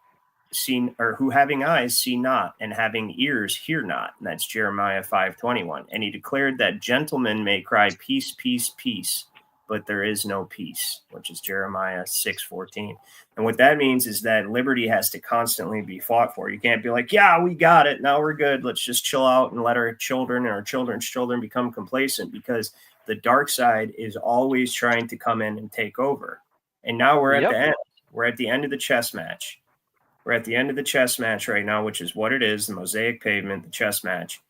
not, and having ears hear not. And that's Jeremiah 5:21. And he declared that gentlemen may cry peace, peace, peace, but there is no peace, which is Jeremiah 6:14. And what that means is that liberty has to constantly be fought for. You can't be like, yeah, we got it. Now we're good. Let's just chill out and let our children and our children's children become complacent, because the dark side is always trying to come in and take over. And now we're at the end. We're at the end of the chess match. We're at the end of the chess match right now, which is what it is, the mosaic pavement, the chess match.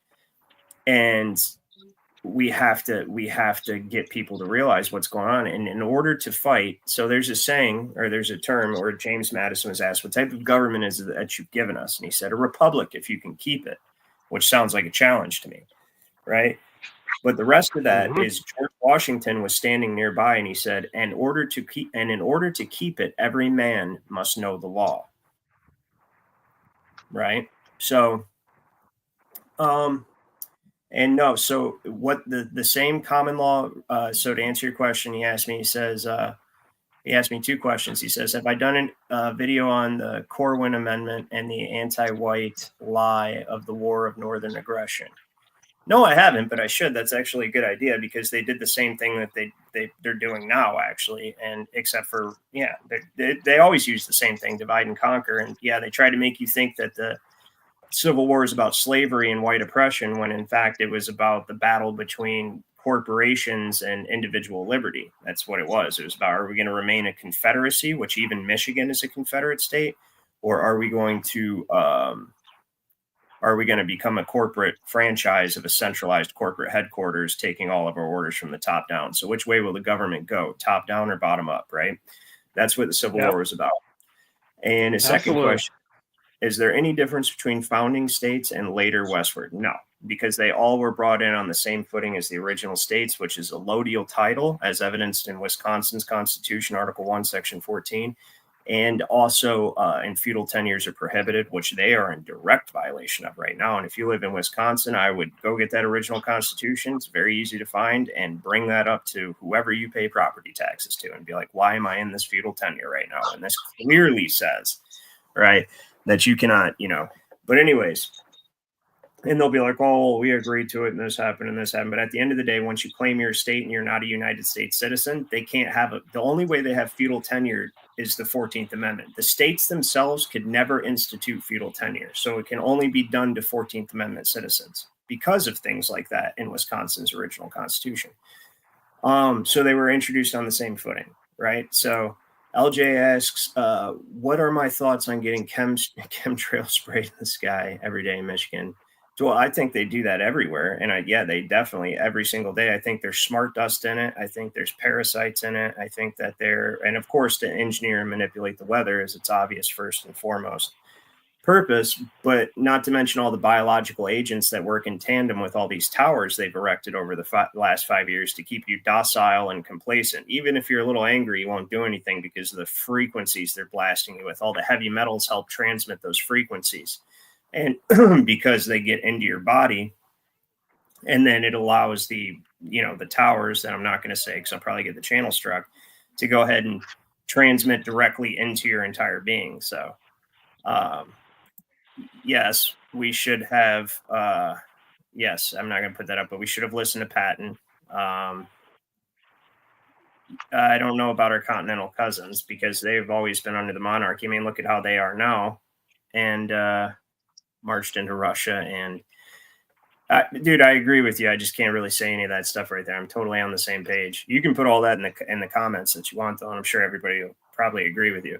And we have to get people to realize what's going on. And in order to fight, so there's a saying, or there's a term, or James Madison was asked, what type of government is it that you've given us? And he said, a republic, if you can keep it, which sounds like a challenge to me, right? But the rest of that is George Washington was standing nearby and he said, in order to keep it, every man must know the law. Right. So, so what the same common law. So to answer your question, he asked me two questions. He says, have I done a video on the Corwin Amendment and the anti-white lie of the war of Northern aggression? No, I haven't, but I should. That's actually a good idea, because they did the same thing that they're doing now, actually. And except for, they always use the same thing, divide and conquer. And they try to make you think that the Civil War is about slavery and white oppression, when in fact it was about the battle between corporations and individual liberty. That's what it was. It was about, are we going to remain a confederacy, which even Michigan is a Confederate state, or are we going to become a corporate franchise of a centralized corporate headquarters taking all of our orders from the top down? So which way will the government go, top down or bottom up, right? That's what the Civil War was about. And a second question, is there any difference between founding states and later westward? No, because they all were brought in on the same footing as the original states, which is a allodial title, as evidenced in Wisconsin's Constitution, Article 1, Section 14, and also in feudal tenures are prohibited, which they are in direct violation of right now. And if you live in Wisconsin, I would go get that original Constitution. It's very easy to find, and bring that up to whoever you pay property taxes to and be like, why am I in this feudal tenure right now? And this clearly says, right, that you cannot, but anyways, and they'll be like, oh, we agreed to it and this happened and this happened. But at the end of the day, once you claim you're a state and you're not a United States citizen, they can't have it. The only way they have feudal tenure is the 14th Amendment. The states themselves could never institute feudal tenure. So it can only be done to 14th Amendment citizens because of things like that in Wisconsin's original Constitution. So they were introduced on the same footing, right? So LJ asks, what are my thoughts on getting chemtrail sprayed in the sky every day in Michigan? Well, I think they do that everywhere. And they definitely every single day. I think there's smart dust in it. I think there's parasites in it. I think that and of course, to engineer and manipulate the weather is its obvious first and foremost purpose, but not to mention all the biological agents that work in tandem with all these towers they've erected over the last 5 years to keep you docile and complacent. Even if you're a little angry, you won't do anything because of the frequencies they're blasting you with. All the heavy metals help transmit those frequencies. And because they get into your body, and then it allows the towers that I'm not going to say because I'll probably get the channel struck, to go ahead and transmit directly into your entire being. So, yes, we should have, yes, I'm not going to put that up, but we should have listened to Patton. I don't know about our continental cousins because they've always been under the monarchy. I mean, look at how they are now. And, marched into Russia, and dude, I agree with you. I just can't really say any of that stuff right there. I'm totally on the same page. You can put all that in the comments that you want, though, and I'm sure everybody will probably agree with you.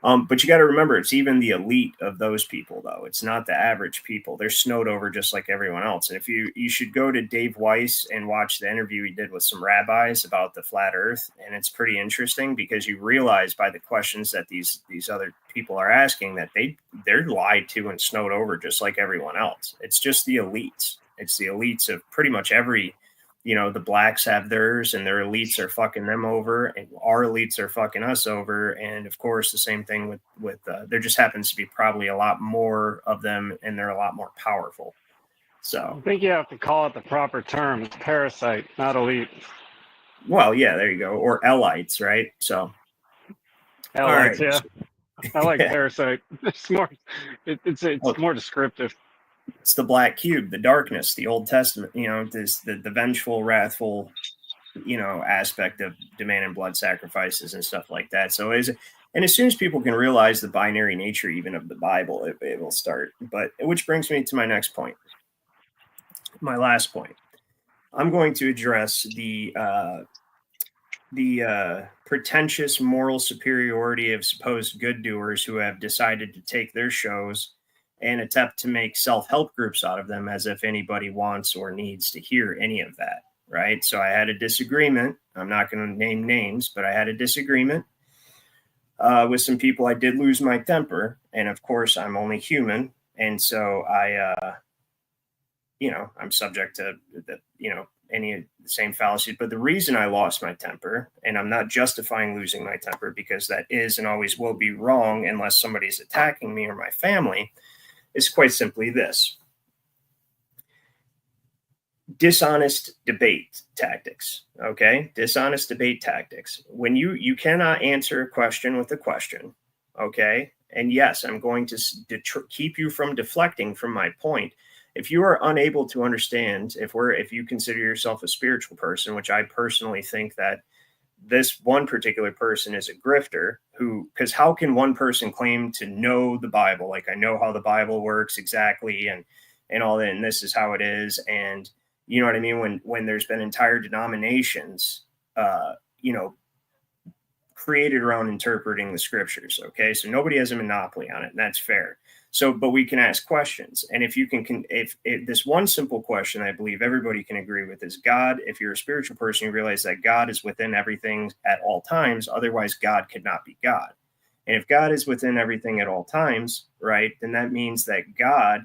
But you got to remember, it's even the elite of those people, though. It's not the average people. They're snowed over just like everyone else. And if you should go to Dave Weiss and watch the interview he did with some rabbis about the flat earth. And it's pretty interesting because you realize by the questions that these other people are asking that they're lied to and snowed over just like everyone else. It's just the elites. It's the elites of pretty much every, the blacks have theirs and their elites are fucking them over, and our elites are fucking us over. And of course, the same thing with there just happens to be probably a lot more of them, and they're a lot more powerful. So I think you have to call it the proper term. It's parasite, not elite. Well, yeah, there you go. Or elites, right? So elites, right. Yeah. I like parasite. It's more, it's more descriptive. It's the black cube, the darkness, the Old Testament, the vengeful, wrathful, aspect of demanding blood sacrifices and stuff like that. So as soon as people can realize the binary nature even of the Bible, it will start. But which brings me to my next point, my last point. I'm going to address the pretentious moral superiority of supposed good doers who have decided to take their shows and attempt to make self-help groups out of them as if anybody wants or needs to hear any of that, right? So I had a disagreement. I'm not going to name names, but I had a disagreement with some people. I did lose my temper, and of course, I'm only human, and so I'm subject to any of the same fallacies. But the reason I lost my temper, and I'm not justifying losing my temper because that is and always will be wrong unless somebody's attacking me or my family, is quite simply this: dishonest debate tactics. Okay, dishonest debate tactics. When you cannot answer a question with a question. Okay, and yes, I'm going to keep you from deflecting from my point. If you are unable to understand, if you consider yourself a spiritual person, which I personally think that this one particular person is a grifter, because how can one person claim to know the Bible? Like, I know how the Bible works exactly and all that, and this is how it is. And you know what I mean? When there's been entire denominations, created around interpreting the scriptures. Okay. So nobody has a monopoly on it, and that's fair. So, but we can ask questions. And if this one simple question, I believe everybody can agree with, is God. If you're a spiritual person, you realize that God is within everything at all times. Otherwise, God could not be God. And if God is within everything at all times, right, then that means that God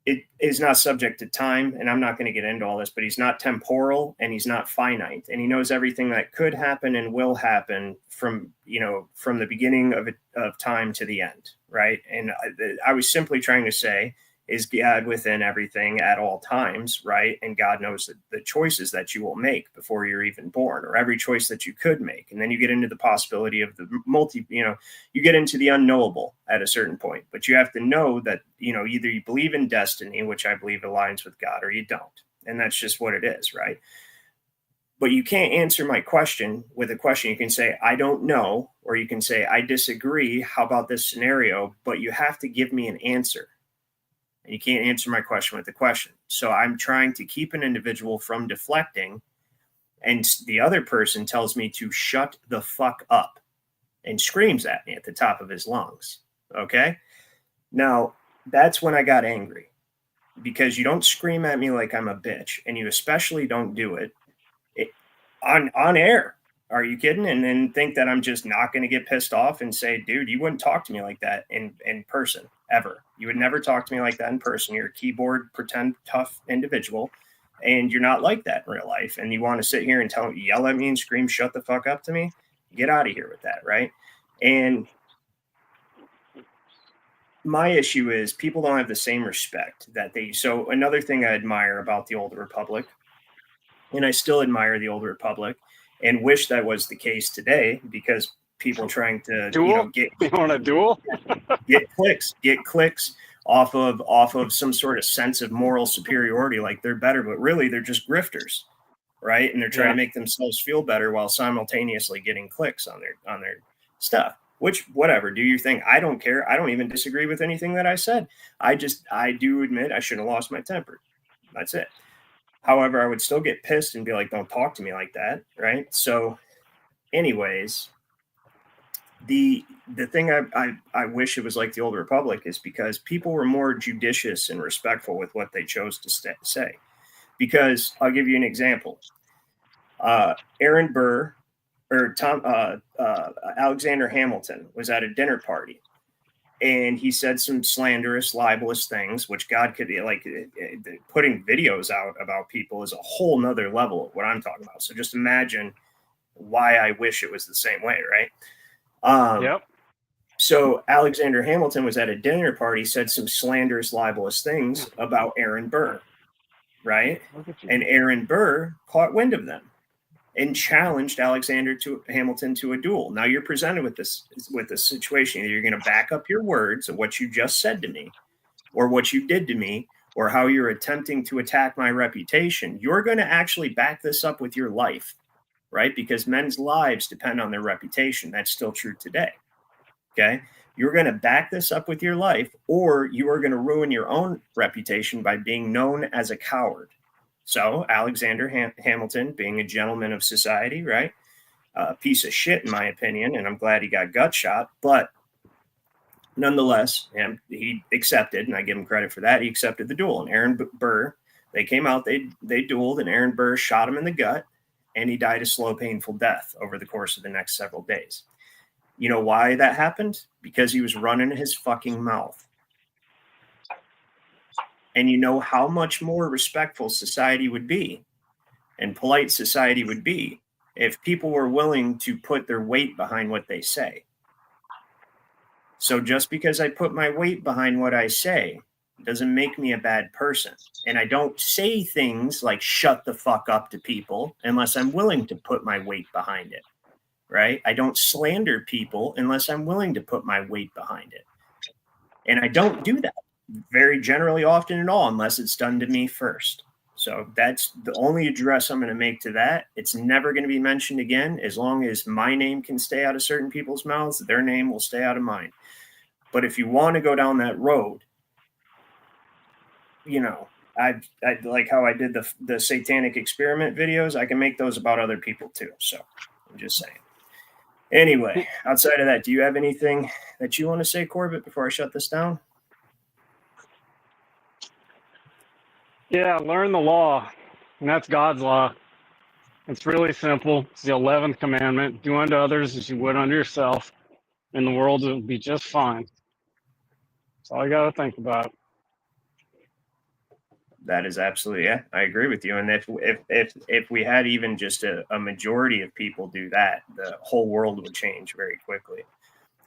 it is not subject to time, and I'm not going to get into all this, but he's not temporal and he's not finite, and he knows everything that could happen and will happen from the beginning of time to the end, right? And I was simply trying to say, is God within everything at all times, right? And God knows the choices that you will make before you're even born, or every choice that you could make. And then you get into the possibility of the you get into the unknowable at a certain point. But you have to know that, either you believe in destiny, which I believe aligns with God, or you don't. And that's just what it is, right? But you can't answer my question with a question. You can say, I don't know, or you can say, I disagree. How about this scenario? But you have to give me an answer. And you can't answer my question with a question. So I'm trying to keep an individual from deflecting, and the other person tells me to shut the fuck up and screams at me at the top of his lungs. Okay? Now, that's when I got angry, because you don't scream at me like I'm a bitch, and you especially don't do it on air. Are you kidding? And then think that I'm just not going to get pissed off and say, dude, you wouldn't talk to me like that in person, ever. You would never talk to me like that in person. You're a keyboard, pretend tough individual, and you're not like that in real life. And you want to sit here and yell at me and scream, shut the fuck up to me? Get out of here with that, right? And my issue is people don't have the same respect that they. So another thing I admire about the Old Republic, and I still admire the Old Republic, and wish that was the case today, because people trying to get you want a duel? get clicks off of some sort of sense of moral superiority, like they're better, but really they're just grifters, right? And they're trying to make themselves feel better while simultaneously getting clicks on their stuff. Which, whatever, do your thing. I don't care. I don't even disagree with anything that I said. I do admit I should have lost my temper. That's it. However, I would still get pissed and be like, don't talk to me like that, right? So anyways, the thing I wish it was like the Old Republic is because people were more judicious and respectful with what they chose to say. Because I'll give you an example. Aaron Burr or Alexander Hamilton was at a dinner party, and he said some slanderous, libelous things, which God could be like putting videos out about people is a whole nother level of what I'm talking about. So just imagine why I wish it was the same way, right? Yep. So Alexander Hamilton was at a dinner party, said some slanderous, libelous things about Aaron Burr, right? And Aaron Burr caught wind of them and challenged Alexander Hamilton to a duel. Now you're presented with this situation. Either you're going to back up your words of what you just said to me, or what you did to me, or how you're attempting to attack my reputation. You're going to actually back this up with your life, right? Because men's lives depend on their reputation. That's still true today. Okay. You're going to back this up with your life, or you are going to ruin your own reputation by being known as a coward. So Alexander Hamilton, being a gentleman of society, right? Piece of shit, in my opinion, and I'm glad he got gut shot. But nonetheless, he accepted, and I give him credit for that. He accepted the duel. And Aaron Burr, they came out, they dueled, and Aaron Burr shot him in the gut, and he died a slow, painful death over the course of the next several days. You know why that happened? Because he was running his fucking mouth. And you know how much more respectful society would be and polite society would be if people were willing to put their weight behind what they say. So just because I put my weight behind what I say doesn't make me a bad person. And I don't say things like shut the fuck up to people unless I'm willing to put my weight behind it, right? I don't slander people unless I'm willing to put my weight behind it. And I don't do that very generally, often at all, unless it's done to me first. So that's the only address I'm going to make to that. It's never going to be mentioned again. As long as my name can stay out of certain people's mouths, their name will stay out of mine. But if you want to go down that road, I like how I did the satanic experiment videos. I can make those about other people too. So I'm just saying. Anyway, outside of that, do you have anything that you want to say, Corbett, before I shut this down? Yeah, learn the law, and that's God's law. It's really simple. It's the 11th commandment. Do unto others as you would unto yourself, and the world will be just fine. That's all you got to think about. That is absolutely, yeah, I agree with you. And if we had even just a majority of people do that, the whole world would change very quickly.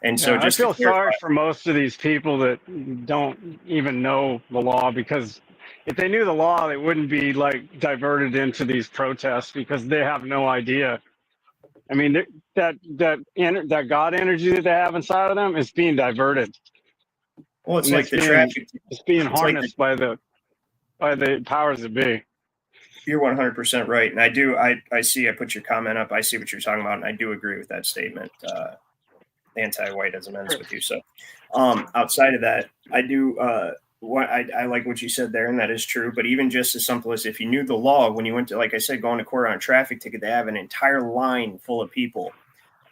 And so I just feel sorry for most of these people that don't even know the law, because if they knew the law, they wouldn't be like diverted into these protests because they have no idea. I mean, that God energy that they have inside of them is being diverted. Well, it's like the traffic. It's being harnessed by the powers that be. You're 100% right, and I see. I put your comment up. I see what you're talking about, and I do agree with that statement. Anti-white as amends with you. So, outside of that, I do. I like what you said there, and that is true. But even just as simple as if you knew the law, when you went to, like I said, going to court on a traffic ticket, they have an entire line full of people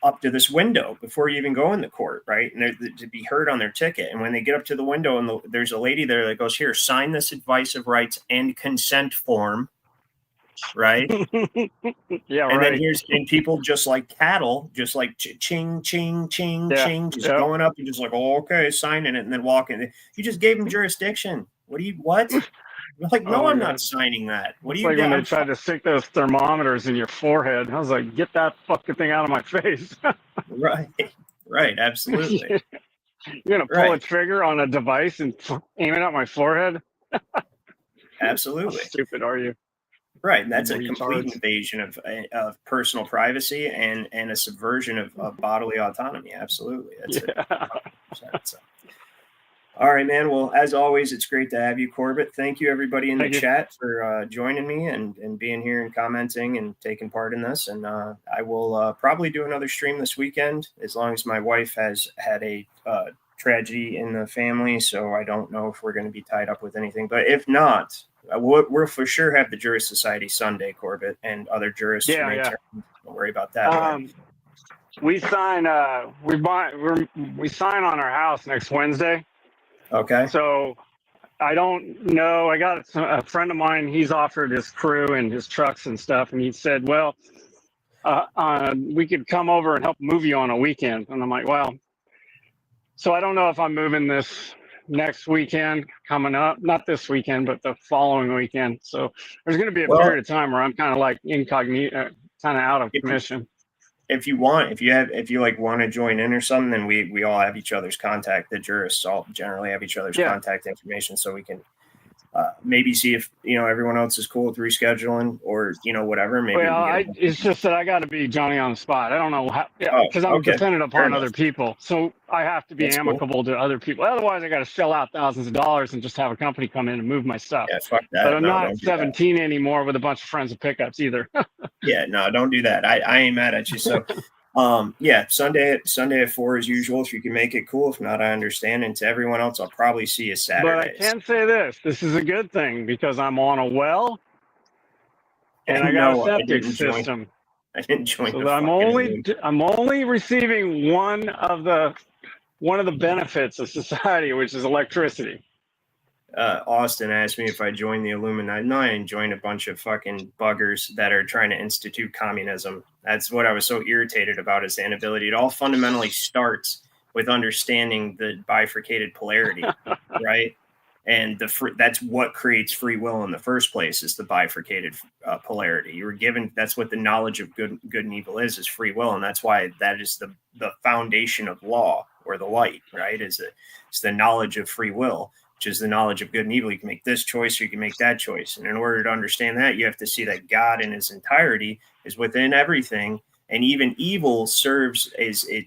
up to this window before you even go in the court, right? And they're to be heard on their ticket. And when they get up to the window, and there's a lady there that goes, "Here, sign this advice of rights and consent form." Right. Yeah. And right. then people just like cattle, just like ching, ching, ching, ching, just going up and just like, oh, okay, signing it, and then walking. You just gave them jurisdiction. What? You're like, no, I'm not signing that. What do you? Like when they tried to stick those thermometers in your forehead. I was like, get that fucking thing out of my face. Right, absolutely. You're gonna pull a trigger on a device and aim it at my forehead? Absolutely. How stupid are you? Right, and that's a complete invasion of personal privacy and a subversion of bodily autonomy. Absolutely, that's it. So. All right, man. Well, as always, it's great to have you, Corbett. Thank you, everybody in the chat, for joining me and being here and commenting and taking part in this. And I will probably do another stream this weekend, as long as my wife has had a tragedy in the family. So I don't know if we're going to be tied up with anything. But if not, we'll for sure have the Jurist Society Sunday, Corbett, and other jurists. Yeah. Don't worry about that. We sign. We sign on our house next Wednesday. Okay. So I don't know. I got a friend of mine. He's offered his crew and his trucks and stuff, and he said, "Well, we could come over and help move you on a weekend." And I'm like, "Well." So I don't know if I'm moving this next weekend coming up, not this weekend, but the following weekend. So there's going to be a period of time where I'm kind of like incognito, kind of out of commission. If you want to join in or something, then we all have each other's contact. The jurists all generally have each other's contact information, so we can maybe see if everyone else is cool with rescheduling or whatever. Maybe. Well, it's just that I got to be Johnny on the spot. I don't know how, because I'm dependent upon other people, so I have to be amicable to other people. Otherwise, I got to shell out thousands of dollars and just have a company come in and move my stuff. Yeah, fuck that. But I'm not 17 anymore with a bunch of friends and pickups either. Yeah, no, don't do that. I ain't mad at you. So, Sunday at 4 as usual. If you can make it, cool. If not, I understand. And to everyone else, I'll probably see you Saturday. But I can say this: this is a good thing because I'm on a well, and I got a septic system. I didn't join. So I'm only receiving one of the benefits of society, which is electricity. Austin asked me if I joined the Illuminati. No, I didn't join a bunch of fucking buggers that are trying to institute communism. That's what I was so irritated about, is the inability. It all fundamentally starts with understanding the bifurcated polarity, right? And that's what creates free will in the first place, is the bifurcated polarity. You were given, that's what the knowledge of good and evil is free will. And that's why that is the foundation of law, or the light, right? It's the knowledge of free will, which is the knowledge of good and evil. You can make this choice or you can make that choice. And in order to understand that, you have to see that God in his entirety is within everything. And even evil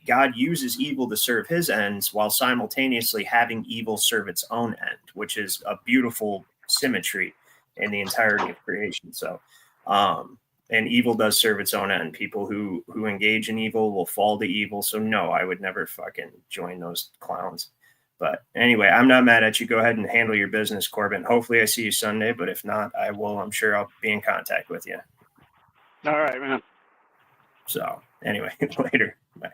God uses evil to serve his ends, while simultaneously having evil serve its own end, which is a beautiful symmetry in the entirety of creation. So, and evil does serve its own end. People who engage in evil will fall to evil. So no, I would never fucking join those clowns. But anyway, I'm not mad at you. Go ahead and handle your business, Corbin. Hopefully I see you Sunday, but if not, I'm sure I'll be in contact with you. All right, man. So anyway, later. Bye.